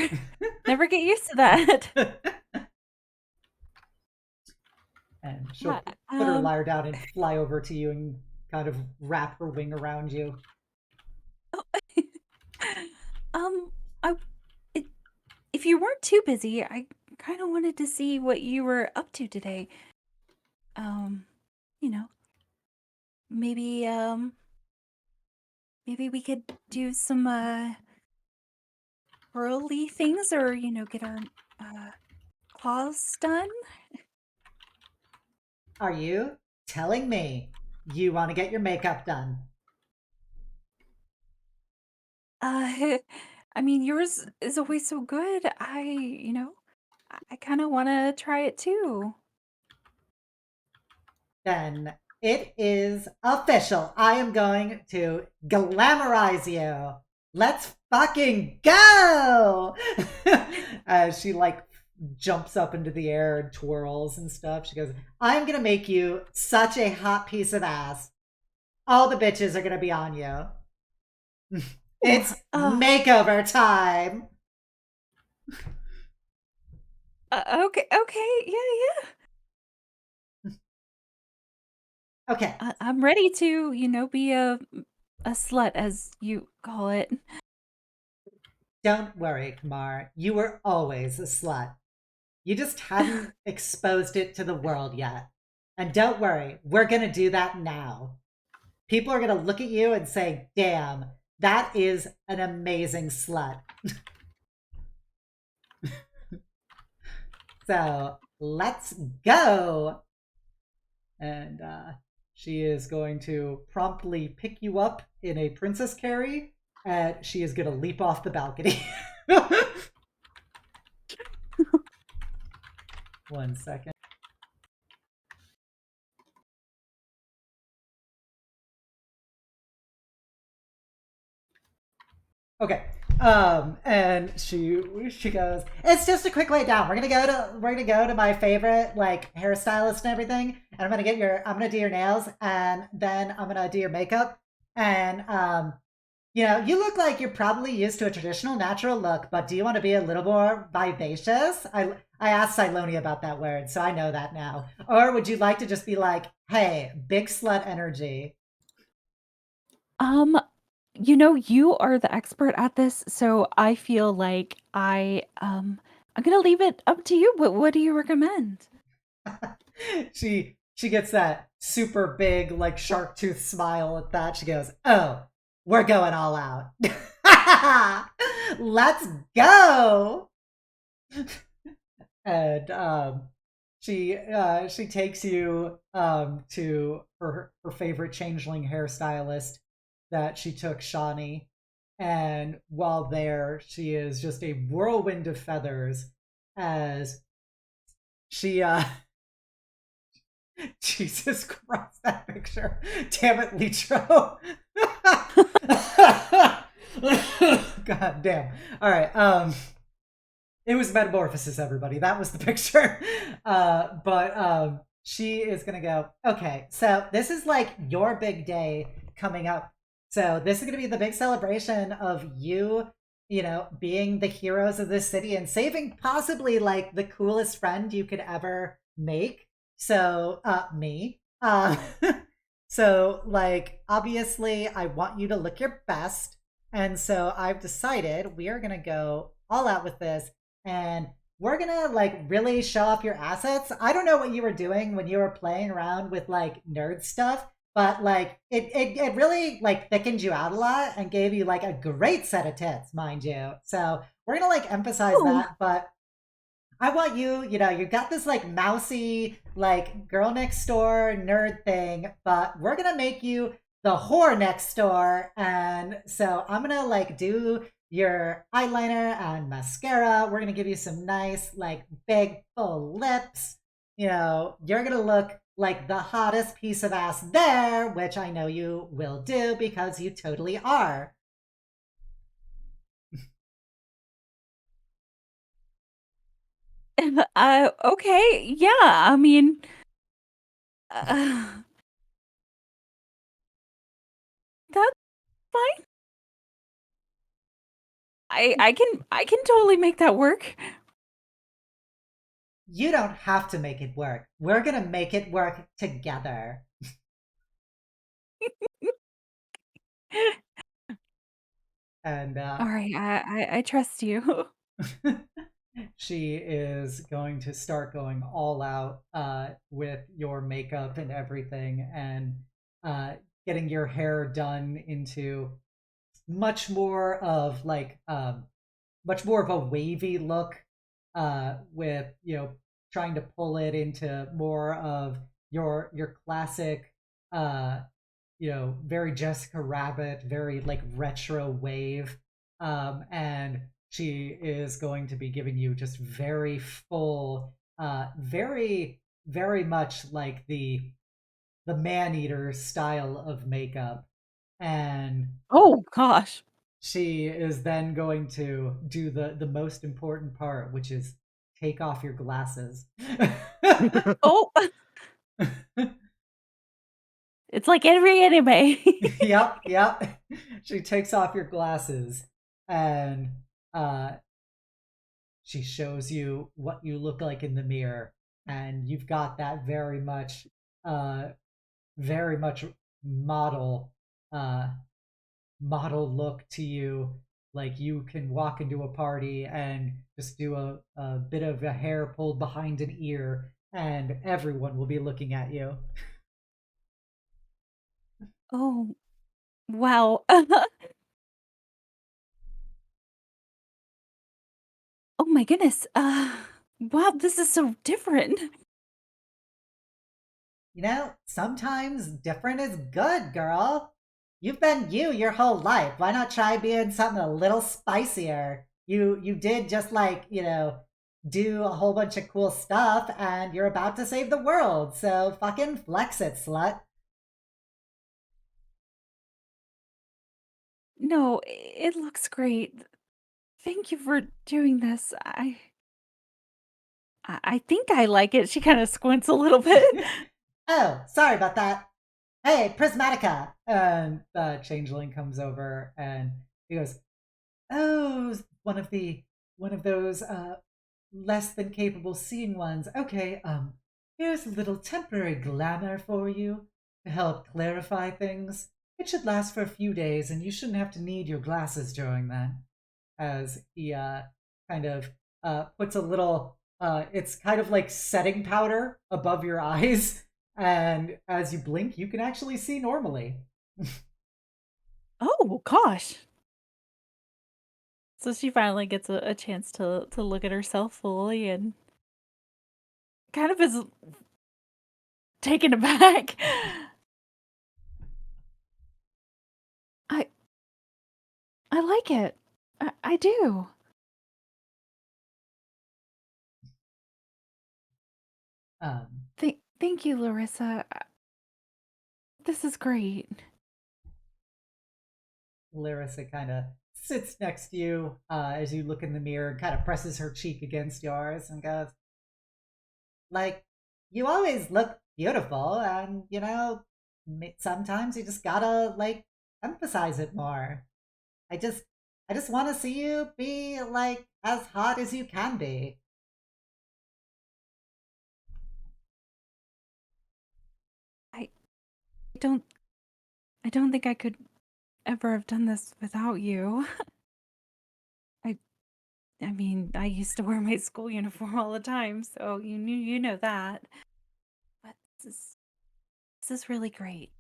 get used to that. And she'll put her lyre down and fly over to you and kind of wrap her wing around you. If you weren't too busy, I kind of wanted to see what you were up to today. Maybe we could do some whirly things, or get our claws done. Are you telling me you want to get your makeup done? I mean, yours is always so good. I kind of want to try it too. Then it is official. I am going to glamorize you. Let's fucking go! As she jumps up into the air and twirls and stuff. She goes, I'm gonna make you such a hot piece of ass. All the bitches are gonna be on you. It's makeover time. Okay, yeah. Okay. I'm ready to, be a slut, as you call it. Don't worry, Kamar. You were always a slut. You just hadn't exposed it to the world yet. And don't worry, we're gonna do that now. People are gonna look at you and say, damn, that is an amazing slut. So let's go. And she is going to promptly pick you up in a princess carry, and she is going to leap off the balcony. 1 second. Okay. And she goes, it's just a quick way down. We're gonna go to my favorite hairstylist and everything, and I'm gonna do your nails, and then I'm gonna do your makeup. And you look like you're probably used to a traditional natural look, but do you want to be a little more vivacious? I asked Silonia about that word, so I know that now. Or would you like to just be like, hey, big slut energy? You are the expert at this, so I feel like I'm gonna leave it up to you. What do you recommend? She gets that super big shark tooth smile at that. She goes, "Oh, we're going all out. Let's go." And she takes you to her favorite changeling hairstylist that she took, Shawnee. And while there, she is just a whirlwind of feathers as she Jesus Christ, that picture. Damn it, Litro. God damn. All right. It was metamorphosis, everybody. That was the picture. But she is gonna go, okay, so this is like your big day coming up. So this is gonna be the big celebration of you, being the heroes of this city and saving possibly like the coolest friend you could ever make. So me. So like obviously I want you to look your best. And so I've decided we are gonna go all out with this, and we're gonna like really show off your assets. I don't know what you were doing when you were playing around with like nerd stuff, but like it really like thickened you out a lot and gave you like a great set of tits, mind you. So we're gonna like emphasize that, but I want you, you got this like mousy, like girl next door nerd thing, but we're gonna make you the whore next door. And so I'm gonna like do your eyeliner and mascara. We're gonna give you some nice, like big full lips. You're gonna look like the hottest piece of ass there, which I know you will do because you totally are. Okay, yeah, I mean, that's fine. I can totally make that work. You don't have to make it work. We're gonna make it work together. And All right, I trust you. she is going to start going all out with your makeup and everything, and getting your hair done into much more of like much more of a wavy look, with trying to pull it into more of your classic very Jessica Rabbit, very like retro wave. And she is going to be giving you just very full, very, very much like the man-eater style of makeup. And Oh gosh. she is then going to do the most important part, which is take off your glasses. Oh, it's like every anime. Yep. She takes off your glasses, and she shows you what you look like in the mirror, and you've got that very much model model look to you. Like you can walk into a party and just do a bit of a hair pulled behind an ear, and everyone will be looking at you. Oh, wow. Oh my goodness. Wow, this is so different. Sometimes different is good, girl. You've been you your whole life. Why not try being something a little spicier? You did just like, do a whole bunch of cool stuff, and you're about to save the world. So fucking flex it, slut. No, it looks great. Thank you for doing this. I think I like it. She kind of squints a little bit. Oh, sorry about that. Hey, Prismatica. And the changeling comes over and he goes, oh, one of those less than capable seeing ones. Okay, here's a little temporary glamour for you to help clarify things. It should last for a few days, and you shouldn't have to need your glasses during that. As he kind of puts a little, it's kind of like setting powder above your eyes, and as you blink, you can actually see normally. Oh gosh. So she finally gets a chance to look at herself fully and kind of is taken aback. I like it. I do. Thank you, Larissa. This is great. Larissa kind of sits next to you as you look in the mirror and kind of presses her cheek against yours and goes, like, you always look beautiful, and, you know, sometimes you just gotta, like, emphasize it more. I just want to see you be, like, as hot as you can be. I don't think I could ever have done this without you. I mean, I used to wear my school uniform all the time, so you know that. But this is really great.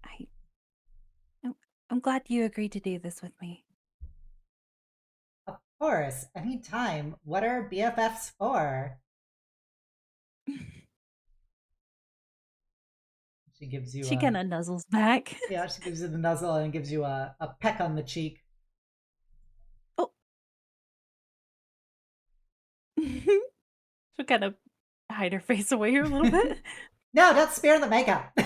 I'm glad you agreed to do this with me. Of course, anytime. What are BFFs for? She gives you She kind of nuzzles back. Yeah, she gives you the nuzzle and gives you a peck on the cheek. Oh. She'll kind of hide her face away a little bit. No, don't smear the makeup.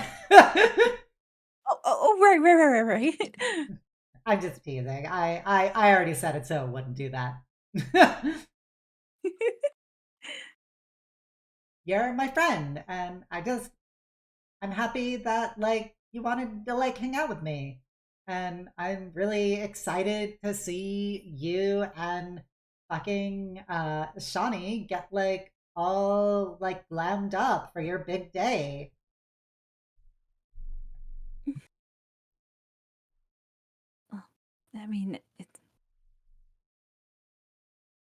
Right. I'm just teasing. I already said it, so I wouldn't do that. You're my friend, and I'm happy that, like, you wanted to, like, hang out with me. And I'm really excited to see you and fucking Shawnee get, like, all, like, glammed up for your big day. I mean,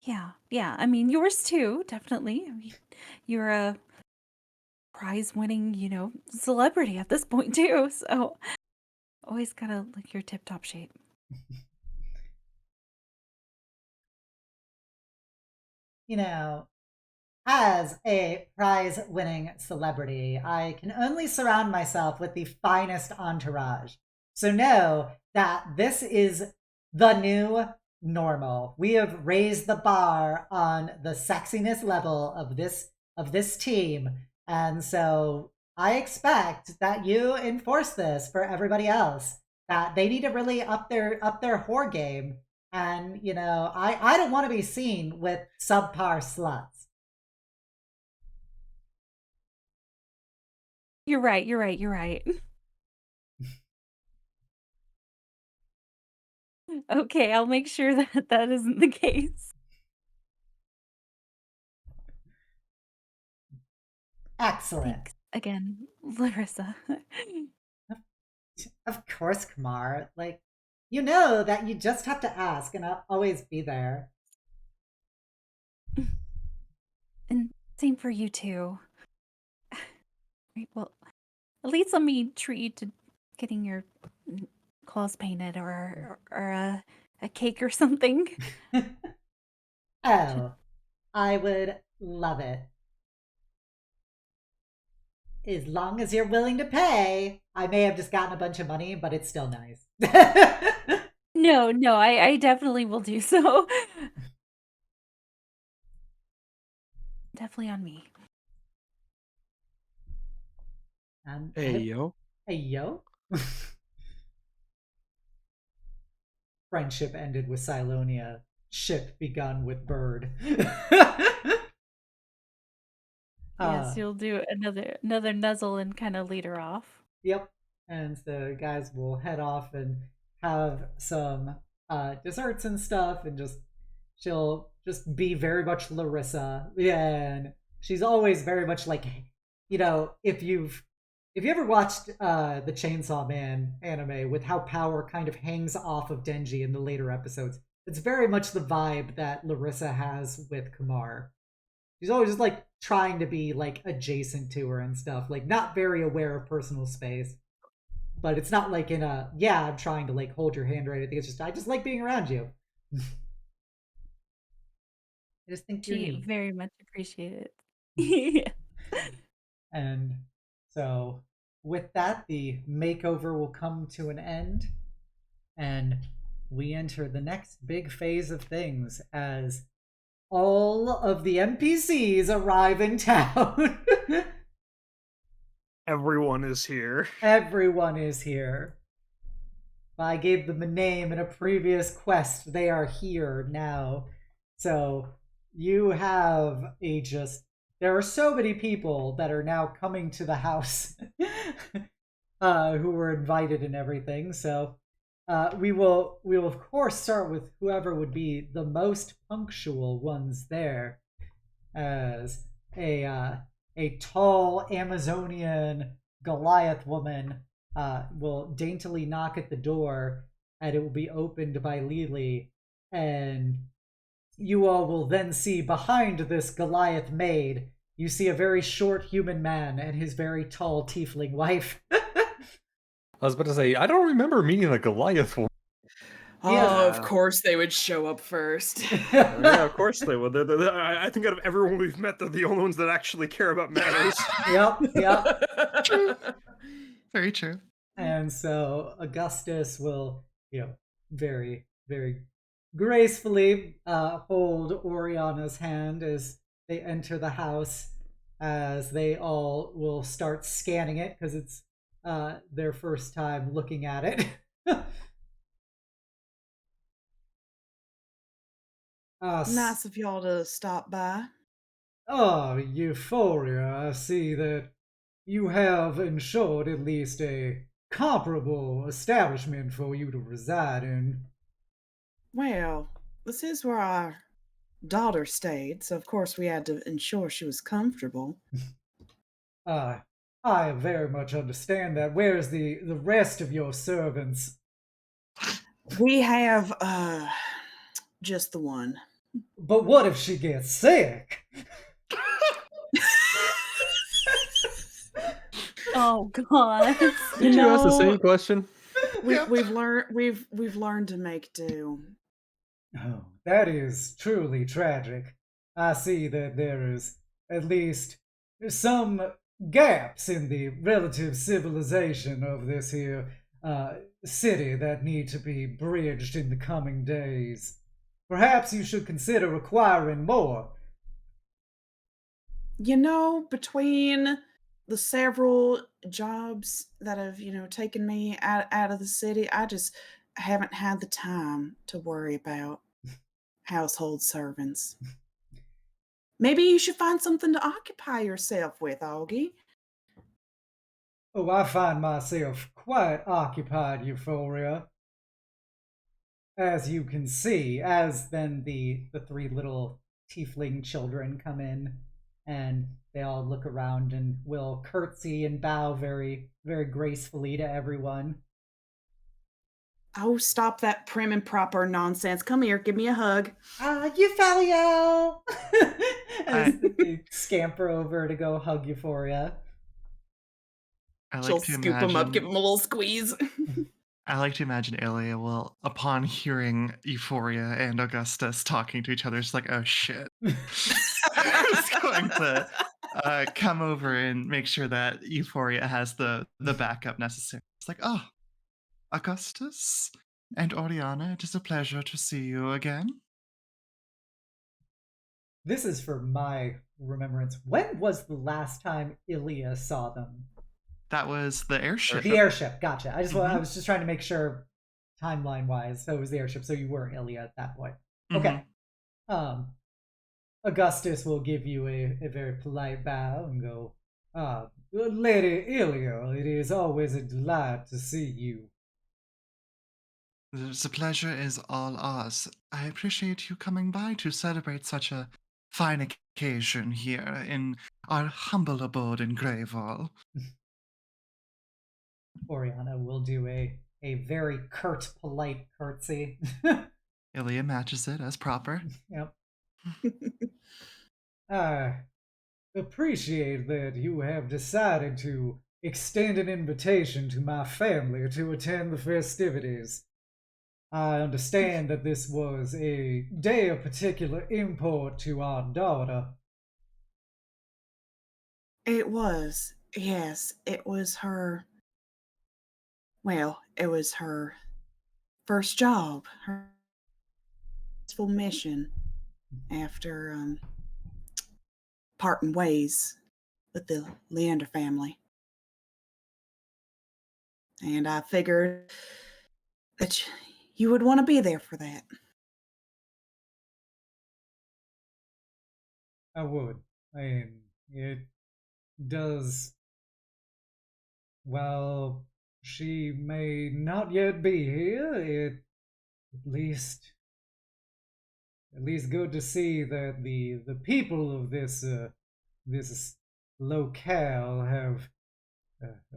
yeah. I mean, yours too, definitely. I mean, you're a prize-winning, celebrity at this point too. So always gotta look your tip-top shape. You know, as a prize-winning celebrity, I can only surround myself with the finest entourage. So know that this is the new normal. We have raised the bar on the sexiness level of this team, and so I expect that you enforce this for everybody else. That they need to really up their whore game, and I don't want to be seen with subpar sluts. You're right. Okay, I'll make sure that that isn't the case. Excellent. Thanks again, Larissa. Of course, Kamar. Like, you know that you just have to ask, and I'll always be there. And same for you too. Right, well, at least let me treat you to getting your claws painted or a cake or something. Oh, I would love it. As long as you're willing to pay. I may have just gotten a bunch of money, but it's still nice. No, I definitely will do so. Definitely on me. Hey, yo. Hey, yo. Friendship ended with Silonia. Ship begun with Bird. Yes, you'll do another nuzzle and kind of lead her off. Yep. And so guys will head off and have some desserts and stuff, and she'll just be very much Larissa. And she's always very much like, if you ever watched the Chainsaw Man anime with how power kind of hangs off of Denji in the later episodes, it's very much the vibe that Larissa has with Kamar. She's always just like trying to be like adjacent to her and stuff, like not very aware of personal space. But it's not like in I'm trying to like hold your hand or anything. It's just I just like being around you. I just think you're She neat. very much appreciate it. And so, with that, the makeover will come to an end, and we enter the next big phase of things as all of the NPCs arrive in town. Everyone is here. Everyone is here. I gave them a name in a previous quest. They are here now. So you have a just. There are so many people that are now coming to the house who were invited and everything. So we will of course start with whoever would be the most punctual ones there, as a tall Amazonian Goliath woman will daintily knock at the door, and it will be opened by Lily, and you all will then see behind this Goliath maid, you see a very short human man and his very tall tiefling wife. I was about to say, I don't remember meeting a Goliath one. Oh, Yeah. of course they would show up first. Yeah, of course they would. I think out of everyone we've met, they're the only ones that actually care about manners. Yep. True. Very true. And so Augustus will, very, very gracefully hold Oriana's hand as they enter the house, as they all will start scanning it because it's their first time looking at it. Nice of y'all to stop by. Oh, Euphoria, I see that you have ensured at least a comparable establishment for you to reside in. Well, this is where our daughter stayed, so of course we had to ensure she was comfortable. I very much understand that. Where's the rest of your servants? We have just the one. But what if she gets sick? Oh God. Did you ask the same question? We've learned to make do. Oh, that is truly tragic. I see that there is at least some gaps in the relative civilization of this here city that need to be bridged in the coming days. Perhaps you should consider acquiring more. Between the several jobs that have, taken me out of the city, I just haven't had the time to worry about household servants. Maybe you should find something to occupy yourself with, Augie. Oh, I find myself quite occupied, Euphoria. As you can see, as then the three little tiefling children come in, and they all look around and will curtsy and bow very, very gracefully to everyone. Oh, stop that prim and proper nonsense. Come here, give me a hug. Euphalio! As they scamper over to go hug Euphoria. She'll scoop him up, give him a little squeeze. I like to imagine Ilya will, upon hearing Euphoria and Augustus talking to each other, it's like, oh shit. It's going to come over and make sure that Euphoria has the backup necessary. It's like, oh, Augustus and Oriana, it is a pleasure to see you again. This is for my remembrance. When was the last time Ilya saw them? That was the airship. The airship, gotcha. I was just trying to make sure timeline wise. So it was the airship. So you were Ilya at that point. Okay. Augustus will give you a very polite bow and go, Lady Ilya, it is always a delight to see you. The pleasure is all ours. I appreciate you coming by to celebrate such a fine occasion here in our humble abode in Greywall. Oriana will do a very curt, polite curtsy. Ilya matches it as proper. Yep. I appreciate that you have decided to extend an invitation to my family to attend the festivities. I understand that this was a day of particular import to our daughter. It was. Yes, it was her. Well, it was her first job, her full mission after parting ways with the Leander family. And I figured that you would want to be there for that. I would. I mean, it does. Well, she may not yet be here. At least good to see that the people of this locale have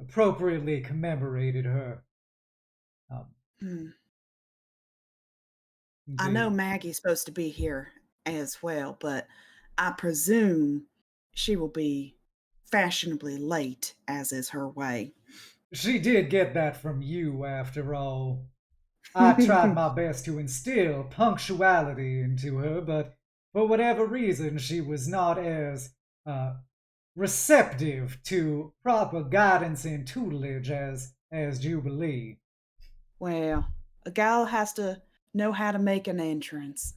appropriately commemorated her. I know Maggie's supposed to be here as well, but I presume she will be fashionably late, as is her way. She did get that from you, after all. I tried my best to instill punctuality into her, but for whatever reason, she was not as receptive to proper guidance and tutelage as Jubilee. Well, a gal has to know how to make an entrance.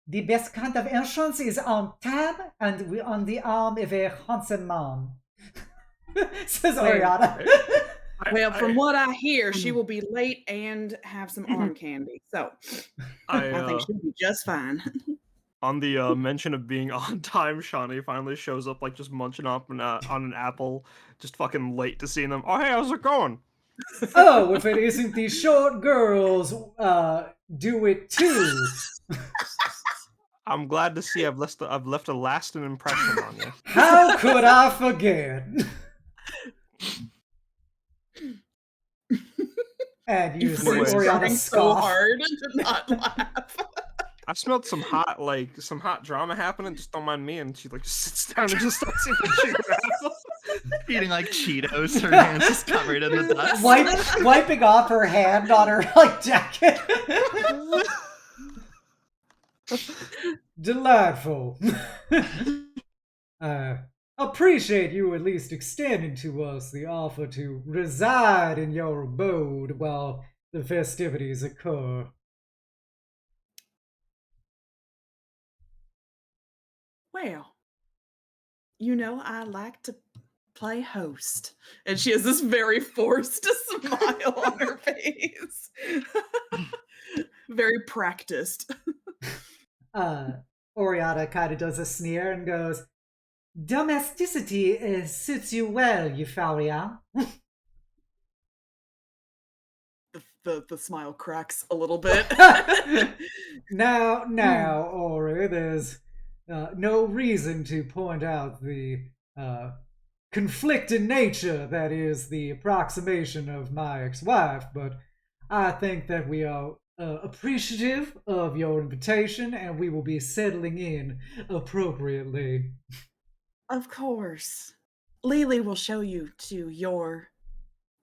The best kind of entrance is on time and on the arm of a handsome man, says Oriana. Well, from what I hear, she will be late and have some arm candy. So I think she'll be just fine. On the mention of being on time, Shawnee finally shows up, like, just munching up on an apple, just fucking late to seeing them. Oh, hey, how's it going? Oh, if it isn't the short girls, do it too. I'm glad to see I've left a lasting impression on you. How could I forget? And you see Oriana so hard to not laugh. I smelled some hot drama happening. Just don't mind me. And she like sits down and just starts eating like Cheetos. Her hands just covered in the dust. Wiping off her hand on her like jacket. Delightful. Appreciate you at least extending to us the offer to reside in your abode while the festivities occur. Well, you know, I like to play host. And she has this very forced smile on her face. Very practiced. Oriana kind of does a sneer and goes, "Domesticity suits you well, Euphoria." The smile cracks a little bit. Now, Ori, there's no reason to point out the conflicting nature that is the approximation of my ex-wife, but I think that we are appreciative of your invitation and we will be settling in appropriately. Of course. Lily will show you to your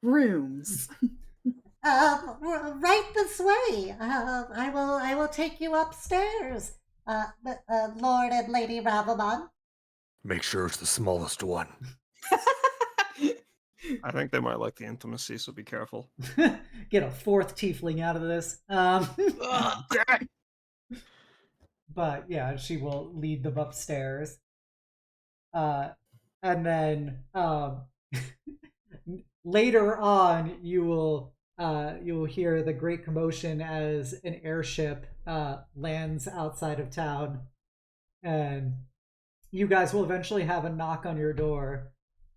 rooms. Right this way. I will take you upstairs, Lord and Lady Ravelmon. Make sure it's the smallest one. I think they might like the intimacy, so be careful. Get a fourth tiefling out of this. But yeah, she will lead them upstairs. And then later on, you'll hear the great commotion as an airship lands outside of town, and you guys will eventually have a knock on your door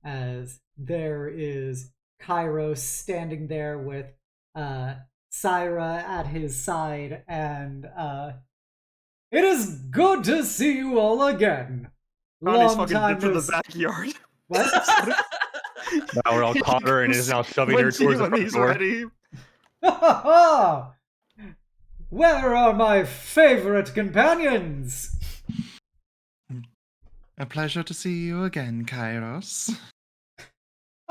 as there is Kairos standing there with Syra at his side, and it is good to see you all again. Ronnie's fucking to the backyard. What? Now we're all caught her and is now shoving her towards the front door. Ready. Where are my favorite companions? A pleasure to see you again, Kairos.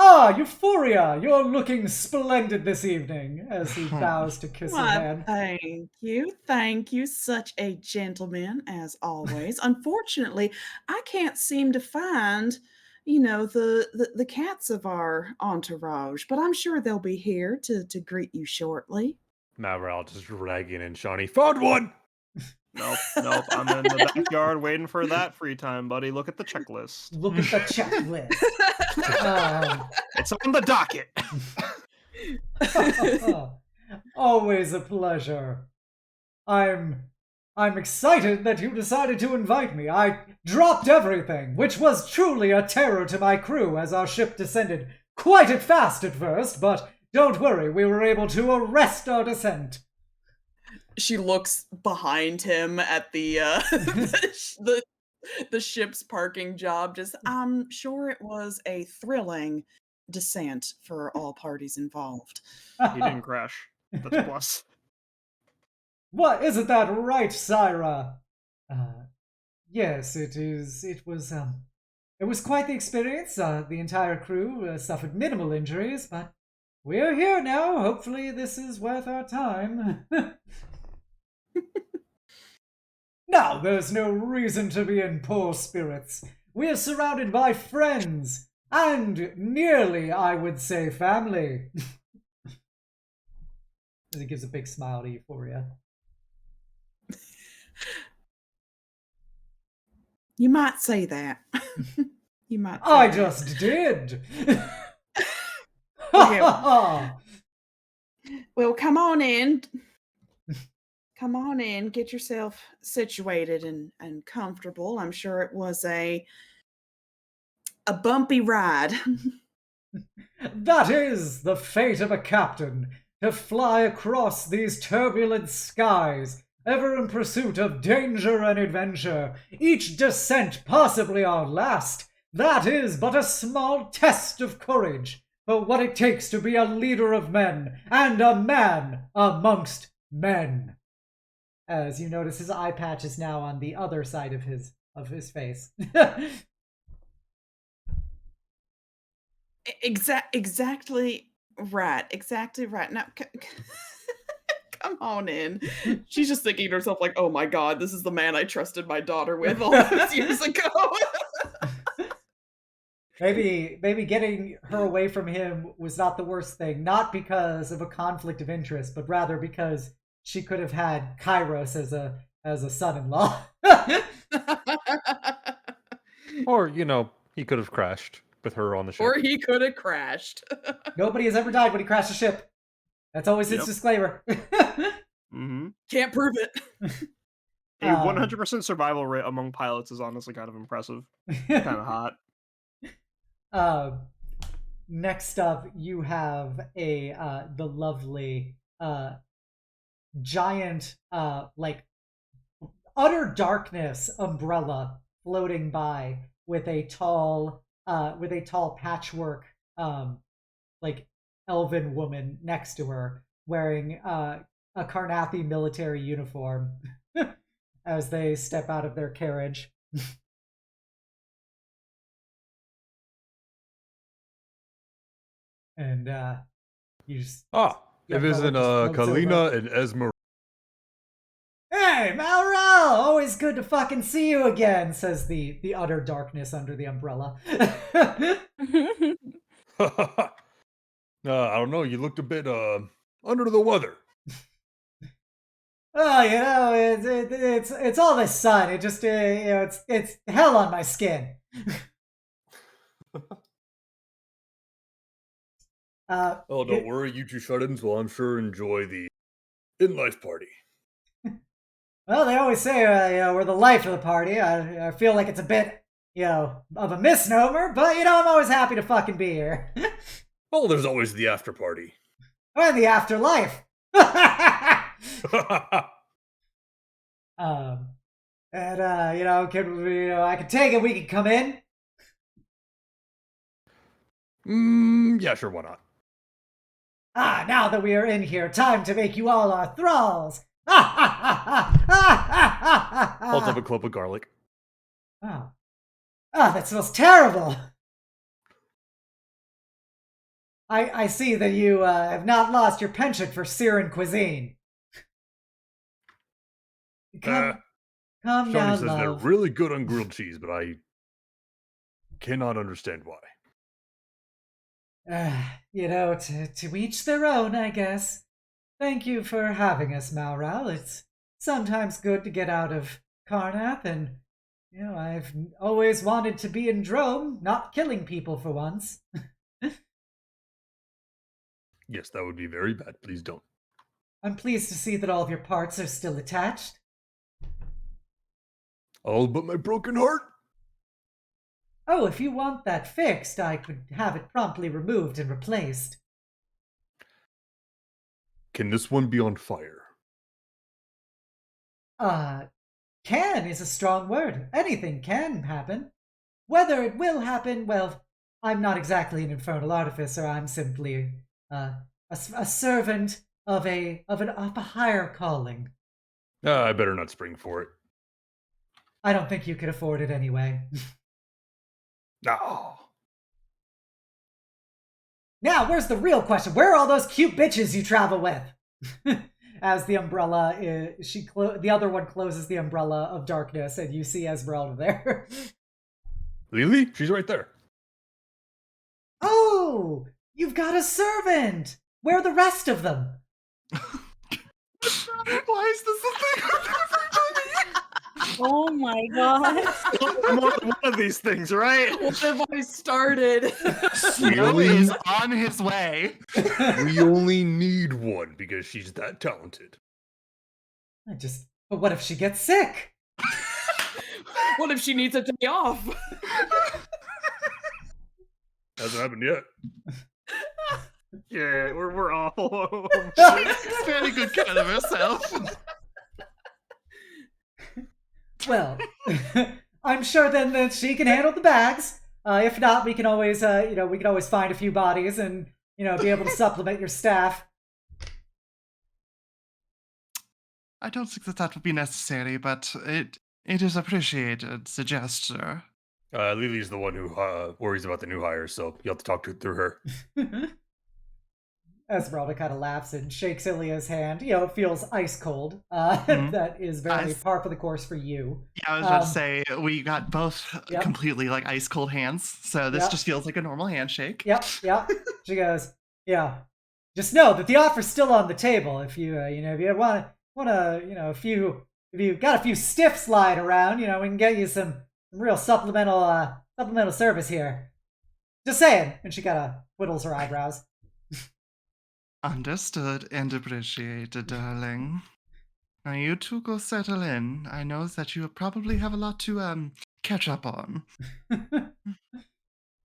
Ah, Euphoria, you're looking splendid this evening, as he bows to kiss her Why, hand. thank you. Thank you. Such a gentleman, as always. Unfortunately, I can't seem to find, the cats of our entourage, but I'm sure they'll be here to greet you shortly. Now we're all just dragging in Shawnee. Found one! Nope. I'm in the backyard waiting for that free time, buddy. Look at the checklist. Look at the checklist. It's on the docket. Always a pleasure. I'm excited that you decided to invite me. I dropped everything, which was truly a terror to my crew as our ship descended quite fast at first, but don't worry, we were able to arrest our descent. She looks behind him at the the ship's parking job. I'm sure it was a thrilling descent for all parties involved. He didn't crash. That's a plus. What, isn't that right, Syra? Yes, it is. It was quite the experience. The entire crew suffered minimal injuries, but we're here now. Hopefully this is worth our time. Now, there's no reason to be in poor spirits. We are surrounded by friends, and nearly, I would say, family. As he gives a big smile to Euphoria. You might say that. You might. I just did. Well, come on in. Come on in, get yourself situated and comfortable. I'm sure it was a bumpy ride. That is the fate of a captain, to fly across these turbulent skies, ever in pursuit of danger and adventure, each descent possibly our last. That is but a small test of courage, for what it takes to be a leader of men, and a man amongst men. As you notice, his eye patch is now on the other side of his face. Exactly right. Exactly right. Now, come on in. She's just thinking to herself, like, oh my God, this is the man I trusted my daughter with all those years ago. Maybe getting her away from him was not the worst thing, not because of a conflict of interest, but rather because she could have had Kairos as a son-in-law. Or, he could have crashed with her on the ship. Or he could have crashed. Nobody has ever died when he crashed a ship. That's always his disclaimer. Mm-hmm. Can't prove it. A 100% survival rate among pilots is honestly kind of impressive. Kind of hot. Next up, you have the lovely giant utter darkness umbrella floating by with a tall patchwork elven woman next to her wearing a Karnathi military uniform as they step out of their carriage. And you just it isn't Kalina and Esmeralda. Hey, Malrel! Always good to fucking see you again, says the utter darkness under the umbrella. I don't know. You looked a bit under the weather. Oh, it's all this sun. It just it's hell on my skin. Don't worry, you two shut-ins will, I'm sure, enjoy the in-life party. Well, they always say, we're the life of the party. I feel like it's a bit, of a misnomer, but, I'm always happy to fucking be here. Well, there's always the after party. Or the afterlife. Could we, I could take it, we could come in. Yeah, sure, why not? Now that we are in here, time to make you all our thralls. Holds up a clove of garlic. Oh, that smells terrible. I see that you have not lost your penchant for Syrian cuisine. Calm Shani down, says they're love. really good on grilled cheese, but I cannot understand why. To each their own, I guess. Thank you for having us, Malral. It's sometimes good to get out of Karnath, and I've always wanted to be in Drome, not killing people for once. Yes, that would be very bad. Please don't. I'm pleased to see that all of your parts are still attached. All but my broken heart. Oh, if you want that fixed, I could have it promptly removed and replaced. Can this one be on fire? Can is a strong word. Anything can happen. Whether it will happen, well, I'm not exactly an infernal artificer. I'm simply a servant of a higher calling. I better not spring for it. I don't think you could afford it anyway. No. Now, where's the real question? Where are all those cute bitches you travel with? As the umbrella the other one closes the umbrella of darkness, and you see Esmeralda there. Lily? She's right there. Oh, you've got a servant. Where are the rest of them? Why is this a thing with everybody? Oh my god. More than one of these things, right? What have I started? Snow is on his way. We only need one because she's that talented. But what if she gets sick? What if she needs a day off? Hasn't happened yet. Yeah, we're awful. She's very good care of herself. Well, I'm sure then that she can handle the bags. If not, we can always, find a few bodies and, be able to supplement your staff. I don't think that would be necessary, but it is appreciated, the gesture. Lily's the one who worries about the new hires, so you'll have to talk through her. Esmeralda kind of laughs and shakes Ilya's hand. It feels ice cold. That is very par for the course for you. Yeah, I was about to say, we got both completely ice cold hands, so this just feels like a normal handshake. Yep. She goes, yeah. Just know that the offer's still on the table. If you, if you want to, if you got a few stiffs lying around, we can get you some real supplemental service here. Just saying. And she kind of whittles her eyebrows. Understood and appreciated, darling. Now you two go settle in. I know that you probably have a lot to catch up on.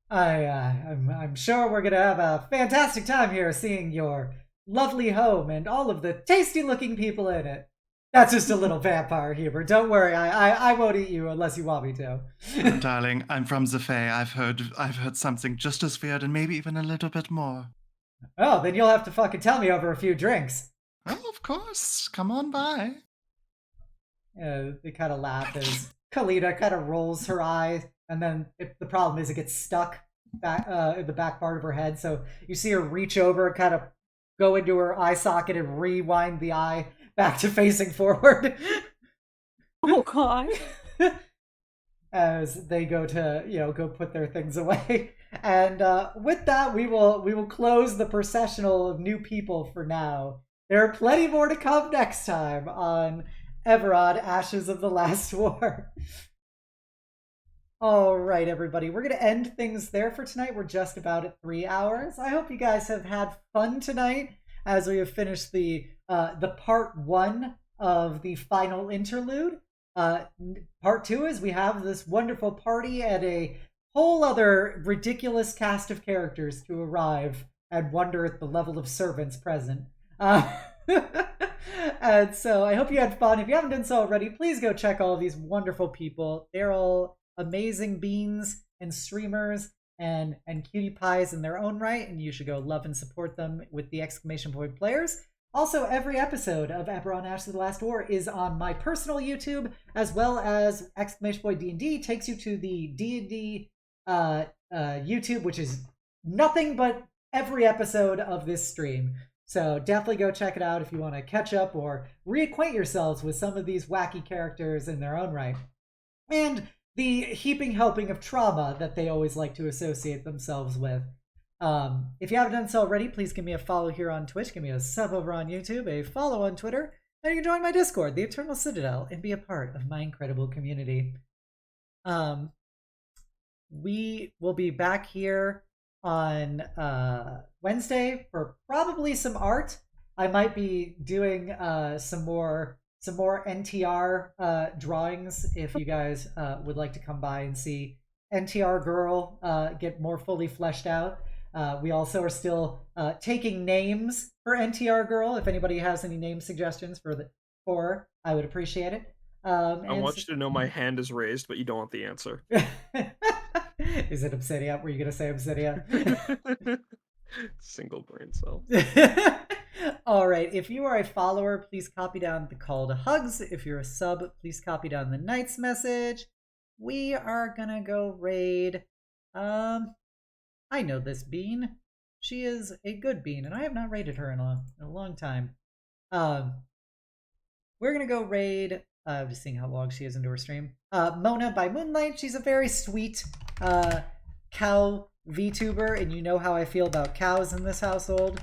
I'm sure we're gonna have a fantastic time here seeing your lovely home and all of the tasty-looking people in it. That's just a little vampire humor. Don't worry, I won't eat you unless you want me to. Darling, I'm from the Fae. I've heard something just as weird and maybe even a little bit more. Oh, then you'll have to fucking tell me over a few drinks. Oh, of course. Come on by. They kind of laugh as Kalita kind of rolls her eye, and then the problem is it gets stuck back in the back part of her head. So you see her reach over and kind of go into her eye socket and rewind the eye back to facing forward. Oh god. As they go to go put their things away. And with that, we will close the processional of new people for now. There are plenty more to come next time on Eberron, Ashes of the Last War. All right, everybody, we're going to end things there for tonight. We're just about at 3 hours. I hope you guys have had fun tonight as we have finished the part 1 of the final interlude. Part 2 is we have this wonderful party and a whole other ridiculous cast of characters to arrive and wonder at the level of servants present. And so I hope you had fun. If you haven't done so already, please go check all of these wonderful people. They're all amazing beans and streamers and cutie pies in their own right, and you should go love and support them with the exclamation point players. Also, every episode of Eberron Ashes of the Last War is on my personal YouTube, as well as exclamation point D&D takes you to the D&D YouTube, which is nothing but every episode of this stream. So definitely go check it out if you want to catch up or reacquaint yourselves with some of these wacky characters in their own right. And the heaping helping of trauma that they always like to associate themselves with. If you haven't done so already, please give me a follow here on Twitch, give me a sub over on YouTube, a follow on Twitter, and you can join my Discord, the Eternal Citadel, and be a part of my incredible community. We will be back here on Wednesday for probably some art. I might be doing some more NTR drawings if you guys would like to come by and see NTR Girl get more fully fleshed out. We also are still taking names for NTR Girl. If anybody has any name suggestions for her, I would appreciate it. I want you to know my hand is raised, but you don't want the answer. Is it Obsidia? Were you going to say Obsidia? Single brain cell. All right. If you are a follower, please copy down the call to hugs. If you're a sub, please copy down the knight's message. We are going to go raid. I know this bean. She is a good bean, and I have not raided her in a long time. We're going to go raid. Just seeing how long she is into her stream. Mona by Moonlight. She's a very sweet cow VTuber, and you know how I feel about cows in this household.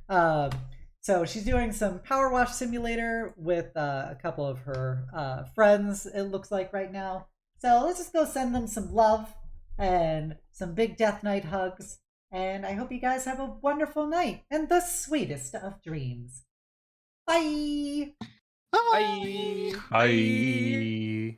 So she's doing some Power Wash Simulator with a couple of her friends, it looks like right now. So let's just go send them some love and some big Death Knight hugs. And I hope you guys have a wonderful night and the sweetest of dreams. Bye! Bye. Bye.